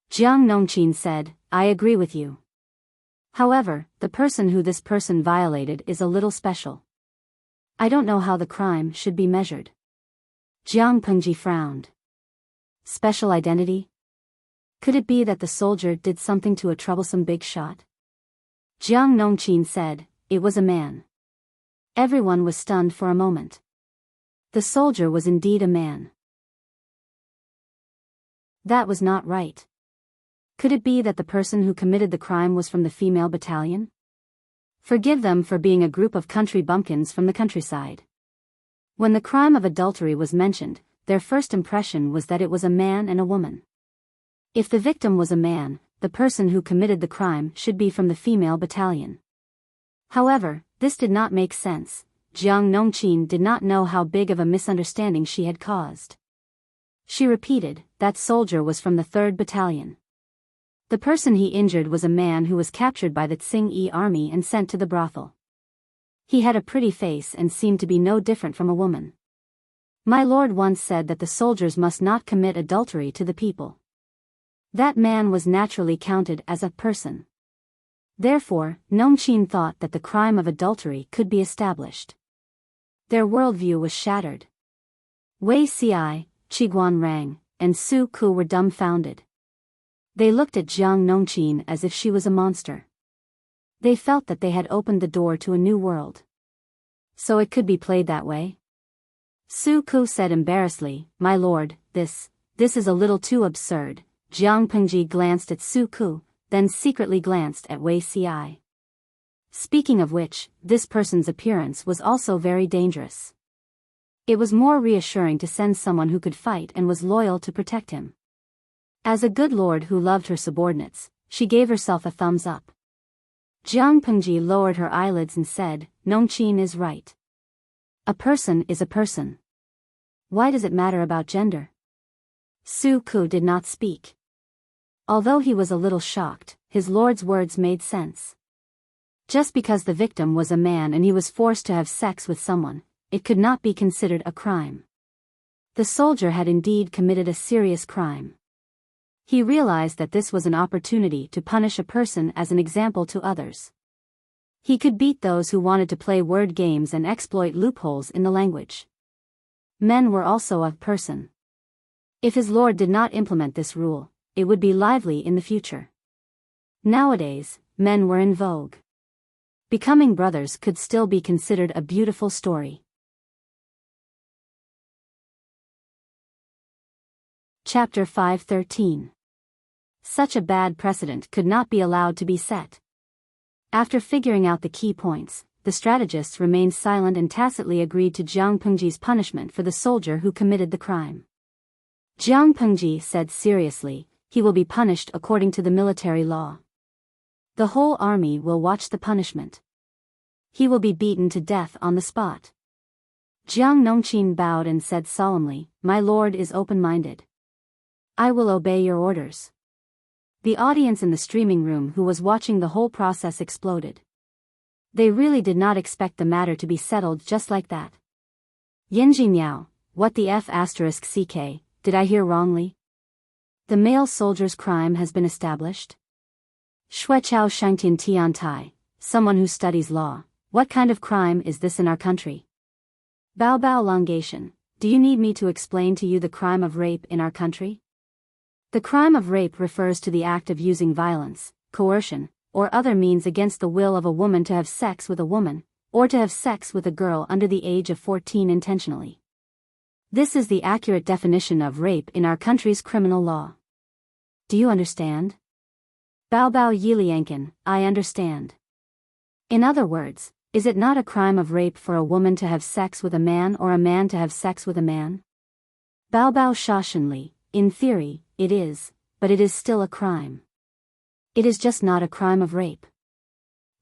Jiang Nongqin said, I agree with you. However, the person who this person violated is a little special. I don't know how the crime should be measured. Jiang Pengji frowned. Special identity? Could it be that the soldier did something to a troublesome big shot? Jiang Nongqin said, it was a man. Everyone was stunned for a moment. The soldier was indeed a man. That was not right. Could it be that the person who committed the crime was from the female battalion? Forgive them for being a group of country bumpkins from the countryside. When the crime of adultery was mentioned, their first impression was that it was a man and a woman. If the victim was a man, the person who committed the crime should be from the female battalion. However, this did not make sense. Jiang Nongqin did not know how big of a misunderstanding she had caused. She repeated, that soldier was from the 3rd Battalion. The person he injured was a man who was captured by the Tsing-Yi army and sent to the brothel. He had a pretty face and seemed to be no different from a woman. My lord once said that the soldiers must not commit adultery to the people. That man was naturally counted as a person. Therefore, Nongqin thought that the crime of adultery could be established. Their worldview was shattered. Wei Ci, Qiguan Rang, and Su Ku were dumbfounded. They looked at Jiang Nongqin as if she was a monster. They felt that they had opened the door to a new world. So it could be played that way? Su Ku said embarrassedly, "My lord, this is a little too absurd." Jiang Pengji glanced at Su Ku, then secretly glanced at Wei Ci. Speaking of which, this person's appearance was also very dangerous. It was more reassuring to send someone who could fight and was loyal to protect him. As a good lord who loved her subordinates, she gave herself a thumbs up. Jiang Pengji lowered her eyelids and said, "Nongqin is right. A person is a person. Why does it matter about gender?" Su Ku did not speak. Although he was a little shocked, his lord's words made sense. Just because the victim was a man and he was forced to have sex with someone, it could not be considered a crime. The soldier had indeed committed a serious crime. He realized that this was an opportunity to punish a person as an example to others. He could beat those who wanted to play word games and exploit loopholes in the language. Men were also a person. If his lord did not implement this rule, it would be lively in the future. Nowadays, men were in vogue. Becoming brothers could still be considered a beautiful story. Chapter 5:13. Such a bad precedent could not be allowed to be set. After figuring out the key points, the strategists remained silent and tacitly agreed to Jiang Pengji's punishment for the soldier who committed the crime. Jiang Pengji said seriously, "He will be punished according to the military law. The whole army will watch the punishment. He will be beaten to death on the spot." Jiang Nongqin bowed and said solemnly, "My lord is open-minded. I will obey your orders." The audience in the streaming room who was watching the whole process exploded. They really did not expect the matter to be settled just like that. Yinji Miao, what the F***ck, did I hear wrongly? The male soldier's crime has been established? Shuechao Shangtian Tian Tai, someone who studies law, what kind of crime is this in our country? Bao Bao Longation, do you need me to explain to you the crime of rape in our country? The crime of rape refers to the act of using violence, coercion, or other means against the will of a woman to have sex with a woman, or to have sex with a girl under the age of 14 intentionally. This is the accurate definition of rape in our country's criminal law. Do you understand? Bao Bao Yiliankin, I understand. In other words, is it not a crime of rape for a woman to have sex with a man or a man to have sex with a man? Bao Bao Shashanli, in theory, it is, but it is still a crime. It is just not a crime of rape.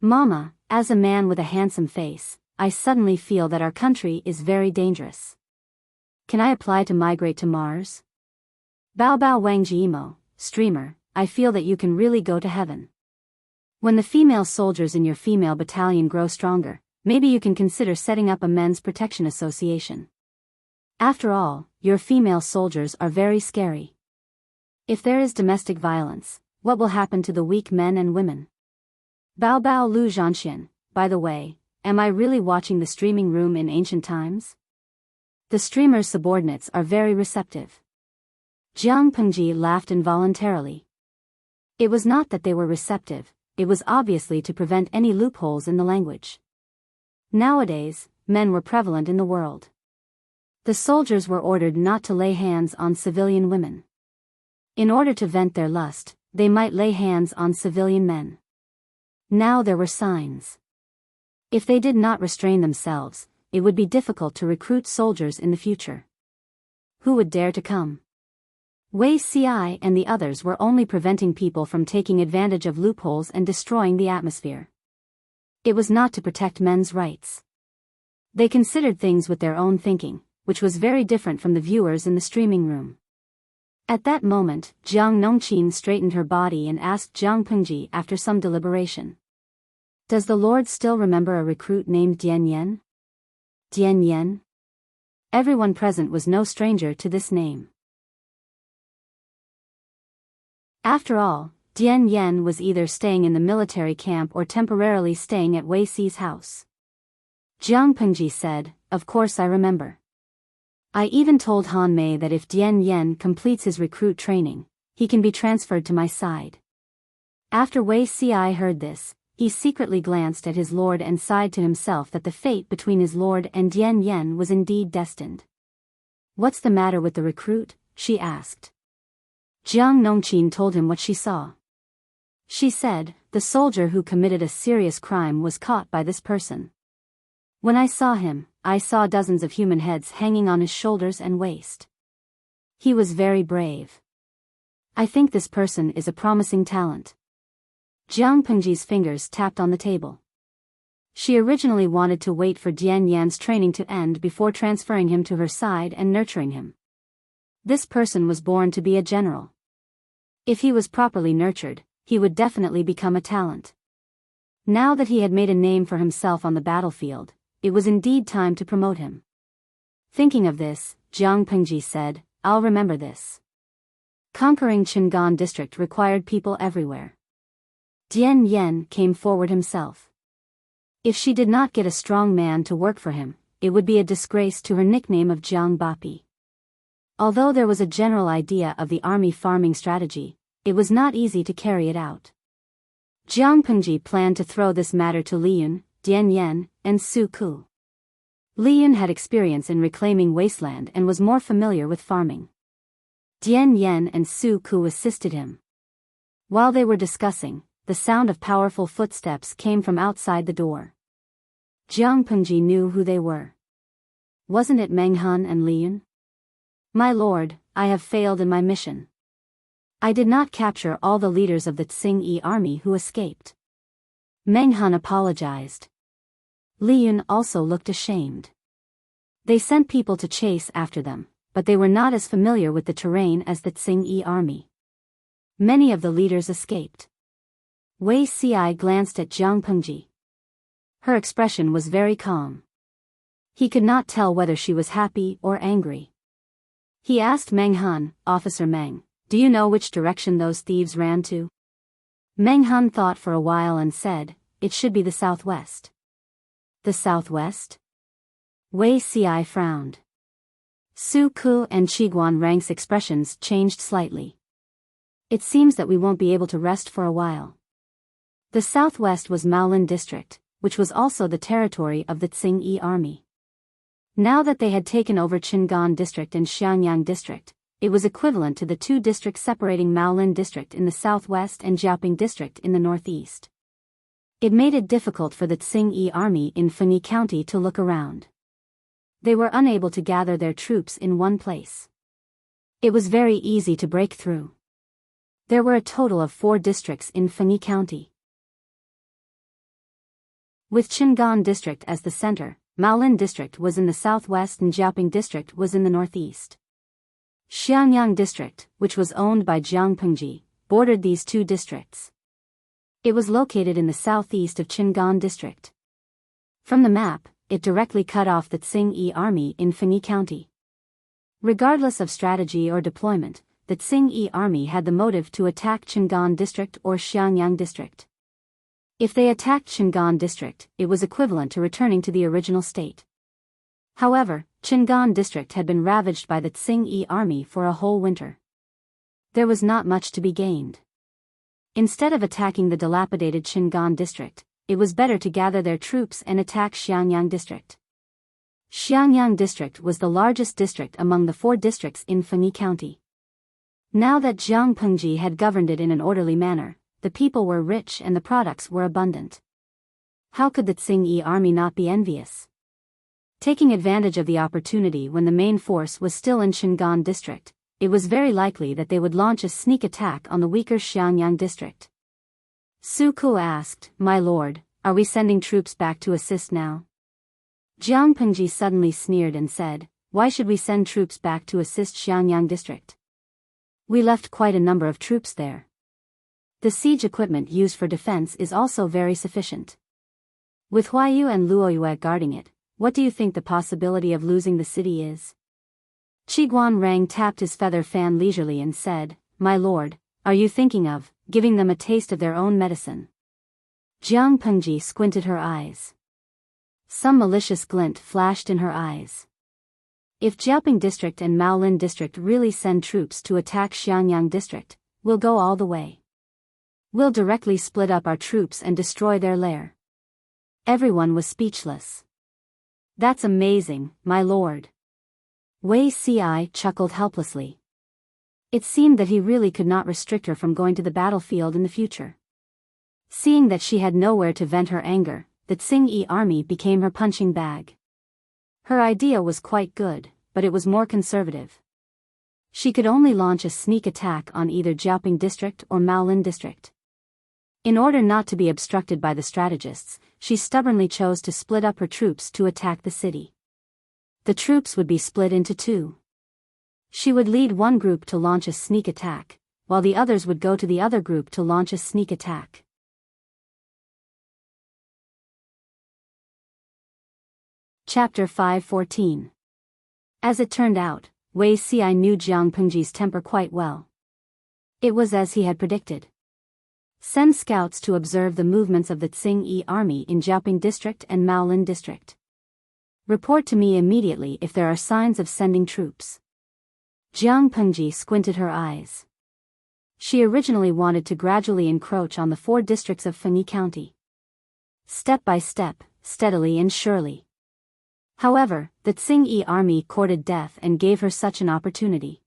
Mama, as a man with a handsome face, I suddenly feel that our country is very dangerous. Can I apply to migrate to Mars? Bao Bao Wangjiimo, streamer, I feel that you can really go to heaven. When the female soldiers in your female battalion grow stronger, maybe you can consider setting up a men's protection association. After all, your female soldiers are very scary. If there is domestic violence, what will happen to the weak men and women? Bao Bao Lu Zhanxian, by the way, am I really watching the streaming room in ancient times? The streamer's subordinates are very receptive. Jiang Pengji laughed involuntarily. It was not that they were receptive, it was obviously to prevent any loopholes in the language. Nowadays, men were prevalent in the world. The soldiers were ordered not to lay hands on civilian women. In order to vent their lust, they might lay hands on civilian men. Now there were signs. If they did not restrain themselves, it would be difficult to recruit soldiers in the future. Who would dare to come? Wei Ci and the others were only preventing people from taking advantage of loopholes and destroying the atmosphere. It was not to protect men's rights. They considered things with their own thinking, which was very different from the viewers in the streaming room. At that moment, Jiang Nongqin straightened her body and asked Jiang Pengji after some deliberation. Does the Lord still remember a recruit named Dian Yen? Dian Yen? Everyone present was no stranger to this name. After all, Dian Yen was either staying in the military camp or temporarily staying at Wei Si's house. Jiang Pengji said, "Of course I remember. I even told Han Mei that if Dian Yen completes his recruit training, he can be transferred to my side." After Wei Si heard this, he secretly glanced at his lord and sighed to himself that the fate between his lord and Dian Yen was indeed destined. "What's the matter with the recruit?" she asked. Jiang Nongqin told him what she saw. She said, "The soldier who committed a serious crime was caught by this person. When I saw him, I saw dozens of human heads hanging on his shoulders and waist. He was very brave. I think this person is a promising talent." Jiang Pengji's fingers tapped on the table. She originally wanted to wait for Dian Yan's training to end before transferring him to her side and nurturing him. This person was born to be a general. If he was properly nurtured, he would definitely become a talent. Now that he had made a name for himself on the battlefield, it was indeed time to promote him. Thinking of this, Jiang Pengji said, "I'll remember this." Conquering Qingan district required people everywhere. Dian Yen came forward himself. If she did not get a strong man to work for him, it would be a disgrace to her nickname of Jiang Bapi. Although there was a general idea of the army farming strategy, it was not easy to carry it out. Jiang Pengji planned to throw this matter to Liyun, Dian Yen, and Su Ku. Liyun had experience in reclaiming wasteland and was more familiar with farming. Dian Yen and Su Ku assisted him. While they were discussing, the sound of powerful footsteps came from outside the door. Jiang Pengji knew who they were. Wasn't it Meng Han and Liyun? "My lord, I have failed in my mission. I did not capture all the leaders of the Tsing-Yi army who escaped." Meng Han apologized. Liyun also looked ashamed. They sent people to chase after them, but they were not as familiar with the terrain as the Tsing-Yi army. Many of the leaders escaped. Wei Si glanced at Jiang Pengji. Her expression was very calm. He could not tell whether she was happy or angry. He asked Meng Han, "Officer Meng, do you know which direction those thieves ran to?" Meng Han thought for a while and said, "It should be the southwest." "The southwest?" Wei Si frowned. Su Ku and Qiguan Rang's expressions changed slightly. "It seems that we won't be able to rest for a while." The southwest was Maolin district, which was also the territory of the Tsing-Yi army. Now that they had taken over Qingan district and Xiangyang district, it was equivalent to the two districts separating Maolin district in the southwest and Jiaoping district in the northeast. It made it difficult for the Tsing-Yi army in Fenyi County to look around. They were unable to gather their troops in one place. It was very easy to break through. There were a total of 4 districts in Fenyi County. With Qingan district as the center, Maolin district was in the southwest and Jiaoping district was in the northeast. Xiangyang district, which was owned by Jiang Pengji, bordered these 2 districts. It was located in the southeast of Qingan district. From the map, it directly cut off the Tsing-Yi army in Fenyi County. Regardless of strategy or deployment, the Tsing-Yi army had the motive to attack Qingan district or Xiangyang district. If they attacked Qingan district, it was equivalent to returning to the original state. However, Qingan district had been ravaged by the Tsing-Yi army for a whole winter. There was not much to be gained. Instead of attacking the dilapidated Qingan district, it was better to gather their troops and attack Xiangyang district. Xiangyang district was the largest district among the 4 districts in Fenyi County. Now that Jiang Pengji had governed it in an orderly manner, the people were rich and the products were abundant. How could the Tsing-Yi army not be envious? Taking advantage of the opportunity when the main force was still in Qingan district, it was very likely that they would launch a sneak attack on the weaker Xiangyang district. Su Ku asked, "My lord, are we sending troops back to assist now?" Jiang Pengji suddenly sneered and said, "Why should we send troops back to assist Xiangyang district? We left quite a number of troops there. The siege equipment used for defense is also very sufficient. With Huayu and Luoyue guarding it, what do you think the possibility of losing the city is?" Qiguan Rang tapped his feather fan leisurely and said, "My lord, are you thinking of giving them a taste of their own medicine? Jiang Pengji squinted her eyes. Some malicious glint flashed in her eyes. If Jiaoping District and Maolin District really send troops to attack Xiangyang District, we'll go all the way. We'll directly split up our troops and destroy their lair. Everyone was speechless. That's amazing, my lord. Wei Ci chuckled helplessly. It seemed that he really could not restrict her from going to the battlefield in the future. Seeing that she had nowhere to vent her anger, the Tsing-Yi army became her punching bag. Her idea was quite good, but it was more conservative. She could only launch a sneak attack on either Jiaoping District or Maolin District. In order not to be obstructed by the strategists, she stubbornly chose to split up her troops to attack the city. The troops would be split into two. She would lead one group to launch a sneak attack, while the others would go to the other group to launch a sneak attack. Chapter 5:14. As it turned out, Wei Ci knew Jiang Pengji's temper quite well. It was as he had predicted. Send scouts to observe the movements of the Tsing-Yi army in Jiaoping District and Maolin District. Report to me immediately if there are signs of sending troops. Jiang Pengji squinted her eyes. She originally wanted to gradually encroach on the 4 districts of Fengyi County. Step by step, steadily and surely. However, the Tsing-Yi army courted death and gave her such an opportunity.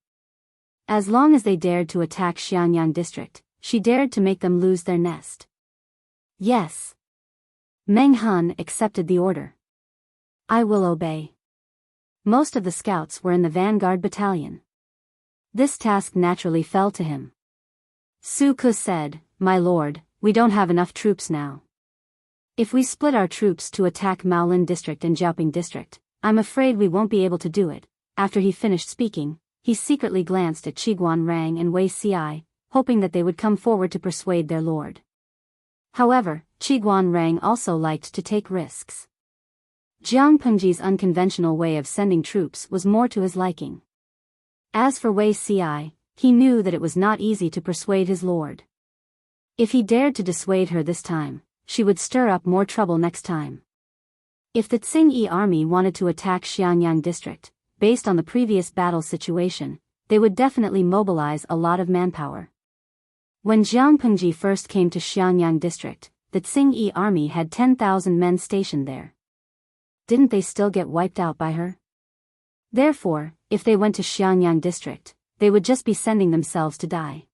As long as they dared to attack Xiangyang District, she dared to make them lose their nest. Yes. Meng Han accepted the order. I will obey. Most of the scouts were in the vanguard battalion. This task naturally fell to him. Su Ke said, "My lord, we don't have enough troops now. If we split our troops to attack Maolin District and Jiaoping District, I'm afraid we won't be able to do it." After he finished speaking, he secretly glanced at Qiguan Rang and Wei Ci, hoping that they would come forward to persuade their lord. However, Qiguan Rang also liked to take risks. Jiang Pengji's unconventional way of sending troops was more to his liking. As for Wei Ci, he knew that it was not easy to persuade his lord. If he dared to dissuade her this time, she would stir up more trouble next time. If the Tsing-Yi army wanted to attack Xiangyang District, based on the previous battle situation, they would definitely mobilize a lot of manpower. When Jiang Pengji first came to Xiangyang District, the Tsing-Yi army had 10,000 men stationed there. Didn't they still get wiped out by her? Therefore, if they went to Xiangyang District, they would just be sending themselves to die.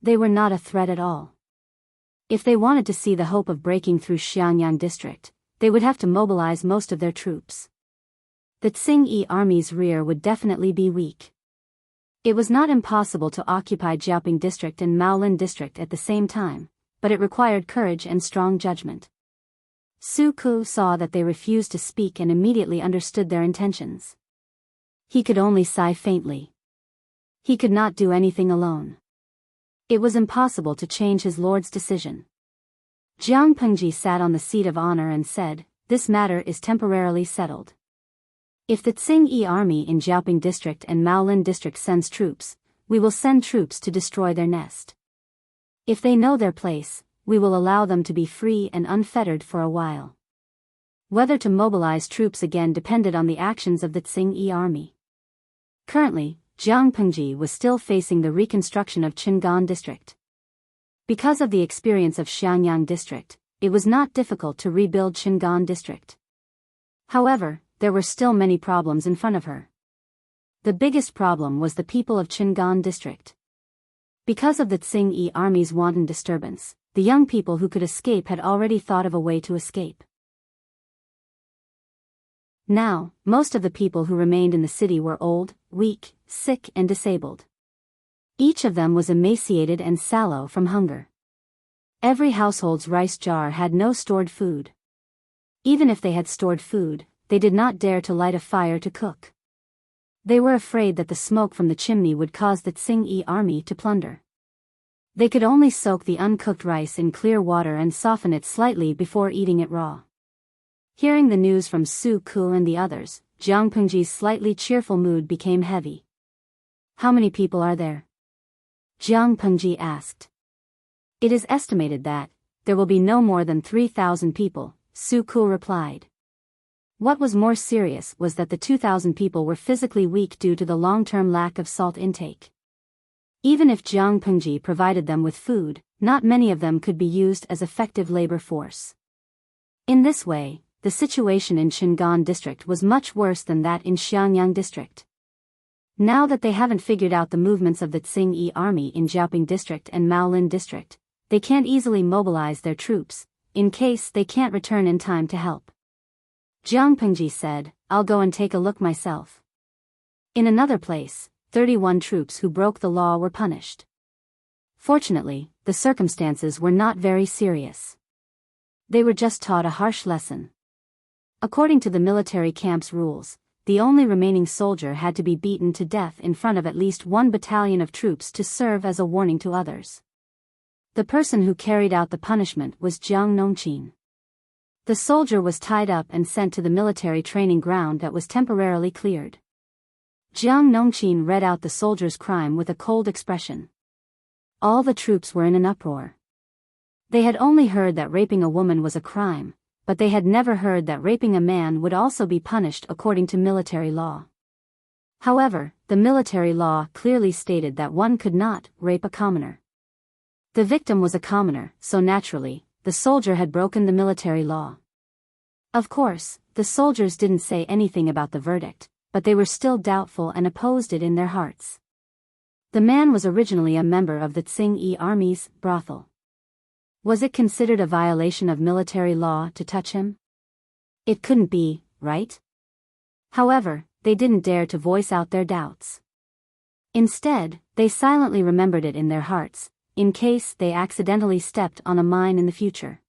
They were not a threat at all. If they wanted to see the hope of breaking through Xiangyang District, they would have to mobilize most of their troops. The Tsing-Yi army's rear would definitely be weak. It was not impossible to occupy Jiaoping District and Maolin District at the same time, but it required courage and strong judgment. Su Ke saw that they refused to speak and immediately understood their intentions. He could only sigh faintly. He could not do anything alone. It was impossible to change his lord's decision. Jiang Pengji sat on the seat of honor and said, "This matter is temporarily settled. If the Tsing-Yi army in Jiaoping District and Maolin District sends troops, we will send troops to destroy their nest. If they know their place, we will allow them to be free and unfettered for a while." Whether to mobilize troops again depended on the actions of the Tsing-Yi army. Currently, Jiang Pengji was still facing the reconstruction of Qingan District. Because of the experience of Xiangyang District, it was not difficult to rebuild Qingan District. However, there were still many problems in front of her. The biggest problem was the people of Qingan District. Because of the Tsing-Yi army's wanton disturbance, the young people who could escape had already thought of a way to escape. Now, most of the people who remained in the city were old, weak, sick and disabled. Each of them was emaciated and sallow from hunger. Every household's rice jar had no stored food. Even if they had stored food, they did not dare to light a fire to cook. They were afraid that the smoke from the chimney would cause the Tsing-Yi army to plunder. They could only soak the uncooked rice in clear water and soften it slightly before eating it raw. Hearing the news from Su Ke and the others, Jiang Pengji's slightly cheerful mood became heavy. "How many people are there?" Jiang Pengji asked. It is estimated that there will be no more than 3,000 people, Su Ku replied. What was more serious was that the 2,000 people were physically weak due to the long-term lack of salt intake. Even if Jiang Pengji provided them with food, not many of them could be used as effective labor force. In this way, the situation in Qingan district was much worse than that in Xiangyang district. Now that they haven't figured out the movements of the Tsing-Yi army in Jiaoping district and Maolin district, they can't easily mobilize their troops, in case they can't return in time to help. Jiang Pengji said, I'll go and take a look myself. In another place, 31 troops who broke the law were punished. Fortunately, the circumstances were not very serious. They were just taught a harsh lesson. According to the military camp's rules, the only remaining soldier had to be beaten to death in front of at least one battalion of troops to serve as a warning to others. The person who carried out the punishment was Jiang Nongqin. The soldier was tied up and sent to the military training ground that was temporarily cleared. Jiang Nongqin read out the soldier's crime with a cold expression. All the troops were in an uproar. They had only heard that raping a woman was a crime, but they had never heard that raping a man would also be punished according to military law. However, the military law clearly stated that one could not rape a commoner. The victim was a commoner, so naturally, the soldier had broken the military law. Of course, the soldiers didn't say anything about the verdict, but they were still doubtful and opposed it in their hearts. The man was originally a member of the Tsing-Yi army's brothel. Was it considered a violation of military law to touch him? It couldn't be, right? However, they didn't dare to voice out their doubts. Instead, they silently remembered it in their hearts, in case they accidentally stepped on a mine in the future.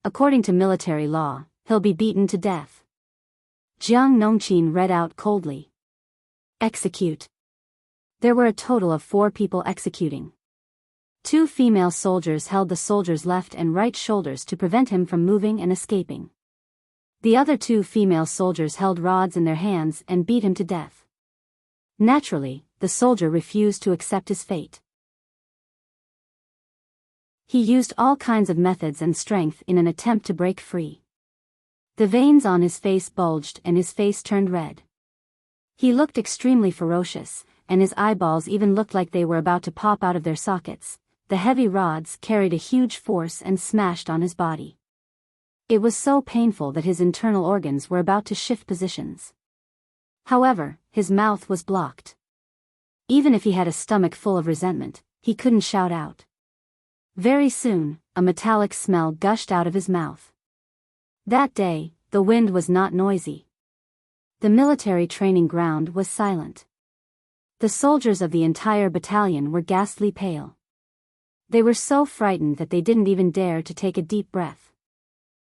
According to military law, he'll be beaten to death. Jiang Nongqin read out coldly. Execute. There were a total of 4 people executing. 2 female soldiers held the soldier's left and right shoulders to prevent him from moving and escaping. The other 2 female soldiers held rods in their hands and beat him to death. Naturally, the soldier refused to accept his fate. He used all kinds of methods and strength in an attempt to break free. The veins on his face bulged and his face turned red. He looked extremely ferocious, and his eyeballs even looked like they were about to pop out of their sockets. The heavy rods carried a huge force and smashed on his body. It was so painful that his internal organs were about to shift positions. However, his mouth was blocked. Even if he had a stomach full of resentment, he couldn't shout out. Very soon, a metallic smell gushed out of his mouth. That day, the wind was not noisy. The military training ground was silent. The soldiers of the entire battalion were ghastly pale. They were so frightened that they didn't even dare to take a deep breath.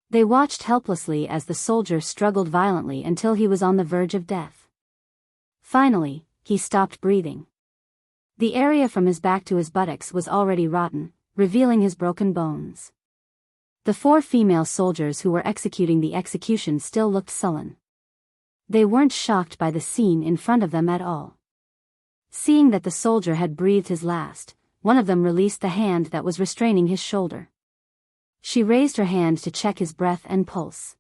They watched helplessly as the soldier struggled violently until he was on the verge of death. Finally, he stopped breathing. The area from his back to his buttocks was already rotten, revealing his broken bones. The 4 female soldiers who were executing the execution still looked sullen. They weren't shocked by the scene in front of them at all. Seeing that the soldier had breathed his last, one of them released the hand that was restraining his shoulder. She raised her hand to check his breath and pulse.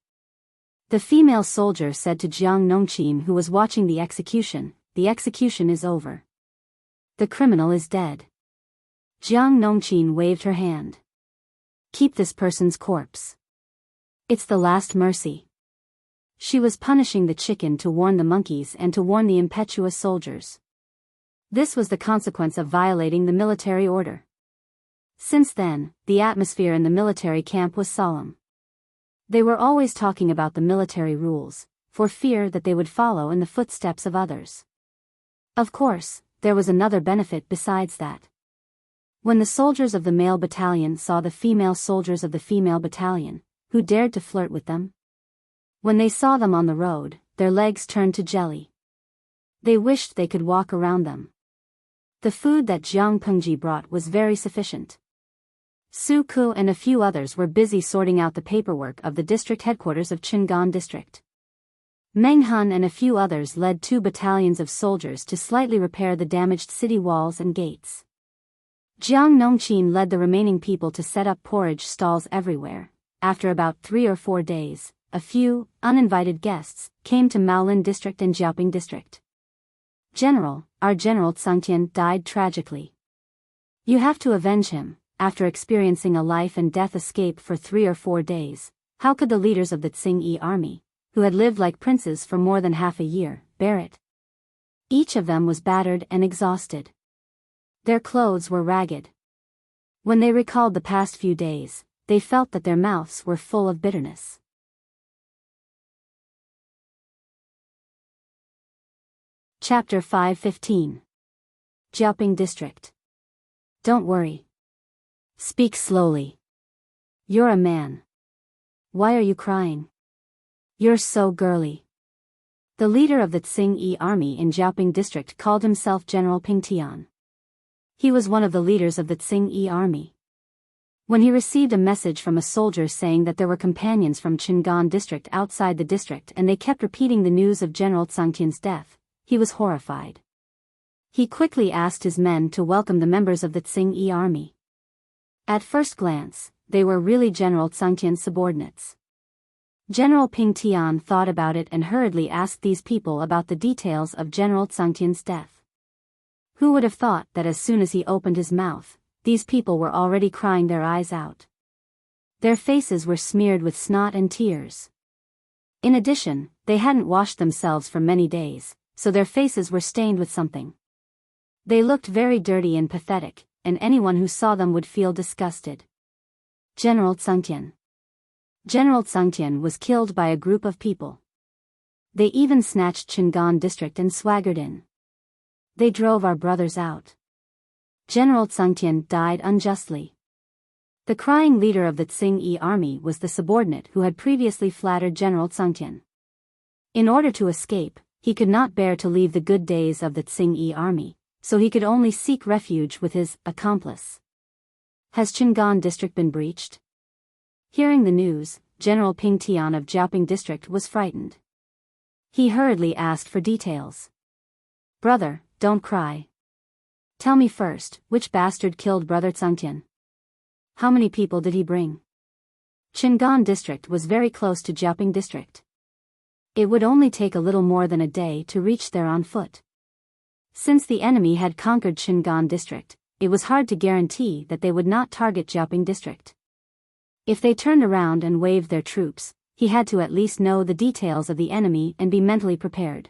The female soldier said to Jiang Nongqin, who was watching the execution is over. The criminal is dead. Jiang Nongqin waved her hand. Keep this person's corpse. It's the last mercy. She was punishing the chicken to warn the monkeys and to warn the impetuous soldiers. This was the consequence of violating the military order. Since then, the atmosphere in the military camp was solemn. They were always talking about the military rules, for fear that they would follow in the footsteps of others. Of course, there was another benefit besides that. When the soldiers of the male battalion saw the female soldiers of the female battalion, who dared to flirt with them? When they saw them on the road, their legs turned to jelly. They wished they could walk around them. The food that Jiang Pengji brought was very sufficient. Su Ku and a few others were busy sorting out the paperwork of the district headquarters of Qingan district. Meng Han and a few others led 2 battalions of soldiers to slightly repair the damaged city walls and gates. Jiang Nongqin led the remaining people to set up porridge stalls everywhere. After about 3 or 4 days, a few, uninvited guests, came to Maolin district and Jiaoping district. General, our General Tsangtian died tragically. You have to avenge him. After experiencing a life and death escape for 3 or 4 days, how could the leaders of the Tsingyi army, who had lived like princes for more than half a year, bear it? Each of them was battered and exhausted. Their clothes were ragged. When they recalled the past few days, they felt that their mouths were full of bitterness. Chapter 5:15. Jiaoping District. Don't worry. Speak slowly. You're a man. Why are you crying? You're so girly. The leader of the Tsingyi army in Jiaoping district called himself General Ping Tian. He was one of the leaders of the Tsingyi army. When he received a message from a soldier saying that there were companions from Qingan district outside the district and they kept repeating the news of General Tsangtian's death, he was horrified. He quickly asked his men to welcome the members of the Tsingyi army. At first glance, they were really General Tsangtian's subordinates. General Ping Tian thought about it and hurriedly asked these people about the details of General Tsangtian's death. Who would have thought that as soon as he opened his mouth, these people were already crying their eyes out. Their faces were smeared with snot and tears. In addition, they hadn't washed themselves for many days, so their faces were stained with something. They looked very dirty and pathetic, and anyone who saw them would feel disgusted. General Tsangtian. General Tsangtian was killed by a group of people. They even snatched Qingan district and swaggered in. They drove our brothers out. General Tsangtian died unjustly. The crying leader of the Tsingyi army was the subordinate who had previously flattered General Tsangtian. In order to escape, he could not bear to leave the good days of the Tsingyi army, so he could only seek refuge with his accomplice. Has Qingan district been breached? Hearing the news, General Ping Tian of Jiaoping district was frightened. He hurriedly asked for details. Brother, don't cry. Tell me first, which bastard killed Brother Tsangtian? How many people did he bring? Qingan district was very close to Jiaoping district. It would only take a little more than a day to reach there on foot. Since the enemy had conquered Qingan district, it was hard to guarantee that they would not target Jiaoping district. If they turned around and waved their troops, he had to at least know the details of the enemy and be mentally prepared.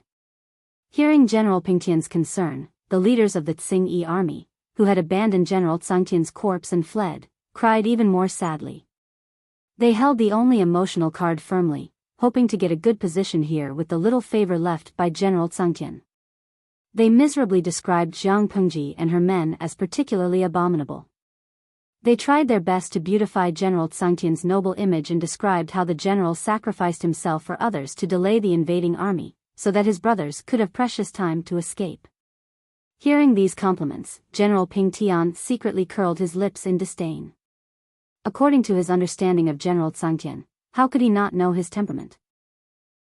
Hearing General Ping Tian's concern, the leaders of the Tsingyi army, who had abandoned General Tsangtian's corpse and fled, cried even more sadly. They held the only emotional card firmly, hoping to get a good position here with the little favor left by General Tsangtian. They miserably described Jiang Pengji and her men as particularly abominable. They tried their best to beautify General Tsangtian's noble image and described how the general sacrificed himself for others to delay the invading army, so that his brothers could have precious time to escape. Hearing these compliments, General Ping Tian secretly curled his lips in disdain. According to his understanding of General Tsangtian, how could he not know his temperament?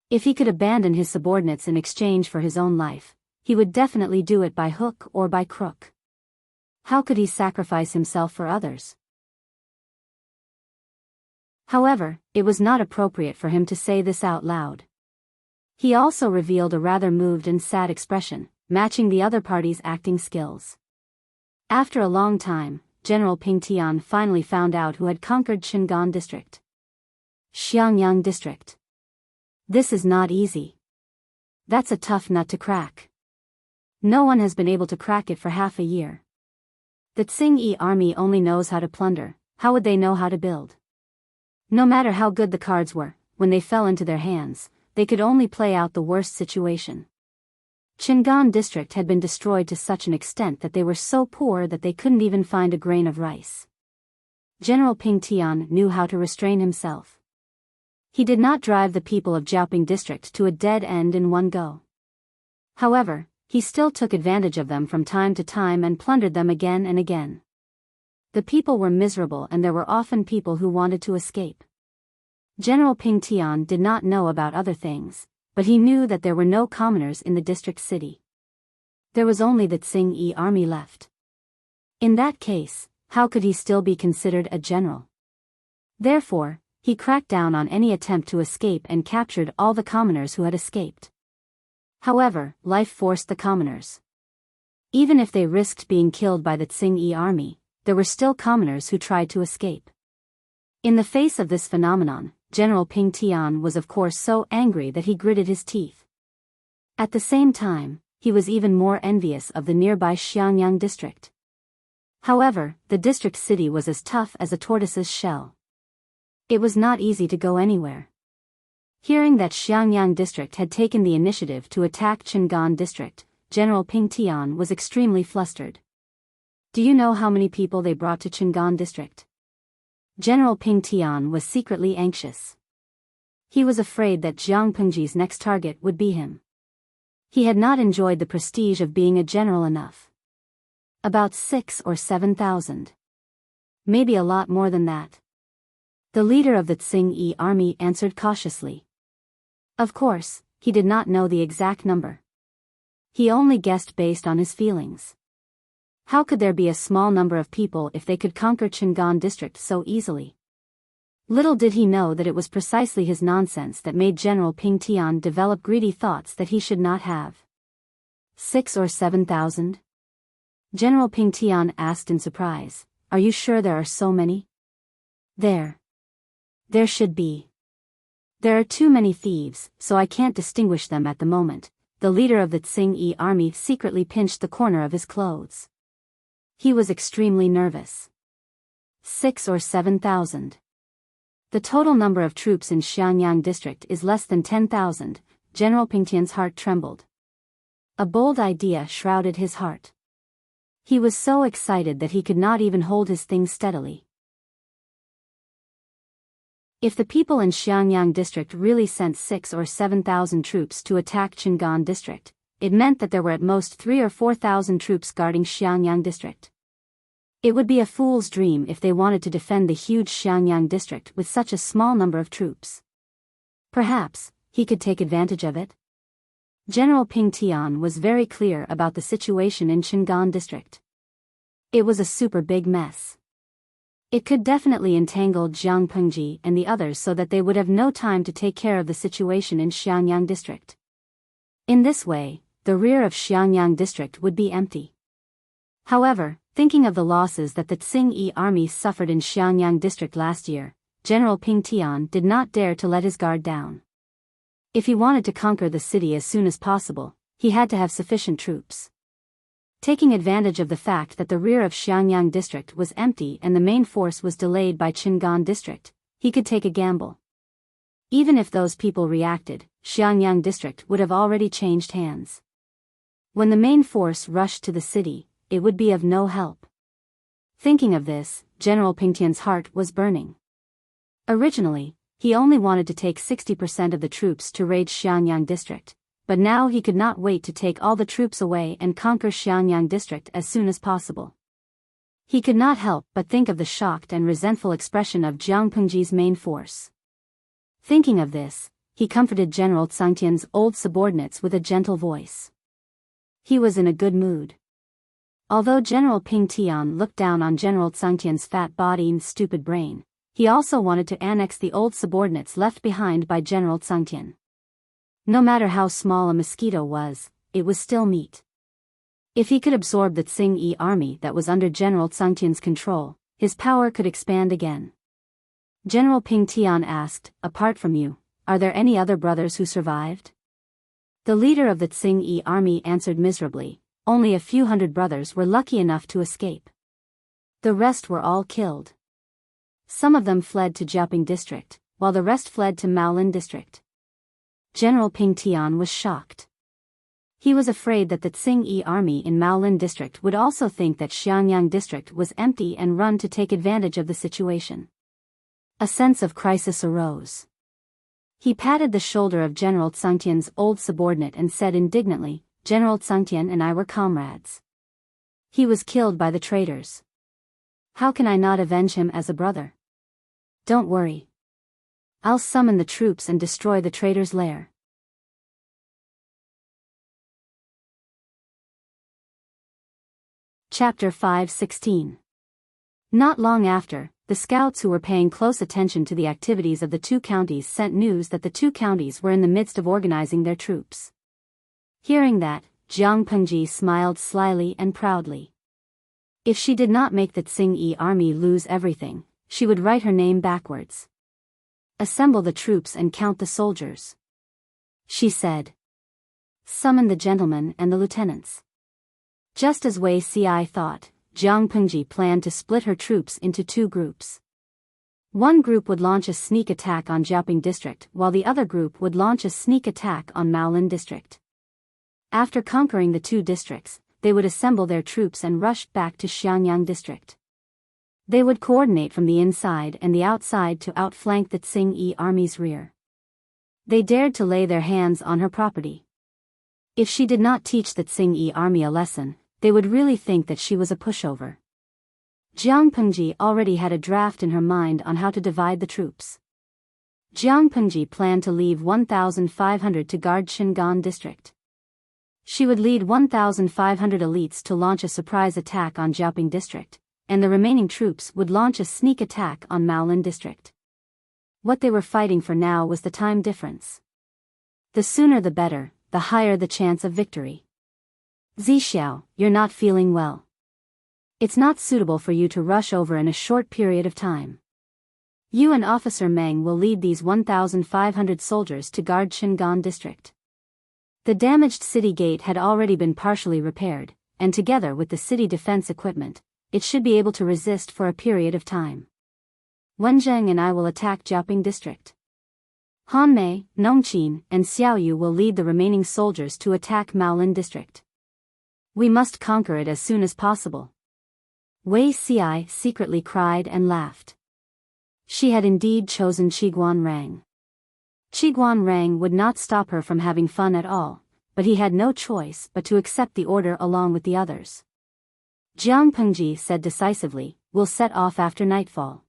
If he could abandon his subordinates in exchange for his own life, he would definitely do it by hook or by crook. How could he sacrifice himself for others? However, it was not appropriate for him to say this out loud. He also revealed a rather moved and sad expression, matching the other party's acting skills. After a long time, General Ping Tian finally found out who had conquered Qingan district. Xiangyang district. This is not easy. That's a tough nut to crack. No one has been able to crack it for half a year. The Tsingyi army only knows how to plunder, how would they know how to build? No matter how good the cards were, when they fell into their hands, they could only play out the worst situation. Qingan district had been destroyed to such an extent that they were so poor that they couldn't even find a grain of rice. General Ping Tian knew how to restrain himself. He did not drive the people of Jiaoping district to a dead end in one go. However, he still took advantage of them from time to time and plundered them again and again. The people were miserable and there were often people who wanted to escape. General Ping Tian did not know about other things, but he knew that there were no commoners in the district city. There was only the Tsingyi army left. In that case, how could he still be considered a general? Therefore, he cracked down on any attempt to escape and captured all the commoners who had escaped. However, life forced the commoners. Even if they risked being killed by the Tsing army, there were still commoners who tried to escape. In the face of this phenomenon, General Ping Tian was of course so angry that he gritted his teeth. At the same time, he was even more envious of the nearby Xiangyang district. However, the district city was as tough as a tortoise's shell. It was not easy to go anywhere. Hearing that Xiangyang district had taken the initiative to attack Qingan district, General Ping Tian was extremely flustered. Do you know how many people they brought to Qingan district? General Ping Tian was secretly anxious. He was afraid that Jiang Pengji's next target would be him. He had not enjoyed the prestige of being a general enough. About 6 or 7,000. Maybe a lot more than that. The leader of the Tsing army answered cautiously. Of course, he did not know the exact number. He only guessed based on his feelings. How could there be a small number of people if they could conquer Qingan district so easily? Little did he know that it was precisely his nonsense that made General Ping Tian develop greedy thoughts that he should not have. 6 or 7,000? General Ping Tian asked in surprise. Are you sure there are so many? There should be. There are too many thieves, so I can't distinguish them at the moment. The leader of the Tsing army secretly pinched the corner of his clothes. He was extremely nervous. 6 or 7,000. The total number of troops in Xiangyang district is less than 10,000. General Ping Tian's heart trembled. A bold idea shrouded his heart. He was so excited that he could not even hold his things steadily. If the people in Xiangyang district really sent 6 or 7,000 troops to attack Qingan district, it meant that there were at most 3 or 4,000 troops guarding Xiangyang district. It would be a fool's dream if they wanted to defend the huge Xiangyang district with such a small number of troops. Perhaps he could take advantage of it. General Ping Tian was very clear about the situation in Qingan district. It was a super big mess. It could definitely entangle Jiang Pengji and the others so that they would have no time to take care of the situation in Xiangyang district. In this way, the rear of Xiangyang district would be empty. However, thinking of the losses that the Tsing army suffered in Xiangyang district last year, General Ping Tian did not dare to let his guard down. If he wanted to conquer the city as soon as possible, he had to have sufficient troops. Taking advantage of the fact that the rear of Xiangyang district was empty and the main force was delayed by Qingan district, he could take a gamble. Even if those people reacted, Xiangyang district would have already changed hands. When the main force rushed to the city, it would be of no help. Thinking of this, General Ping Tian's heart was burning. Originally, he only wanted to take 60% of the troops to raid Xiangyang district, but now he could not wait to take all the troops away and conquer Xiangyang district as soon as possible. He could not help but think of the shocked and resentful expression of Jiang Pengji's main force. Thinking of this, he comforted General Tsangtian's old subordinates with a gentle voice. He was in a good mood. Although General Ping Tian looked down on General Tsangtian's fat body and stupid brain, he also wanted to annex the old subordinates left behind by General Tsangtian. No matter how small a mosquito was, it was still meat. If he could absorb the Tsing army that was under General Tsangtian's control, his power could expand again. General Ping Tian asked, apart from you, are there any other brothers who survived? The leader of the Tsing army answered miserably, only a few hundred brothers were lucky enough to escape. The rest were all killed. Some of them fled to Jiaoping district, while the rest fled to Maolin district. General Ping Tian was shocked. He was afraid that the Tsing army in Maolin district would also think that Xiangyang district was empty and run to take advantage of the situation. A sense of crisis arose. He patted the shoulder of General Tsangtian's old subordinate and said indignantly, General Tsangtian and I were comrades. He was killed by the traitors. How can I not avenge him as a brother? Don't worry. I'll summon the troops and destroy the traitor's lair. Chapter 5:16. Not long after, the scouts who were paying close attention to the activities of the two counties sent news that the two counties were in the midst of organizing their troops. Hearing that, Jiang Pengji smiled slyly and proudly. If she did not make the Tsing-Yi army lose everything, she would write her name backwards. Assemble the troops and count the soldiers, she said. Summon the gentlemen and the lieutenants. Just as Wei Ci thought, Jiang Pengji planned to split her troops into two groups. One group would launch a sneak attack on Jiaoping district while the other group would launch a sneak attack on Maolin district. After conquering the two districts, they would assemble their troops and rush back to Xiangyang district. They would coordinate from the inside and the outside to outflank the Tsing-Yi army's rear. They dared to lay their hands on her property. If she did not teach the Tsing-Yi army a lesson, they would really think that she was a pushover. Jiang Pengji already had a draft in her mind on how to divide the troops. Jiang Pengji planned to leave 1,500 to guard Shingan district. She would lead 1,500 elites to launch a surprise attack on Jiaoping district, and the remaining troops would launch a sneak attack on Maolin district. What they were fighting for now was the time difference. The sooner the better, the higher the chance of victory. Zixiao, you're not feeling well. It's not suitable for you to rush over in a short period of time. You and Officer Meng will lead these 1,500 soldiers to guard Shingan district. The damaged city gate had already been partially repaired, and together with the city defense equipment, it should be able to resist for a period of time. Wenzheng and I will attack Jiaoping district. Han Mei, Nongqin, and Xiaoyu will lead the remaining soldiers to attack Maolin district. We must conquer it as soon as possible. Wei Ci secretly cried and laughed. She had indeed chosen Qiguan Rang. Qiguan Rang would not stop her from having fun at all, but he had no choice but to accept the order along with the others. Jiang Pengji said decisively, "We'll set off after nightfall."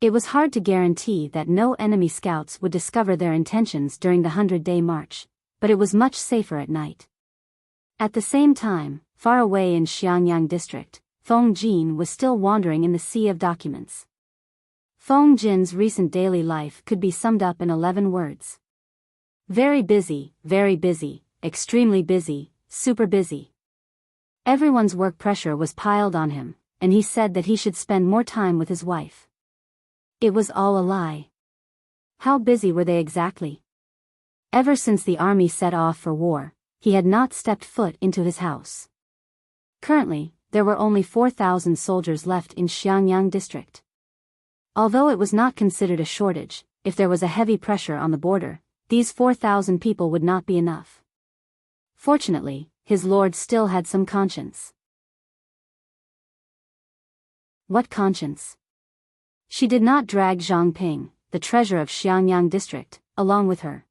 It was hard to guarantee that no enemy scouts would discover their intentions during the 100-day march, but it was much safer at night. At the same time, far away in Xiangyang district, Feng Jin was still wandering in the sea of documents. Feng Jin's recent daily life could be summed up in 11 words. Very busy, extremely busy, super busy. Everyone's work pressure was piled on him, and he said that he should spend more time with his wife. It was all a lie. How busy were they exactly? Ever since the army set off for war, he had not stepped foot into his house. Currently, there were only 4,000 soldiers left in Xiangyang district. Although it was not considered a shortage, if there was a heavy pressure on the border, these 4,000 people would not be enough. Fortunately, his lord still had some conscience. What conscience? She did not drag Zhang Ping, the treasurer of Xiangyang district, along with her.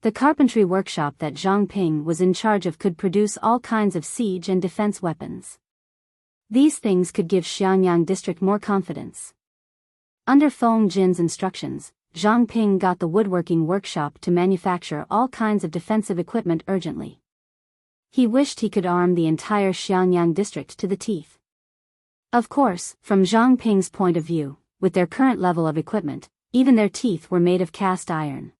The carpentry workshop that Zhang Ping was in charge of could produce all kinds of siege and defense weapons. These things could give Xiangyang district more confidence. Under Feng Jin's instructions, Zhang Ping got the woodworking workshop to manufacture all kinds of defensive equipment urgently. He wished he could arm the entire Xiangyang district to the teeth. Of course, from Zhang Ping's point of view, with their current level of equipment, even their teeth were made of cast iron.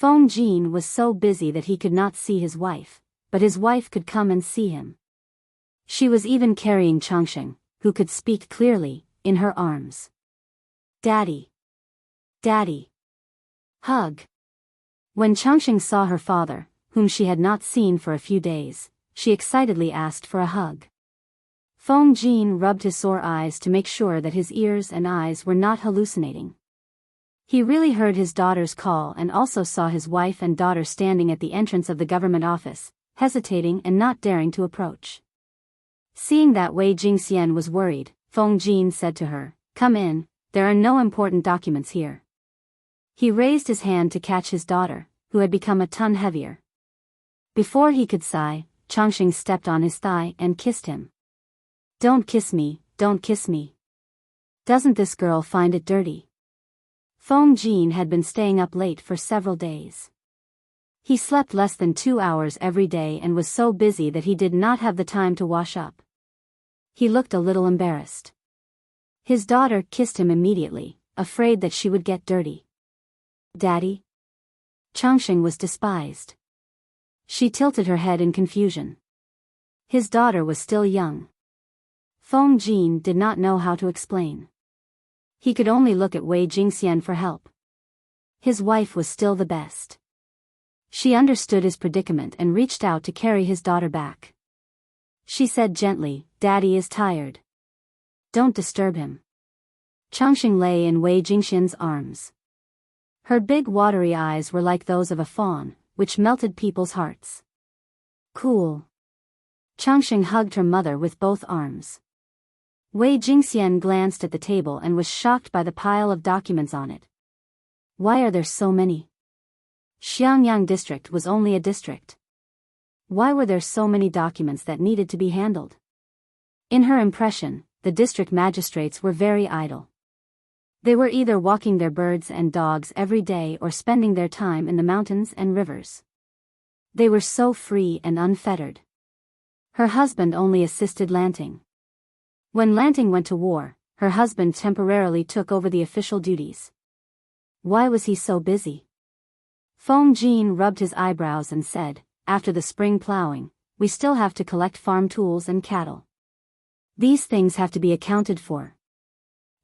Feng Jin was so busy that he could not see his wife, but his wife could come and see him. She was even carrying Changsheng, who could speak clearly, in her arms. Daddy. Daddy. Hug. When Changsheng saw her father, whom she had not seen for a few days, she excitedly asked for a hug. Feng Jin rubbed his sore eyes to make sure that his ears and eyes were not hallucinating. He really heard his daughter's call and also saw his wife and daughter standing at the entrance of the government office, hesitating and not daring to approach. Seeing that Wei Jingxian was worried, Feng Jin said to her, "Come in, there are no important documents here." He raised his hand to catch his daughter, who had become a ton heavier. Before he could sigh, Changsheng stepped on his thigh and kissed him. "Don't kiss me, don't kiss me. Doesn't this girl find it dirty?" Feng Jin had been staying up late for several days. He slept less than 2 hours every day and was so busy that he did not have the time to wash up. He looked a little embarrassed. His daughter kissed him immediately, afraid that she would get dirty. Daddy? Changxing was despised. She tilted her head in confusion. His daughter was still young. Feng Jin did not know how to explain. He could only look at Wei Jingxian for help. His wife was still the best. She understood his predicament and reached out to carry his daughter back. She said gently, "Daddy is tired. Don't disturb him." Changxing lay in Wei Jingxian's arms. Her big watery eyes were like those of a fawn, which melted people's hearts. Cool. Changxing hugged her mother with both arms. Wei Jingxian glanced at the table and was shocked by the pile of documents on it. Why are there so many? Xiangyang district was only a district. Why were there so many documents that needed to be handled? In her impression, the district magistrates were very idle. They were either walking their birds and dogs every day or spending their time in the mountains and rivers. They were so free and unfettered. Her husband only assisted Lanting. When Lanting went to war, her husband temporarily took over the official duties. Why was he so busy? Feng Jin rubbed his eyebrows and said, "After the spring plowing, we still have to collect farm tools and cattle. These things have to be accounted for.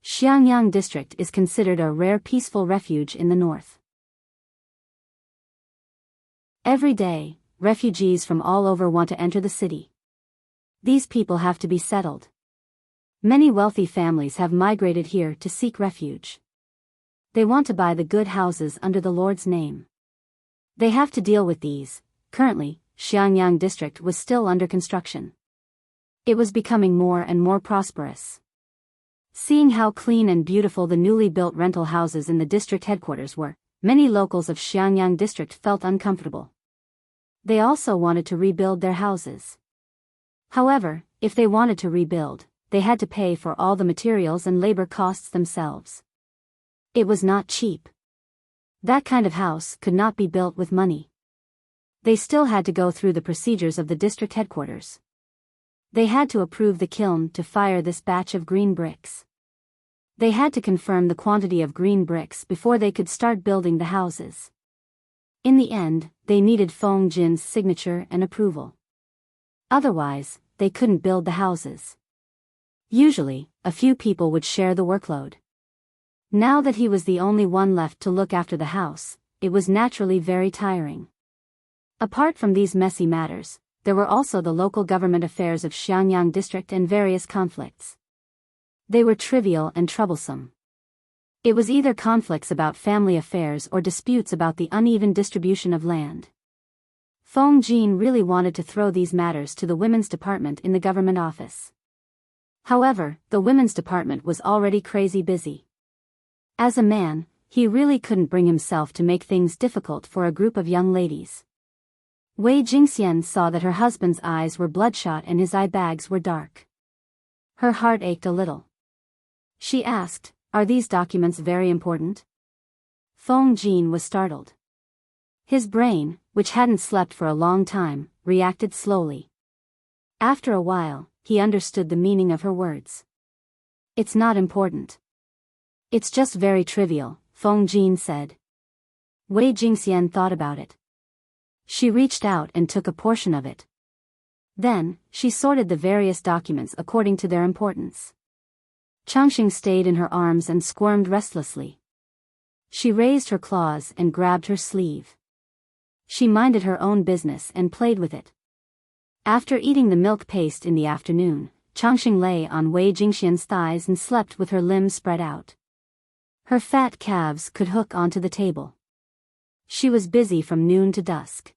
Xiangyang district is considered a rare peaceful refuge in the north. Every day, refugees from all over want to enter the city. These people have to be settled. Many wealthy families have migrated here to seek refuge. They want to buy the good houses under the Lord's name. They have to deal with these. Currently, Xiangyang district was still under construction. It was becoming more and more prosperous. Seeing how clean and beautiful the newly built rental houses in the district headquarters were, many locals of Xiangyang district felt uncomfortable. They also wanted to rebuild their houses. However, if they wanted to rebuild, they had to pay for all the materials and labor costs themselves. It was not cheap. That kind of house could not be built with money. They still had to go through the procedures of the district headquarters. They had to approve the kiln to fire this batch of green bricks. They had to confirm the quantity of green bricks before they could start building the houses. In the end, they needed Feng Jin's signature and approval. Otherwise, they couldn't build the houses. Usually, a few people would share the workload. Now that he was the only one left to look after the house, it was naturally very tiring. Apart from these messy matters, there were also the local government affairs of Xiangyang district and various conflicts. They were trivial and troublesome. It was either conflicts about family affairs or disputes about the uneven distribution of land. Feng Jin really wanted to throw these matters to the women's department in the government office. However, the women's department was already crazy busy. As a man, he really couldn't bring himself to make things difficult for a group of young ladies. Wei Jingxian saw that her husband's eyes were bloodshot and his eye bags were dark. Her heart ached a little. She asked, "Are these documents very important?" Feng Jin was startled. His brain, which hadn't slept for a long time, reacted slowly. After a while, he understood the meaning of her words. "It's not important. It's just very trivial," Feng Jin said. Wei Jingxian thought about it. She reached out and took a portion of it. Then, she sorted the various documents according to their importance. Changxing stayed in her arms and squirmed restlessly. She raised her claws and grabbed her sleeve. She minded her own business and played with it. After eating the milk paste in the afternoon, Changxing lay on Wei Jingxian's thighs and slept with her limbs spread out. Her fat calves could hook onto the table. She was busy from noon to dusk.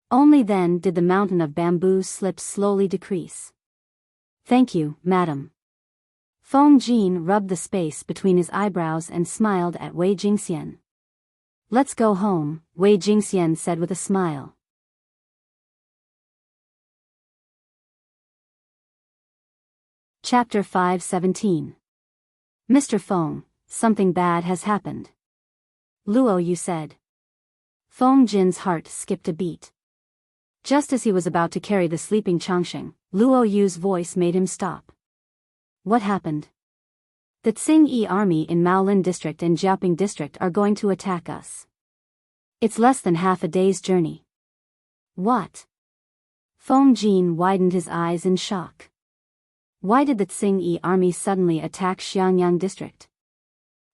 Only then did the mountain of bamboo slips slowly decrease. "Thank you, madam." Feng Jin rubbed the space between his eyebrows and smiled at Wei Jingxian. "Let's go home," Wei Jingxian said with a smile. Chapter 517. Mr. Feng, something bad has happened. Luo, you said. Feng Jin's heart skipped a beat. Just as he was about to carry the sleeping Changsheng, Luo Yu's voice made him stop. What happened? The Tsing-Yi army in Maolin district and Jiaoping district are going to attack us. It's less than half a day's journey. What? Feng Jin widened his eyes in shock. Why did the Tsing-Yi army suddenly attack Xiangyang district?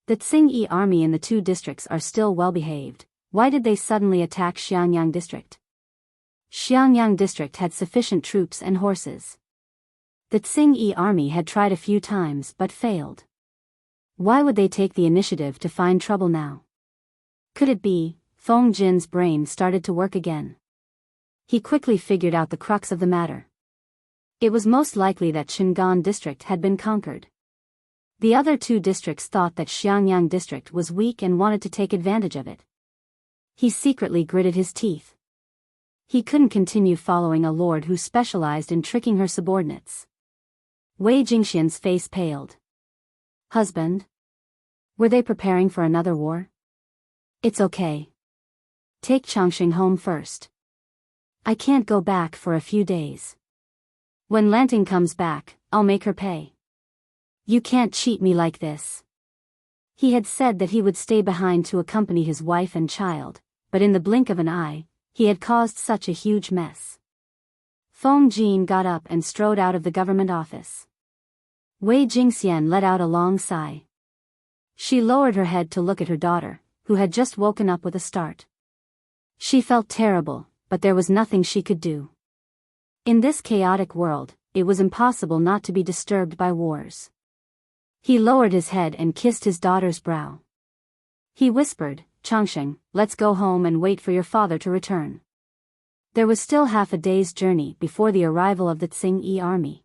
The Tsing-Yi army in the two districts are still well behaved. Why did they suddenly attack Xiangyang district? Xiangyang district had sufficient troops and horses. The Tsing-Yi army had tried a few times but failed. Why would they take the initiative to find trouble now? Could it be? Feng Jin's brain started to work again. He quickly figured out the crux of the matter. It was most likely that Shingan district had been conquered. The other two districts thought that Xiangyang district was weak and wanted to take advantage of it. He secretly gritted his teeth. He couldn't continue following a lord who specialized in tricking her subordinates. Wei Jingxian's face paled. Husband? Were they preparing for another war? It's okay. Take Changsheng home first. I can't go back for a few days. When Lanting comes back, I'll make her pay. You can't cheat me like this. He had said that he would stay behind to accompany his wife and child, but in the blink of an eye, he had caused such a huge mess. Feng Jin got up and strode out of the government office. Wei Jingxian let out a long sigh. She lowered her head to look at her daughter, who had just woken up with a start. She felt terrible, but there was nothing she could do. In this chaotic world, it was impossible not to be disturbed by wars. He lowered his head and kissed his daughter's brow. He whispered, Changsheng, let's go home and wait for your father to return. There was still half a day's journey before the arrival of the Tsing-Yi army.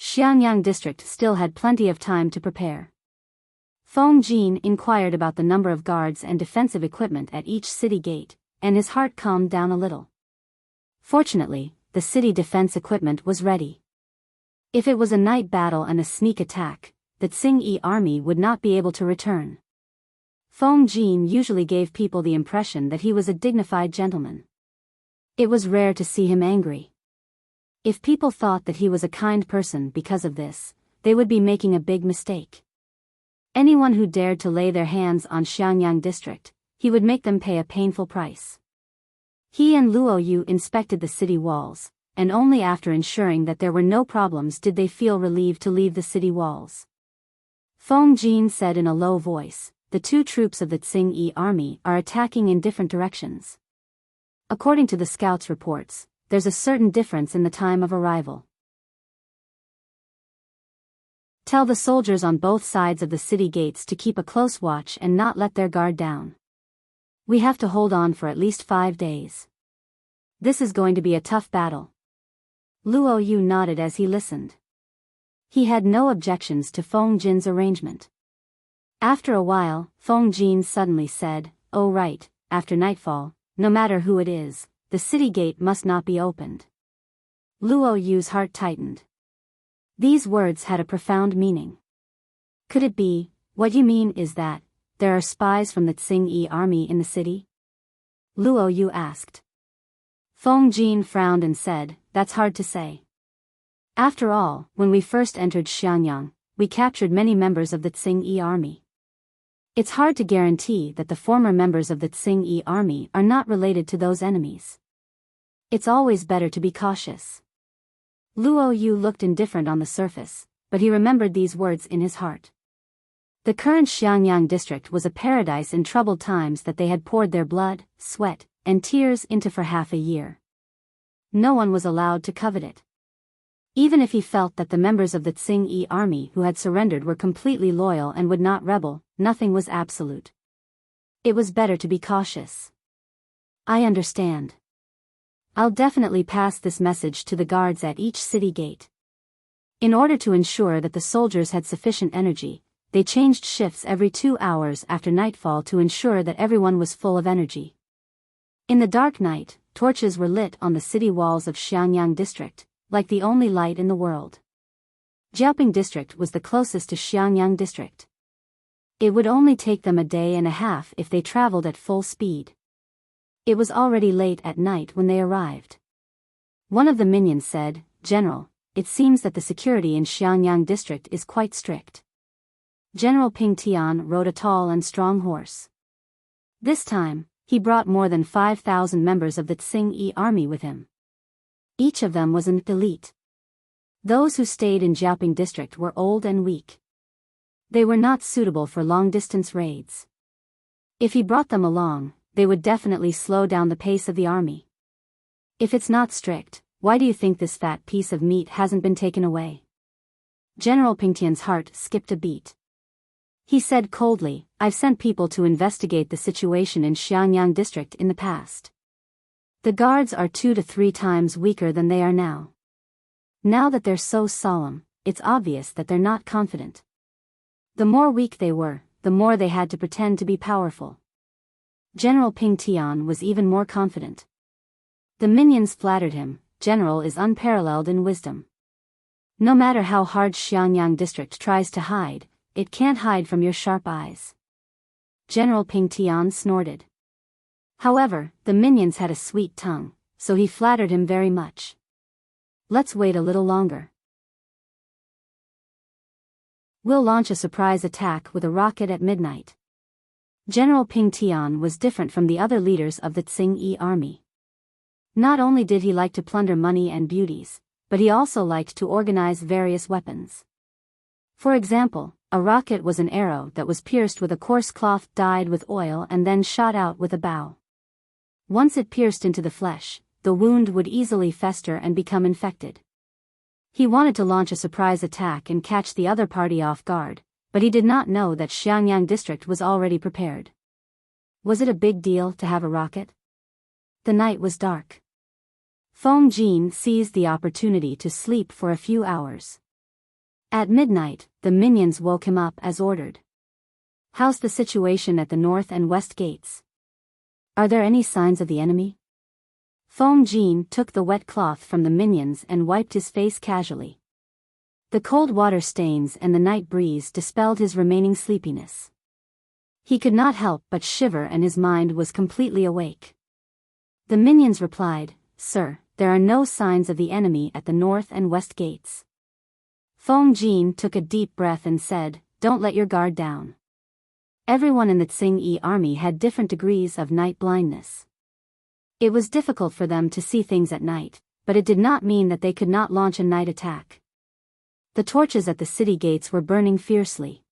Xiangyang district still had plenty of time to prepare. Feng Jin inquired about the number of guards and defensive equipment at each city gate, and his heart calmed down a little. Fortunately, the city defense equipment was ready. If it was a night battle and a sneak attack, the Tsing-Yi army would not be able to return. Feng Jin usually gave people the impression that he was a dignified gentleman. It was rare to see him angry. If people thought that he was a kind person because of this, they would be making a big mistake. Anyone who dared to lay their hands on Xiangyang district, he would make them pay a painful price. He and Luo Yu inspected the city walls, and only after ensuring that there were no problems did they feel relieved to leave the city walls. Feng Jin said in a low voice, the two troops of the Tsing-Yi army are attacking in different directions. According to the scouts' reports, there's a certain difference in the time of arrival. Tell the soldiers on both sides of the city gates to keep a close watch and not let their guard down. We have to hold on for at least 5 days. This is going to be a tough battle. Luo Yu nodded as he listened. He had no objections to Feng Jin's arrangement. After a while, Feng Jin suddenly said, "Oh right, after nightfall, no matter who it is, the city gate must not be opened." Luo Yu's heart tightened. These words had a profound meaning. Could it be, what you mean is that there are spies from the Tsing-Yi army in the city? Luo Yu asked. Feng Jin frowned and said, that's hard to say. After all, when we first entered Xiangyang, we captured many members of the Tsing-Yi army. It's hard to guarantee that the former members of the Tsing-Yi army are not related to those enemies. It's always better to be cautious. Luo Yu looked indifferent on the surface, but he remembered these words in his heart. The current Xiangyang district was a paradise in troubled times that they had poured their blood, sweat, and tears into for half a year. No one was allowed to covet it. Even if he felt that the members of the Tsing-Yi army who had surrendered were completely loyal and would not rebel, nothing was absolute. It was better to be cautious. I understand. I'll definitely pass this message to the guards at each city gate. In order to ensure that the soldiers had sufficient energy, they changed shifts every 2 hours after nightfall to ensure that everyone was full of energy. In the dark night, torches were lit on the city walls of Xiangyang district, like the only light in the world. Jiaoping district was the closest to Xiangyang district. It would only take them a day and a half if they traveled at full speed. It was already late at night when they arrived. One of the minions said, "General, it seems that the security in Xiangyang district is quite strict." General Ping Tian rode a tall and strong horse. This time, he brought more than 5,000 members of the Tsing-Yi army with him. Each of them was an elite. Those who stayed in Jiaoping district were old and weak. They were not suitable for long-distance raids. If he brought them along, they would definitely slow down the pace of the army. If it's not strict, why do you think this fat piece of meat hasn't been taken away? General Pingtian's heart skipped a beat. He said coldly, "I've sent people to investigate the situation in Xiangyang district in the past. The guards are 2 to 3 times weaker than they are now. Now that they're so solemn, it's obvious that they're not confident. The more weak they were, the more they had to pretend to be powerful." General Ping Tian was even more confident. The minions flattered him. General is unparalleled in wisdom. No matter how hard Xiangyang district tries to hide, it can't hide from your sharp eyes. General Ping Tian snorted. However, the minions had a sweet tongue, so he flattered him very much. "Let's wait a little longer. We'll launch a surprise attack with a rocket at midnight." General Ping Tian was different from the other leaders of the Tsing-Yi army. Not only did he like to plunder money and beauties, but he also liked to organize various weapons. For example, a rocket was an arrow that was pierced with a coarse cloth dyed with oil and then shot out with a bow. Once it pierced into the flesh, the wound would easily fester and become infected. He wanted to launch a surprise attack and catch the other party off guard, but he did not know that Xiangyang district was already prepared. Was it a big deal to have a rocket? The night was dark. Feng Jin seized the opportunity to sleep for a few hours. At midnight, the minions woke him up as ordered. "How's the situation at the north and west gates? Are there any signs of the enemy?" Feng Jin took the wet cloth from the minions and wiped his face casually. The cold water stains and the night breeze dispelled his remaining sleepiness. He could not help but shiver and his mind was completely awake. The minions replied, "Sir, there are no signs of the enemy at the north and west gates." Feng Jin took a deep breath and said, "Don't let your guard down." Everyone in the Tsing-Yi army had different degrees of night blindness. It was difficult for them to see things at night, but it did not mean that they could not launch a night attack. The torches at the city gates were burning fiercely.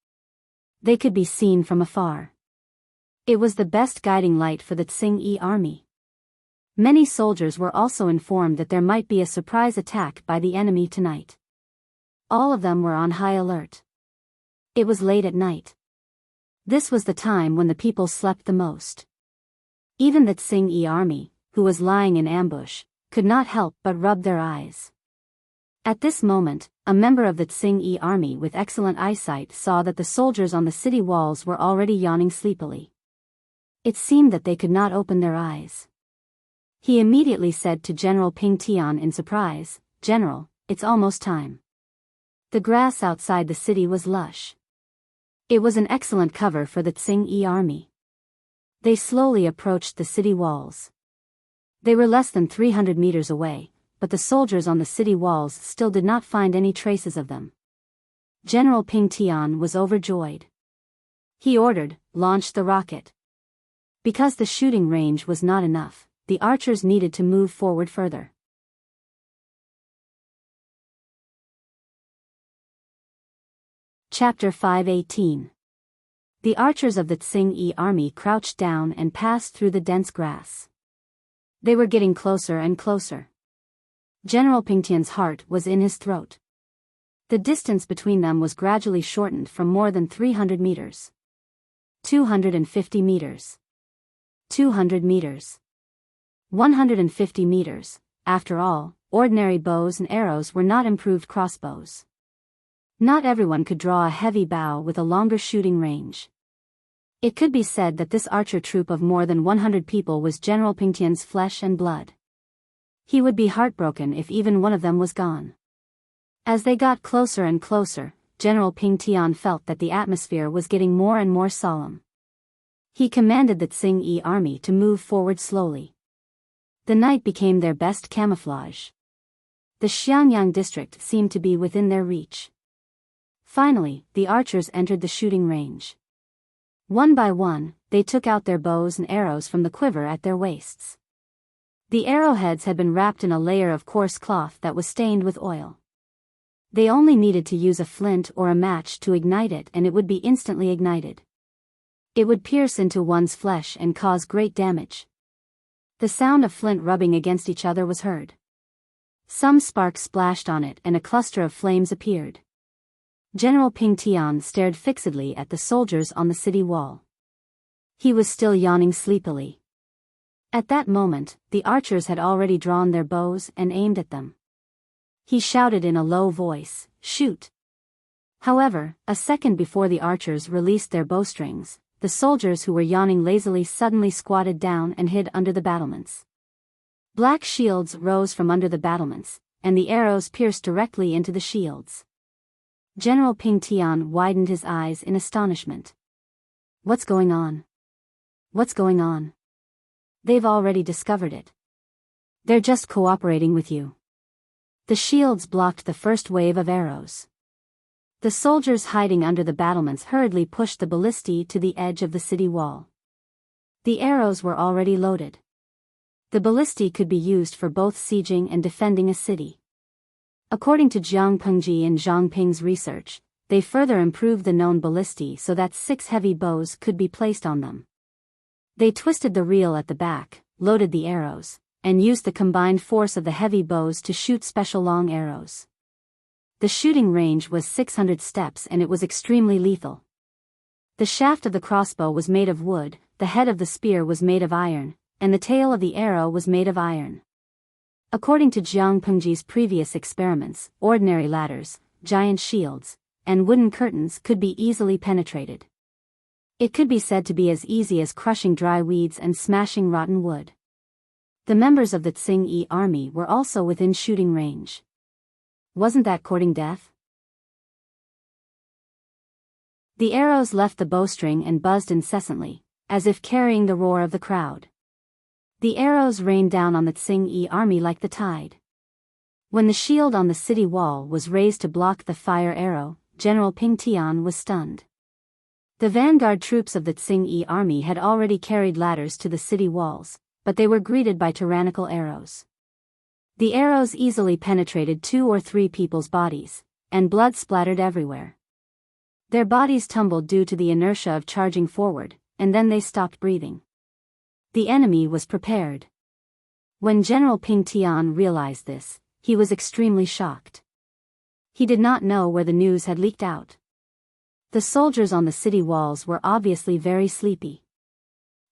They could be seen from afar. It was the best guiding light for the Tsing-Yi army. Many soldiers were also informed that there might be a surprise attack by the enemy tonight. All of them were on high alert. It was late at night. This was the time when the people slept the most. Even the Tsing-Yi army, who was lying in ambush, could not help but rub their eyes. At this moment, a member of the Tsing-Yi army with excellent eyesight saw that the soldiers on the city walls were already yawning sleepily. It seemed that they could not open their eyes. He immediately said to General Ping Tian in surprise, "General, it's almost time." The grass outside the city was lush. It was an excellent cover for the Tsing-Yi army. They slowly approached the city walls. They were less than 300 meters away, but the soldiers on the city walls still did not find any traces of them. General Ping Tian was overjoyed. He ordered, "Launch the rocket." Because the shooting range was not enough, the archers needed to move forward further. Chapter 5:18. The archers of the Tsing-Yi army crouched down and passed through the dense grass. They were getting closer and closer. General Pingtian's heart was in his throat. The distance between them was gradually shortened from more than 300 meters. 250 meters. 200 meters. 150 meters. After all, ordinary bows and arrows were not improved crossbows. Not everyone could draw a heavy bow with a longer shooting range. It could be said that this archer troop of more than 100 people was General Pingtian's flesh and blood. He would be heartbroken if even one of them was gone. As they got closer and closer, General Ping Tian felt that the atmosphere was getting more and more solemn. He commanded the Tsing-Yi army to move forward slowly. The night became their best camouflage. The Xiangyang district seemed to be within their reach. Finally, the archers entered the shooting range. One by one, they took out their bows and arrows from the quiver at their waists. The arrowheads had been wrapped in a layer of coarse cloth that was stained with oil. They only needed to use a flint or a match to ignite it, and it would be instantly ignited. It would pierce into one's flesh and cause great damage. The sound of flint rubbing against each other was heard. Some sparks splashed on it and a cluster of flames appeared. General Ping Tian stared fixedly at the soldiers on the city wall. He was still yawning sleepily. At that moment, the archers had already drawn their bows and aimed at them. He shouted in a low voice, "Shoot!" However, a second before the archers released their bowstrings, the soldiers who were yawning lazily suddenly squatted down and hid under the battlements. Black shields rose from under the battlements, and the arrows pierced directly into the shields. General Ping Tian widened his eyes in astonishment. "What's going on? What's going on? They've already discovered it. They're just cooperating with you." The shields blocked the first wave of arrows. The soldiers hiding under the battlements hurriedly pushed the ballistae to the edge of the city wall. The arrows were already loaded. The ballistae could be used for both sieging and defending a city. According to Jiang Pengji and Zhang Ping's research, they further improved the known ballistae so that 6 heavy bows could be placed on them. They twisted the reel at the back, loaded the arrows, and used the combined force of the heavy bows to shoot special long arrows. The shooting range was 600 steps and it was extremely lethal. The shaft of the crossbow was made of wood, the head of the spear was made of iron, and the tail of the arrow was made of iron. According to Jiang Pengji's previous experiments, ordinary ladders, giant shields, and wooden curtains could be easily penetrated. It could be said to be as easy as crushing dry weeds and smashing rotten wood. The members of the Tsing-Yi army were also within shooting range. Wasn't that courting death? The arrows left the bowstring and buzzed incessantly, as if carrying the roar of the crowd. The arrows rained down on the Tsing-Yi army like the tide. When the shield on the city wall was raised to block the fire arrow, General Ping Tian was stunned. The vanguard troops of the Tsing-Yi army had already carried ladders to the city walls, but they were greeted by tyrannical arrows. The arrows easily penetrated 2 or 3 people's bodies, and blood splattered everywhere. Their bodies tumbled due to the inertia of charging forward, and then they stopped breathing. The enemy was prepared. When General Ping Tian realized this, he was extremely shocked. He did not know where the news had leaked out. The soldiers on the city walls were obviously very sleepy.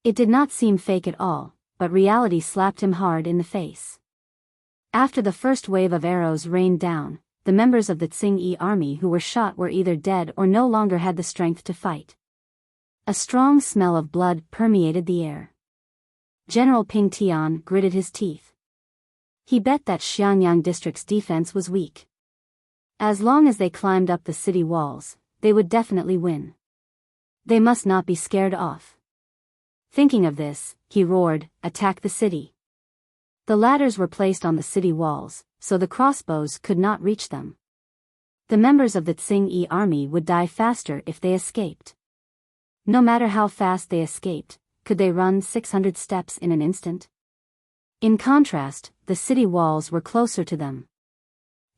It did not seem fake at all, but reality slapped him hard in the face. After the first wave of arrows rained down, the members of the Tsing-Yi army who were shot were either dead or no longer had the strength to fight. A strong smell of blood permeated the air. General Ping Tian gritted his teeth. He bet that Xiangyang district's defense was weak. As long as they climbed up the city walls, they would definitely win. They must not be scared off. Thinking of this, he roared, "Attack the city!" The ladders were placed on the city walls, so the crossbows could not reach them. The members of the Tsing-Yi army would die faster if they escaped. No matter how fast they escaped, could they run 600 steps in an instant? In contrast, the city walls were closer to them.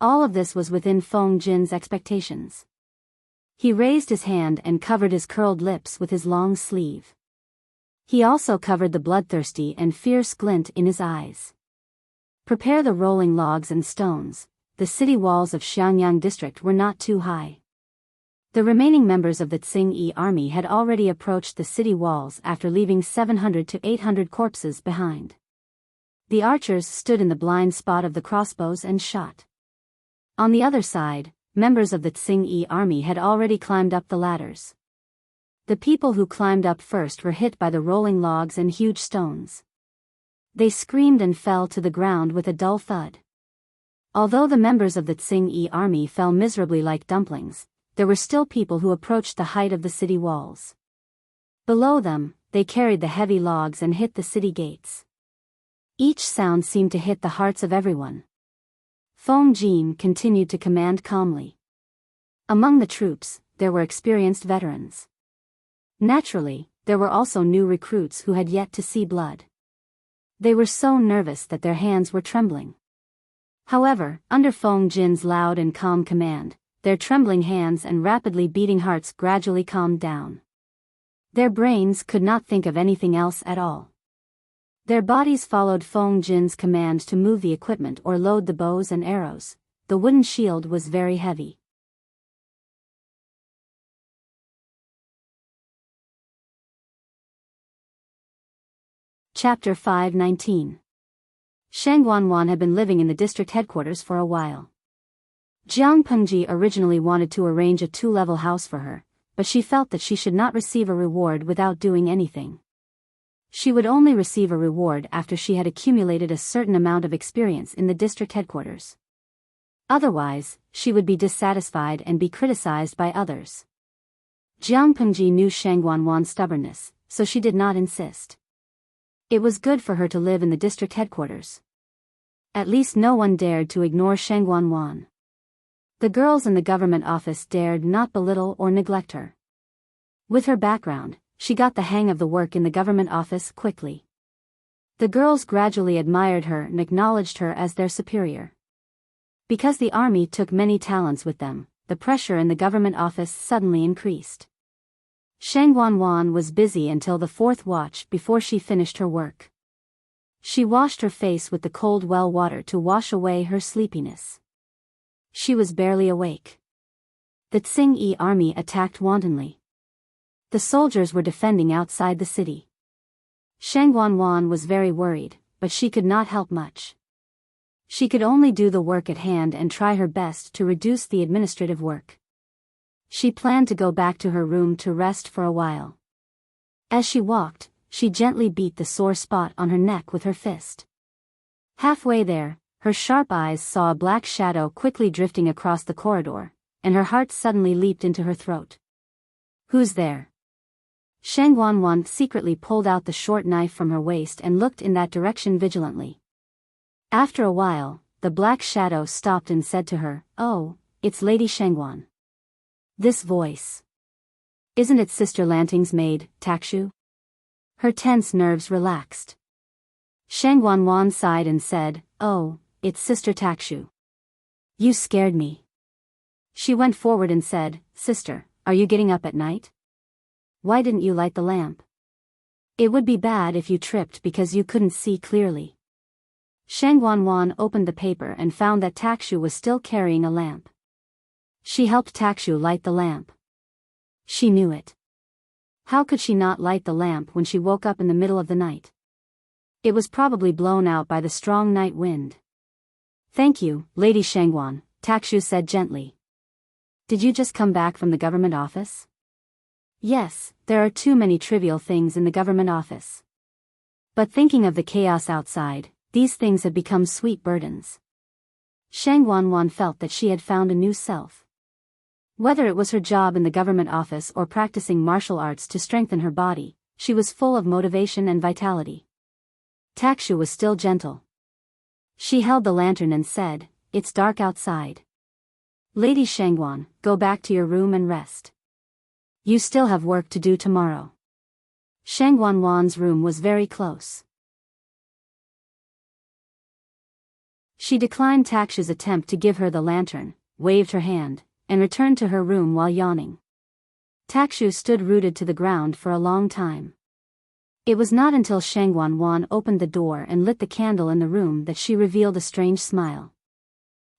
All of this was within Feng Jin's expectations. He raised his hand and covered his curled lips with his long sleeve. He also covered the bloodthirsty and fierce glint in his eyes. Prepare the rolling logs and stones. The city walls of Xiangyang district were not too high. The remaining members of the Tsing-Yi army had already approached the city walls after leaving 700 to 800 corpses behind. The archers stood in the blind spot of the crossbows and shot. On the other side, members of the Tsing-Yi army had already climbed up the ladders. The people who climbed up first were hit by the rolling logs and huge stones. They screamed and fell to the ground with a dull thud. Although the members of the Tsing-Yi army fell miserably like dumplings, there were still people who approached the height of the city walls. Below them, they carried the heavy logs and hit the city gates. Each sound seemed to hit the hearts of everyone. Feng Jin continued to command calmly. Among the troops, there were experienced veterans. Naturally, there were also new recruits who had yet to see blood. They were so nervous that their hands were trembling. However, under Feng Jin's loud and calm command, their trembling hands and rapidly beating hearts gradually calmed down. Their brains could not think of anything else at all. Their bodies followed Feng Jin's command to move the equipment or load the bows and arrows. The wooden shield was very heavy. Chapter 519. Shang Wanwan had been living in the district headquarters for a while. Jiang Pengji originally wanted to arrange a 2-level house for her, but she felt that she should not receive a reward without doing anything. She would only receive a reward after she had accumulated a certain amount of experience in the district headquarters. Otherwise, she would be dissatisfied and be criticized by others. Jiang Pengji knew Shang Wanwan's stubbornness, so she did not insist. It was good for her to live in the district headquarters. At least no one dared to ignore Shang Wanwan. The girls in the government office dared not belittle or neglect her. With her background, she got the hang of the work in the government office quickly. The girls gradually admired her and acknowledged her as their superior. Because the army took many talents with them, the pressure in the government office suddenly increased. Shang Wanwan was busy until the 4th watch before she finished her work. She washed her face with the cold well water to wash away her sleepiness. She was barely awake. The Tsing-Yi army attacked wantonly. The soldiers were defending outside the city. Shang Wanwan was very worried, but she could not help much. She could only do the work at hand and try her best to reduce the administrative work. She planned to go back to her room to rest for a while. As she walked, she gently beat the sore spot on her neck with her fist. Halfway there, her sharp eyes saw a black shadow quickly drifting across the corridor, and her heart suddenly leaped into her throat. "Who's there?" Shang Wanwan secretly pulled out the short knife from her waist and looked in that direction vigilantly. After a while, the black shadow stopped and said to her, "Oh, it's Lady Shangwan." This voice. Isn't it Sister Lanting's maid, Takshu? Her tense nerves relaxed. Shang Wanwan sighed and said, "Oh, it's Sister Takshu. You scared me." She went forward and said, "Sister, are you getting up at night? Why didn't you light the lamp? It would be bad if you tripped because you couldn't see clearly." Shang Wanwan opened the paper and found that Takshu was still carrying a lamp. She helped Takshu light the lamp. She knew it. How could she not light the lamp when she woke up in the middle of the night? It was probably blown out by the strong night wind. "Thank you, Lady Shangwan," Takshu said gently. "Did you just come back from the government office?" "Yes, there are too many trivial things in the government office. But thinking of the chaos outside, these things have become sweet burdens." Shang Wanwan felt that she had found a new self. Whether it was her job in the government office or practicing martial arts to strengthen her body, she was full of motivation and vitality. Takshu was still gentle. She held the lantern and said, "It's dark outside. Lady Shangwan, go back to your room and rest. You still have work to do tomorrow." Shang Wanwan's room was very close. She declined Takshu's attempt to give her the lantern, waved her hand, and returned to her room while yawning. Takshu stood rooted to the ground for a long time. It was not until Shang Wanwan opened the door and lit the candle in the room that she revealed a strange smile.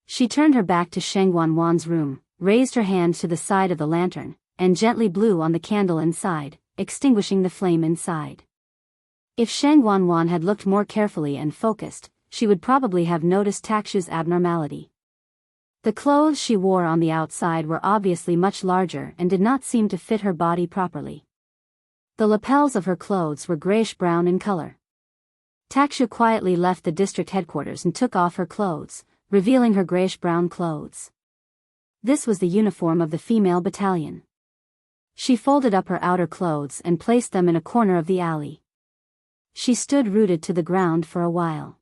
She turned her back to Shang Wanwan's room, raised her hand to the side of the lantern, and gently blew on the candle inside, extinguishing the flame inside. If Shang Wanwan had looked more carefully and focused, she would probably have noticed Takshu's abnormality. The clothes she wore on the outside were obviously much larger and did not seem to fit her body properly. The lapels of her clothes were grayish-brown in color. Takshu quietly left the district headquarters and took off her clothes, revealing her grayish-brown clothes. This was the uniform of the female battalion. She folded up her outer clothes and placed them in a corner of the alley. She stood rooted to the ground for a while.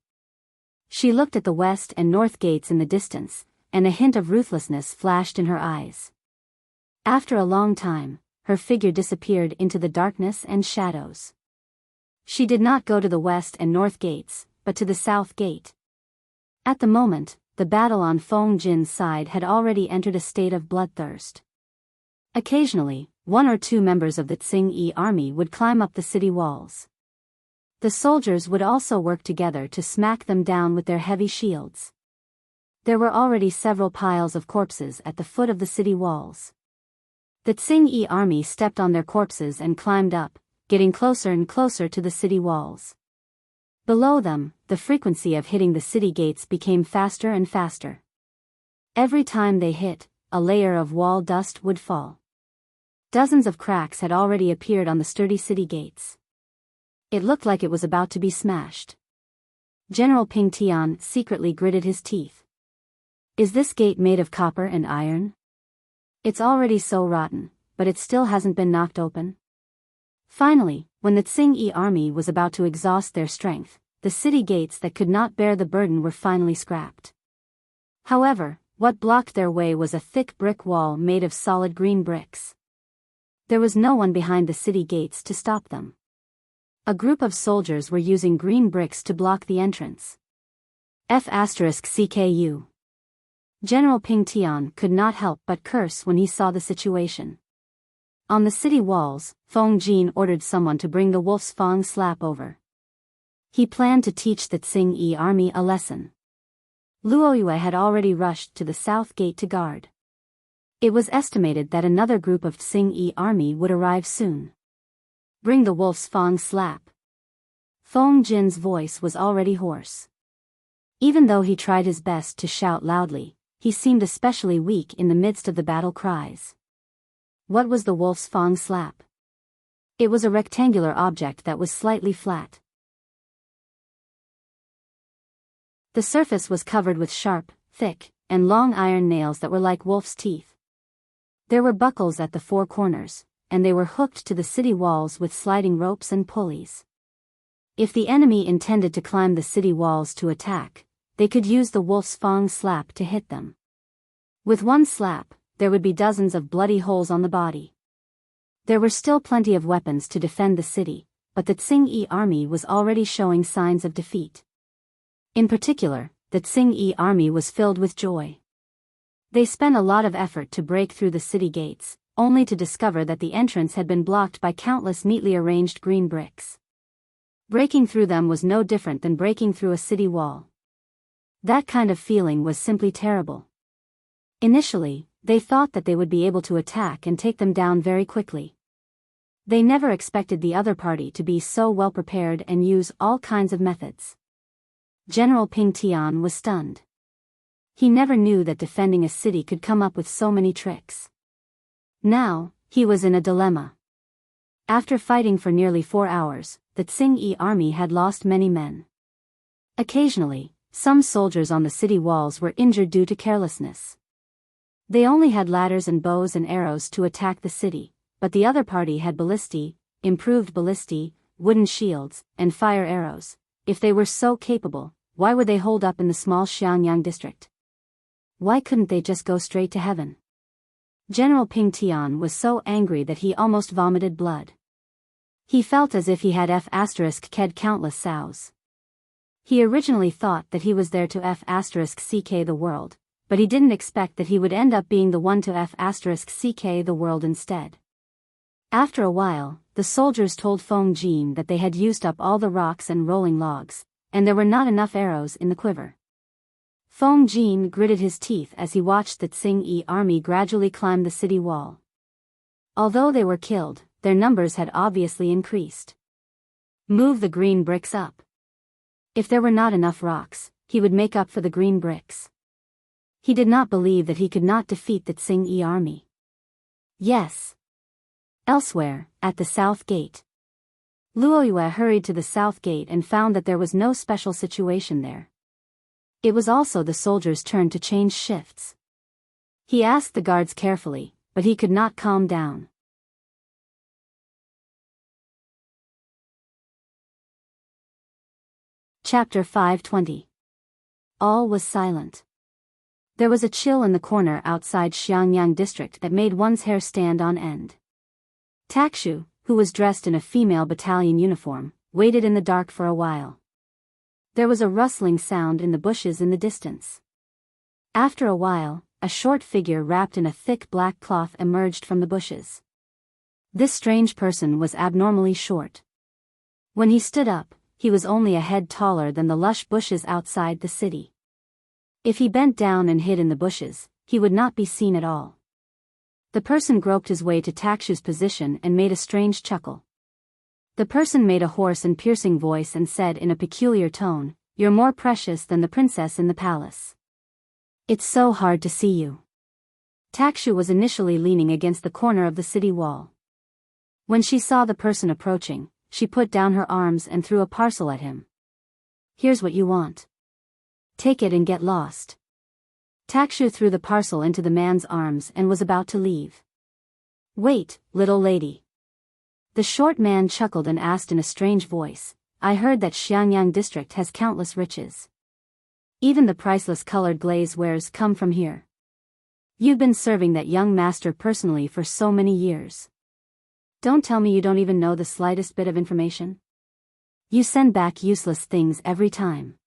She looked at the west and north gates in the distance, and a hint of ruthlessness flashed in her eyes. After a long time, her figure disappeared into the darkness and shadows. She did not go to the west and north gates, but to the south gate. At the moment, the battle on Feng Jin's side had already entered a state of bloodthirst. Occasionally, one or two members of the Tsing-Yi army would climb up the city walls. The soldiers would also work together to smack them down with their heavy shields. There were already several piles of corpses at the foot of the city walls. The Tsing-Yi army stepped on their corpses and climbed up, getting closer and closer to the city walls. Below them, the frequency of hitting the city gates became faster and faster. Every time they hit, a layer of wall dust would fall. Dozens of cracks had already appeared on the sturdy city gates. It looked like it was about to be smashed. General Ping Tian secretly gritted his teeth. Is this gate made of copper and iron? It's already so rotten, but it still hasn't been knocked open. Finally, when the Tsing-Yi army was about to exhaust their strength, the city gates that could not bear the burden were finally scrapped. However, what blocked their way was a thick brick wall made of solid green bricks. There was no one behind the city gates to stop them. A group of soldiers were using green bricks to block the entrance. F***CKU. General Ping Tian could not help but curse when he saw the situation. On the city walls, Feng Jin ordered someone to bring the wolf's fang slap over. He planned to teach the Tsing-Yi army a lesson. Luo Yue had already rushed to the south gate to guard. It was estimated that another group of Tsing-Yi army would arrive soon. Bring the wolf's fang slap. Feng Jin's voice was already hoarse. Even though he tried his best to shout loudly, he seemed especially weak in the midst of the battle cries. What was the wolf's fang slap? It was a rectangular object that was slightly flat. The surface was covered with sharp, thick, and long iron nails that were like wolf's teeth. There were buckles at the four corners, and they were hooked to the city walls with sliding ropes and pulleys. If the enemy intended to climb the city walls to attack, they could use the wolf's fang slap to hit them. With one slap, there would be dozens of bloody holes on the body. There were still plenty of weapons to defend the city, but the Tsing-Yi army was already showing signs of defeat. In particular, the Tsing-Yi army was filled with joy. They spent a lot of effort to break through the city gates, only to discover that the entrance had been blocked by countless neatly arranged green bricks. Breaking through them was no different than breaking through a city wall. That kind of feeling was simply terrible. Initially, they thought that they would be able to attack and take them down very quickly. They never expected the other party to be so well prepared and use all kinds of methods. General Ping Tian was stunned. He never knew that defending a city could come up with so many tricks. Now, he was in a dilemma. After fighting for nearly 4 hours, the Tsing-Yi army had lost many men. Occasionally, some soldiers on the city walls were injured due to carelessness. They only had ladders and bows and arrows to attack the city, but the other party had ballistae, improved ballistae, wooden shields, and fire arrows. If they were so capable, why would they hold up in the small Xiangyang district? Why couldn't they just go straight to heaven? General Ping Tian was so angry that he almost vomited blood. He felt as if he had f***ked countless sows. He originally thought that he was there to f***ck the world, but he didn't expect that he would end up being the one to f***ck the world instead. After a while, the soldiers told Feng Jin that they had used up all the rocks and rolling logs, and there were not enough arrows in the quiver. Feng Jin gritted his teeth as he watched the Tsing-Yi army gradually climb the city wall. Although they were killed, their numbers had obviously increased. Move the green bricks up. If there were not enough rocks, he would make up for the green bricks. He did not believe that he could not defeat the Tsing-Yi army. Yes. Elsewhere, at the south gate. Luo Yue hurried to the south gate and found that there was no special situation there. It was also the soldiers' turn to change shifts. He asked the guards carefully, but he could not calm down. Chapter 520. All was silent. There was a chill in the corner outside Xiangyang district that made one's hair stand on end. Takshu, who was dressed in a female battalion uniform, waited in the dark for a while. There was a rustling sound in the bushes in the distance. After a while, a short figure wrapped in a thick black cloth emerged from the bushes. This strange person was abnormally short. When he stood up, he was only a head taller than the lush bushes outside the city. If he bent down and hid in the bushes, he would not be seen at all. The person groped his way to Takshu's position and made a strange chuckle. The person made a hoarse and piercing voice and said in a peculiar tone, "You're more precious than the princess in the palace. It's so hard to see you." Takshu was initially leaning against the corner of the city wall. When she saw the person approaching, she put down her arms and threw a parcel at him. "Here's what you want. Take it and get lost." Takshu threw the parcel into the man's arms and was about to leave. "Wait, little lady." The short man chuckled and asked in a strange voice, "I heard that Xiangyang district has countless riches. Even the priceless colored glaze wares come from here. You've been serving that young master personally for so many years. Don't tell me you don't even know the slightest bit of information. You send back useless things every time.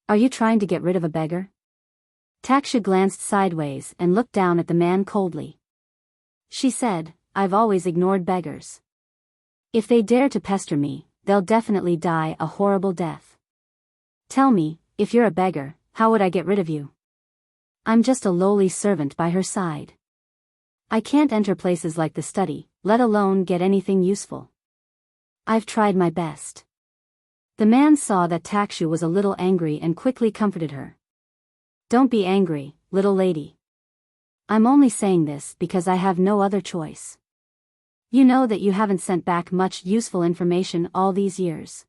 Are you trying to get rid of a beggar?" Takshu glanced sideways and looked down at the man coldly. She said, "I've always ignored beggars. If they dare to pester me, they'll definitely die a horrible death. Tell me, if you're a beggar, how would I get rid of you? I'm just a lowly servant by her side. I can't enter places like the study, let alone get anything useful. I've tried my best." The man saw that Takshu was a little angry and quickly comforted her. "Don't be angry, little lady. I'm only saying this because I have no other choice. You know that you haven't sent back much useful information all these years.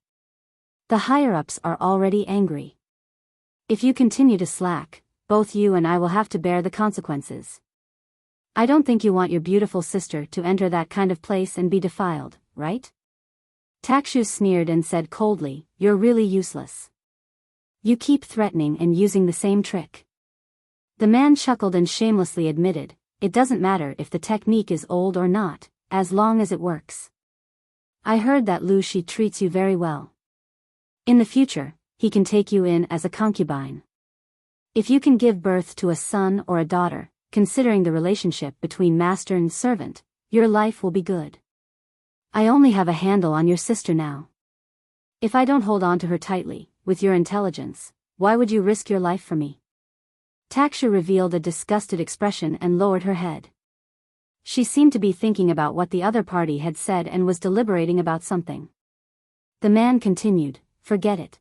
The higher-ups are already angry. If you continue to slack, both you and I will have to bear the consequences. I don't think you want your beautiful sister to enter that kind of place and be defiled, right?" Takshu sneered and said coldly, "You're really useless. You keep threatening and using the same trick." The man chuckled and shamelessly admitted, "It doesn't matter if the technique is old or not, as long as it works. I heard that Lu Shi treats you very well. In the future, he can take you in as a concubine. If you can give birth to a son or a daughter, considering the relationship between master and servant, your life will be good. I only have a handle on your sister now. If I don't hold on to her tightly, with your intelligence, why would you risk your life for me?" Takshu revealed a disgusted expression and lowered her head. She seemed to be thinking about what the other party had said and was deliberating about something. The man continued, "Forget it.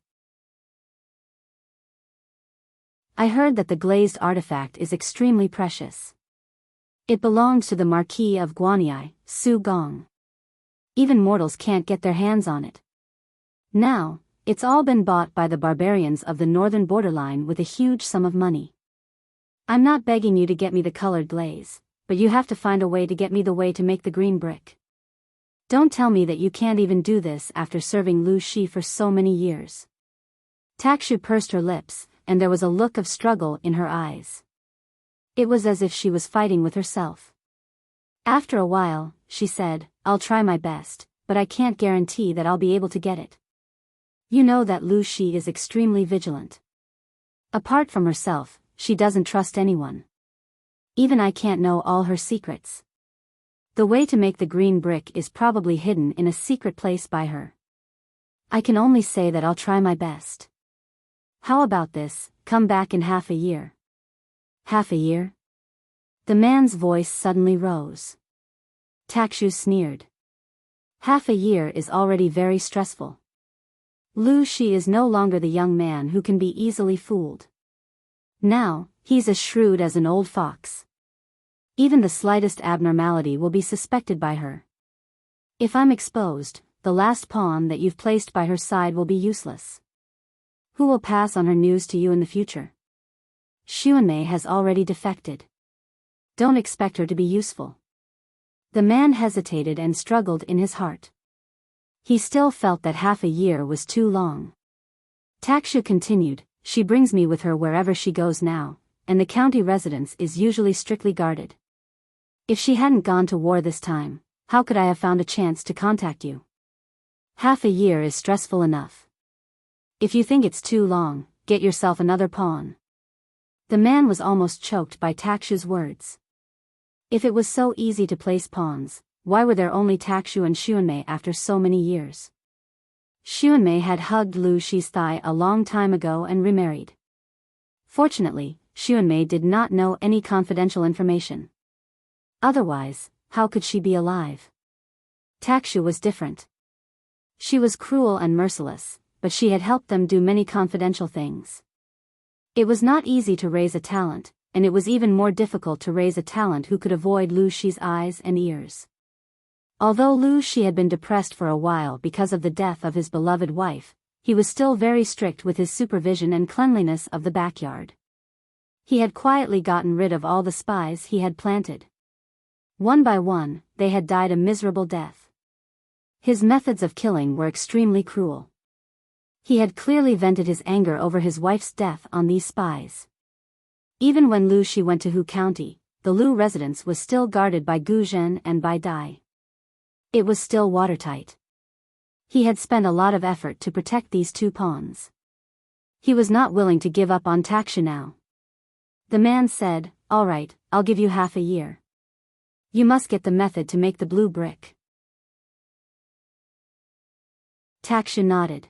I heard that the glazed artifact is extremely precious. It belongs to the Marquis of Guanyi, Su Gong. Even mortals can't get their hands on it. Now, it's all been bought by the barbarians of the northern borderline with a huge sum of money. I'm not begging you to get me the colored glaze, but you have to find a way to get me the way to make the green brick. Don't tell me that you can't even do this after serving Lu Shi for so many years." Takshu pursed her lips, and there was a look of struggle in her eyes. It was as if she was fighting with herself. After a while, she said, "I'll try my best, but I can't guarantee that I'll be able to get it. You know that Lu Shi is extremely vigilant. Apart from herself, she doesn't trust anyone. Even I can't know all her secrets. The way to make the green brick is probably hidden in a secret place by her. I can only say that I'll try my best. How about this, come back in half a year." "Half a year?" The man's voice suddenly rose. Takshu sneered. "Half a year is already very stressful. Lu Shi is no longer the young man who can be easily fooled. Now, he's as shrewd as an old fox. Even the slightest abnormality will be suspected by her. If I'm exposed, the last pawn that you've placed by her side will be useless. Who will pass on her news to you in the future? Xuanmei has already defected. Don't expect her to be useful." The man hesitated and struggled in his heart. He still felt that half a year was too long. Takshu continued, she brings me with her wherever she goes now, and the county residence is usually strictly guarded. If she hadn't gone to war this time, how could I have found a chance to contact you? Half a year is stressful enough. If you think it's too long, get yourself another pawn. The man was almost choked by Takshu's words. If it was so easy to place pawns, why were there only Takshu and Xuanmei after so many years? Xuanmei had hugged Lu Shi's thigh a long time ago and remarried. Fortunately, Xuanmei did not know any confidential information. Otherwise, how could she be alive? Takshu was different. She was cruel and merciless, but she had helped them do many confidential things. It was not easy to raise a talent, and it was even more difficult to raise a talent who could avoid Lu Shi's eyes and ears. Although Lu Shi had been depressed for a while because of the death of his beloved wife, he was still very strict with his supervision and cleanliness of the backyard. He had quietly gotten rid of all the spies he had planted. One by one, they had died a miserable death. His methods of killing were extremely cruel. He had clearly vented his anger over his wife's death on these spies. Even when Lu Shi went to Hu County, the Lu residence was still guarded by Gu Zhen and by Dai. It was still watertight. He had spent a lot of effort to protect these two pawns. He was not willing to give up on Takshu now. The man said, "All right, I'll give you half a year. You must get the method to make the blue brick." Takshu nodded.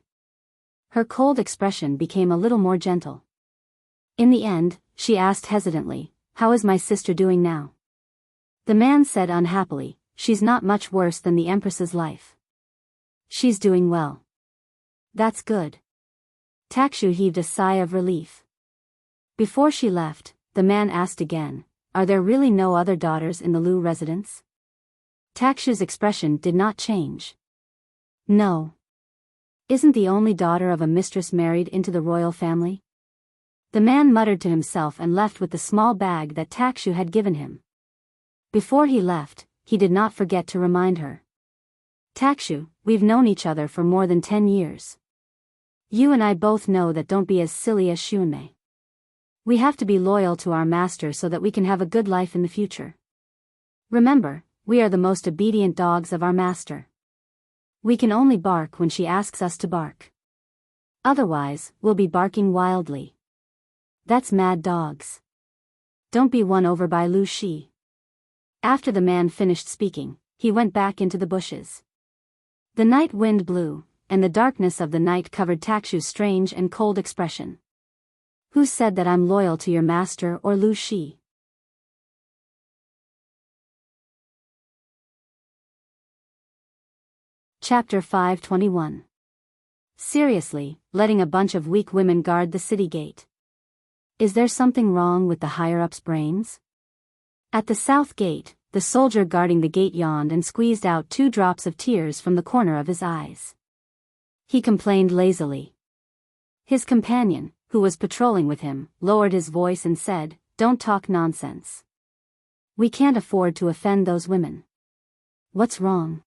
Her cold expression became a little more gentle. In the end, she asked hesitantly, "How is my sister doing now?" The man said unhappily, "She's not much worse than the Empress's life. She's doing well." "That's good." Takshu heaved a sigh of relief. Before she left, the man asked again, "Are there really no other daughters in the Lu residence?" Takshu's expression did not change. "No. Isn't the only daughter of a mistress married into the royal family?" The man muttered to himself and left with the small bag that Takshu had given him. Before he left, he did not forget to remind her. "Takshu, we've known each other for more than 10 years. You and I both know that don't be as silly as Xuanmei. We have to be loyal to our master so that we can have a good life in the future. Remember, we are the most obedient dogs of our master. We can only bark when she asks us to bark. Otherwise, we'll be barking wildly. That's mad dogs. Don't be won over by Lu Shi." After the man finished speaking, he went back into the bushes. The night wind blew, and the darkness of the night covered Takshu's strange and cold expression. "Who said that I'm loyal to your master or Lu Shi?" Chapter 521. Seriously, letting a bunch of weak women guard the city gate. Is there something wrong with the higher-ups' brains? At the south gate, the soldier guarding the gate yawned and squeezed out 2 drops of tears from the corner of his eyes. He complained lazily. His companion, who was patrolling with him, lowered his voice and said, "Don't talk nonsense. We can't afford to offend those women." "What's wrong?"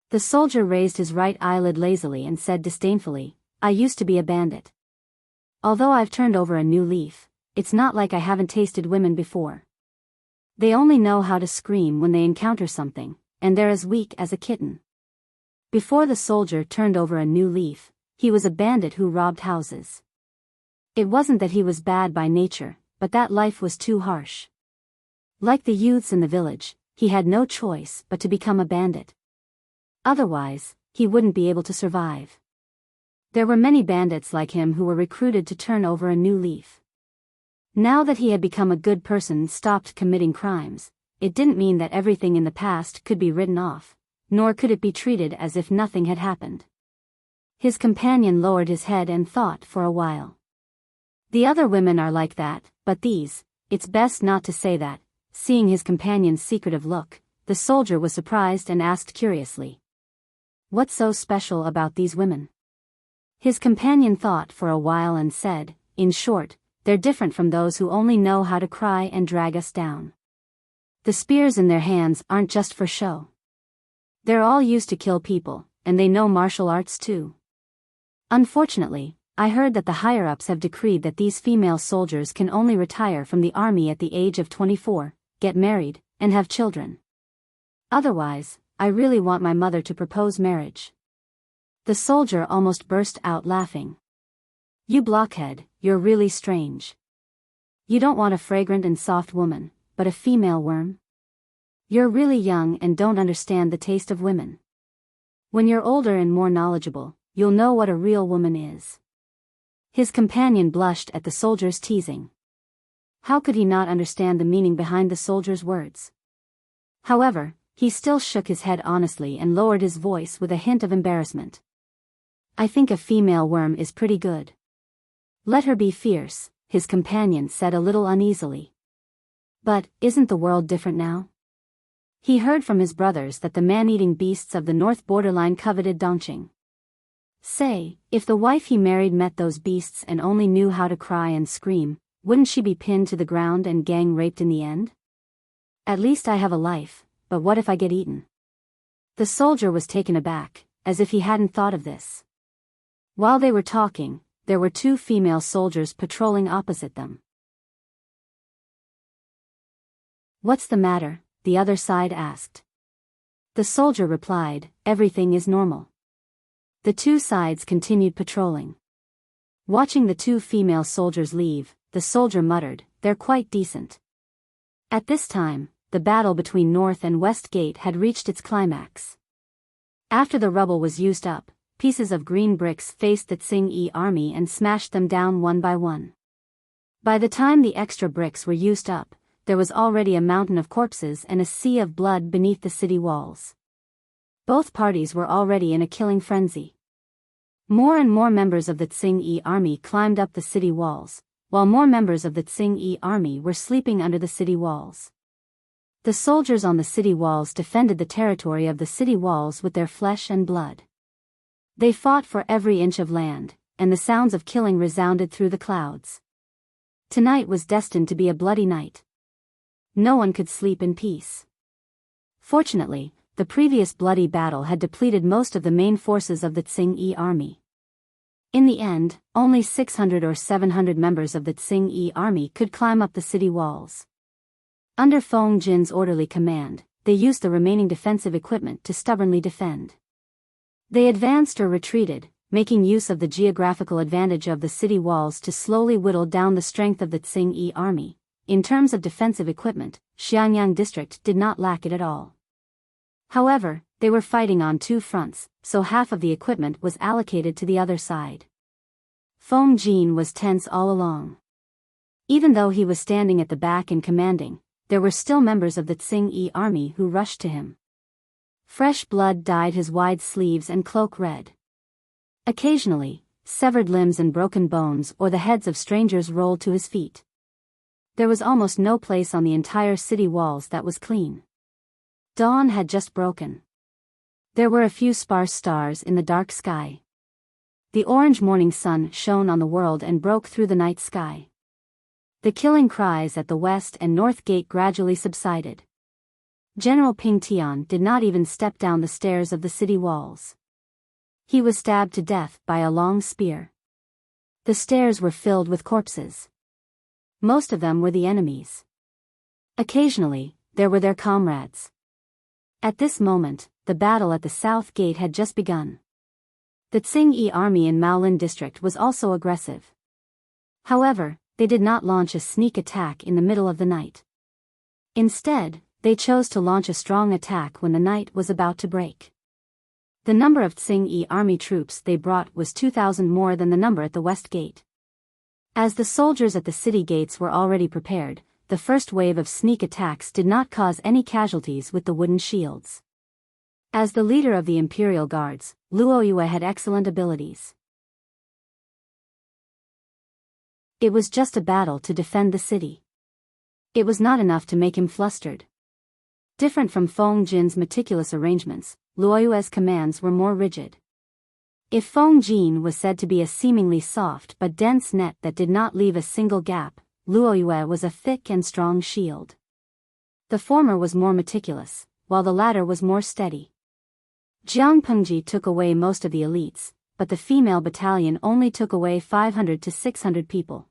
The soldier raised his right eyelid lazily and said disdainfully, "I used to be a bandit. Although I've turned over a new leaf, it's not like I haven't tasted women before. They only know how to scream when they encounter something, and they're as weak as a kitten." Before the soldier turned over a new leaf, he was a bandit who robbed houses. It wasn't that he was bad by nature, but that life was too harsh. Like the youths in the village, he had no choice but to become a bandit. Otherwise, he wouldn't be able to survive. There were many bandits like him who were recruited to turn over a new leaf. Now that he had become a good person and stopped committing crimes, it didn't mean that everything in the past could be written off, nor could it be treated as if nothing had happened. His companion lowered his head and thought for a while. The other women are like that, but these, it's best not to say that. Seeing his companion's secretive look, the soldier was surprised and asked curiously, "What's so special about these women?" His companion thought for a while and said, "In short, they're different from those who only know how to cry and drag us down. The spears in their hands aren't just for show. They're all used to kill people, and they know martial arts too. Unfortunately, I heard that the higher-ups have decreed that these female soldiers can only retire from the army at the age of 24, get married, and have children. Otherwise, I really want my mother to propose marriage." The soldier almost burst out laughing. "You blockhead, you're really strange. You don't want a fragrant and soft woman, but a female worm? You're really young and don't understand the taste of women. When you're older and more knowledgeable, you'll know what a real woman is." His companion blushed at the soldier's teasing. How could he not understand the meaning behind the soldier's words? However, he still shook his head honestly and lowered his voice with a hint of embarrassment. "I think a female worm is pretty good." "Let her be fierce," his companion said a little uneasily. "But, isn't the world different now?" He heard from his brothers that the man-eating beasts of the north borderline coveted Dongqing. Say, if the wife he married met those beasts and only knew how to cry and scream, wouldn't she be pinned to the ground and gang-raped in the end? "At least I have a life, but what if I get eaten?" The soldier was taken aback, as if he hadn't thought of this. While they were talking, there were two female soldiers patrolling opposite them. "What's the matter?" the other side asked. The soldier replied, "Everything is normal." The two sides continued patrolling. Watching the two female soldiers leave, the soldier muttered, "They're quite decent." At this time, the battle between North and West Gate had reached its climax. After the rubble was used up, pieces of green bricks faced the Tsing-yi army and smashed them down one by one. By the time the extra bricks were used up, there was already a mountain of corpses and a sea of blood beneath the city walls. Both parties were already in a killing frenzy. More and more members of the Tsing-yi army climbed up the city walls, while more members of the Tsing-yi army were sleeping under the city walls. The soldiers on the city walls defended the territory of the city walls with their flesh and blood. They fought for every inch of land, and the sounds of killing resounded through the clouds. Tonight was destined to be a bloody night. No one could sleep in peace. Fortunately, the previous bloody battle had depleted most of the main forces of the Tsing-yi army. In the end, only 600 or 700 members of the Tsing-yi army could climb up the city walls. Under Feng Jin's orderly command, they used the remaining defensive equipment to stubbornly defend. They advanced or retreated, making use of the geographical advantage of the city walls to slowly whittle down the strength of the Tsing-yi army. In terms of defensive equipment, Xiangyang district did not lack it at all. However, they were fighting on two fronts, so half of the equipment was allocated to the other side. Feng Jin was tense all along. Even though he was standing at the back and commanding, there were still members of the Tsing-yi army who rushed to him. Fresh blood dyed his wide sleeves and cloak red. Occasionally, severed limbs and broken bones or the heads of strangers rolled to his feet. There was almost no place on the entire city walls that was clean. Dawn had just broken. There were a few sparse stars in the dark sky. The orange morning sun shone on the world and broke through the night sky. The killing cries at the west and north gate gradually subsided. General Ping Tian did not even step down the stairs of the city walls. He was stabbed to death by a long spear. The stairs were filled with corpses. Most of them were the enemies. Occasionally, there were their comrades. At this moment, the battle at the south gate had just begun. The Tsing-yi army in Maolin district was also aggressive. However, they did not launch a sneak attack in the middle of the night. Instead, they chose to launch a strong attack when the night was about to break. The number of Tsing-yi army troops they brought was 2,000 more than the number at the west gate. As the soldiers at the city gates were already prepared, the first wave of sneak attacks did not cause any casualties with the wooden shields. As the leader of the Imperial Guards, Luo Yue had excellent abilities. It was just a battle to defend the city. It was not enough to make him flustered. Different from Feng Jin's meticulous arrangements, Luo Yue's commands were more rigid. If Feng Jin was said to be a seemingly soft but dense net that did not leave a single gap, Luo Yue was a thick and strong shield. The former was more meticulous, while the latter was more steady. Jiang Pengji took away most of the elites, but the female battalion only took away 500 to 600 people.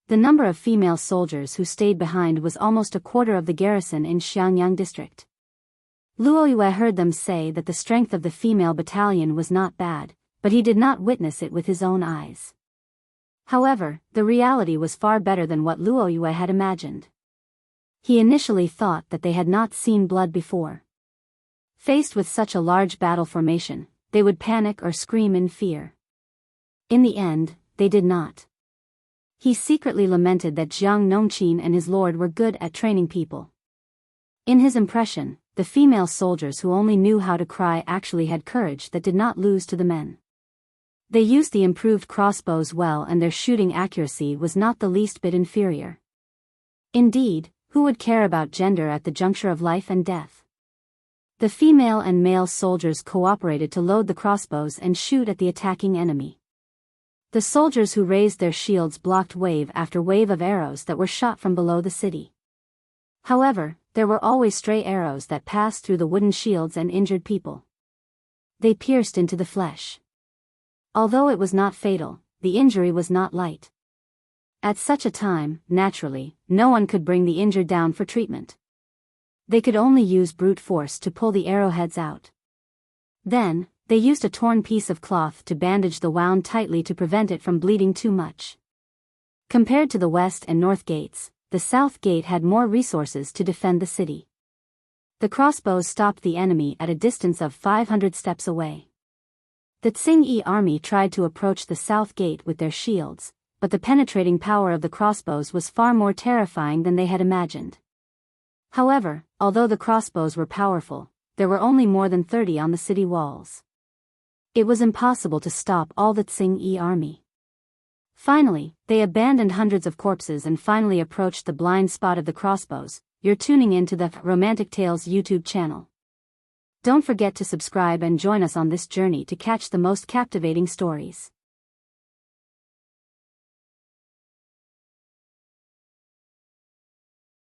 The number of female soldiers who stayed behind was almost a quarter of the garrison in Xiangyang district. Luo Yue heard them say that the strength of the female battalion was not bad, but he did not witness it with his own eyes. However, the reality was far better than what Luo Yue had imagined. He initially thought that they had not seen blood before. Faced with such a large battle formation, they would panic or scream in fear. In the end, they did not. He secretly lamented that Jiang Nongqin and his lord were good at training people. In his impression, the female soldiers who only knew how to cry actually had courage that did not lose to the men. They used the improved crossbows well, and their shooting accuracy was not the least bit inferior. Indeed, who would care about gender at the juncture of life and death? The female and male soldiers cooperated to load the crossbows and shoot at the attacking enemy. The soldiers who raised their shields blocked wave after wave of arrows that were shot from below the city. However, there were always stray arrows that passed through the wooden shields and injured people. They pierced into the flesh. Although it was not fatal, the injury was not light. At such a time, naturally, no one could bring the injured down for treatment. They could only use brute force to pull the arrowheads out. Then, they used a torn piece of cloth to bandage the wound tightly to prevent it from bleeding too much. Compared to the west and north gates, the south gate had more resources to defend the city. The crossbows stopped the enemy at a distance of 500 steps away. The Tsing-Yi army tried to approach the south gate with their shields, but the penetrating power of the crossbows was far more terrifying than they had imagined. However, although the crossbows were powerful, there were only more than 30 on the city walls. It was impossible to stop all the Tsing-Yi army. Finally, they abandoned hundreds of corpses and finally approached the blind spot of the crossbows. You're tuning into the Romantic Tales YouTube channel. Don't forget to subscribe and join us on this journey to catch the most captivating stories.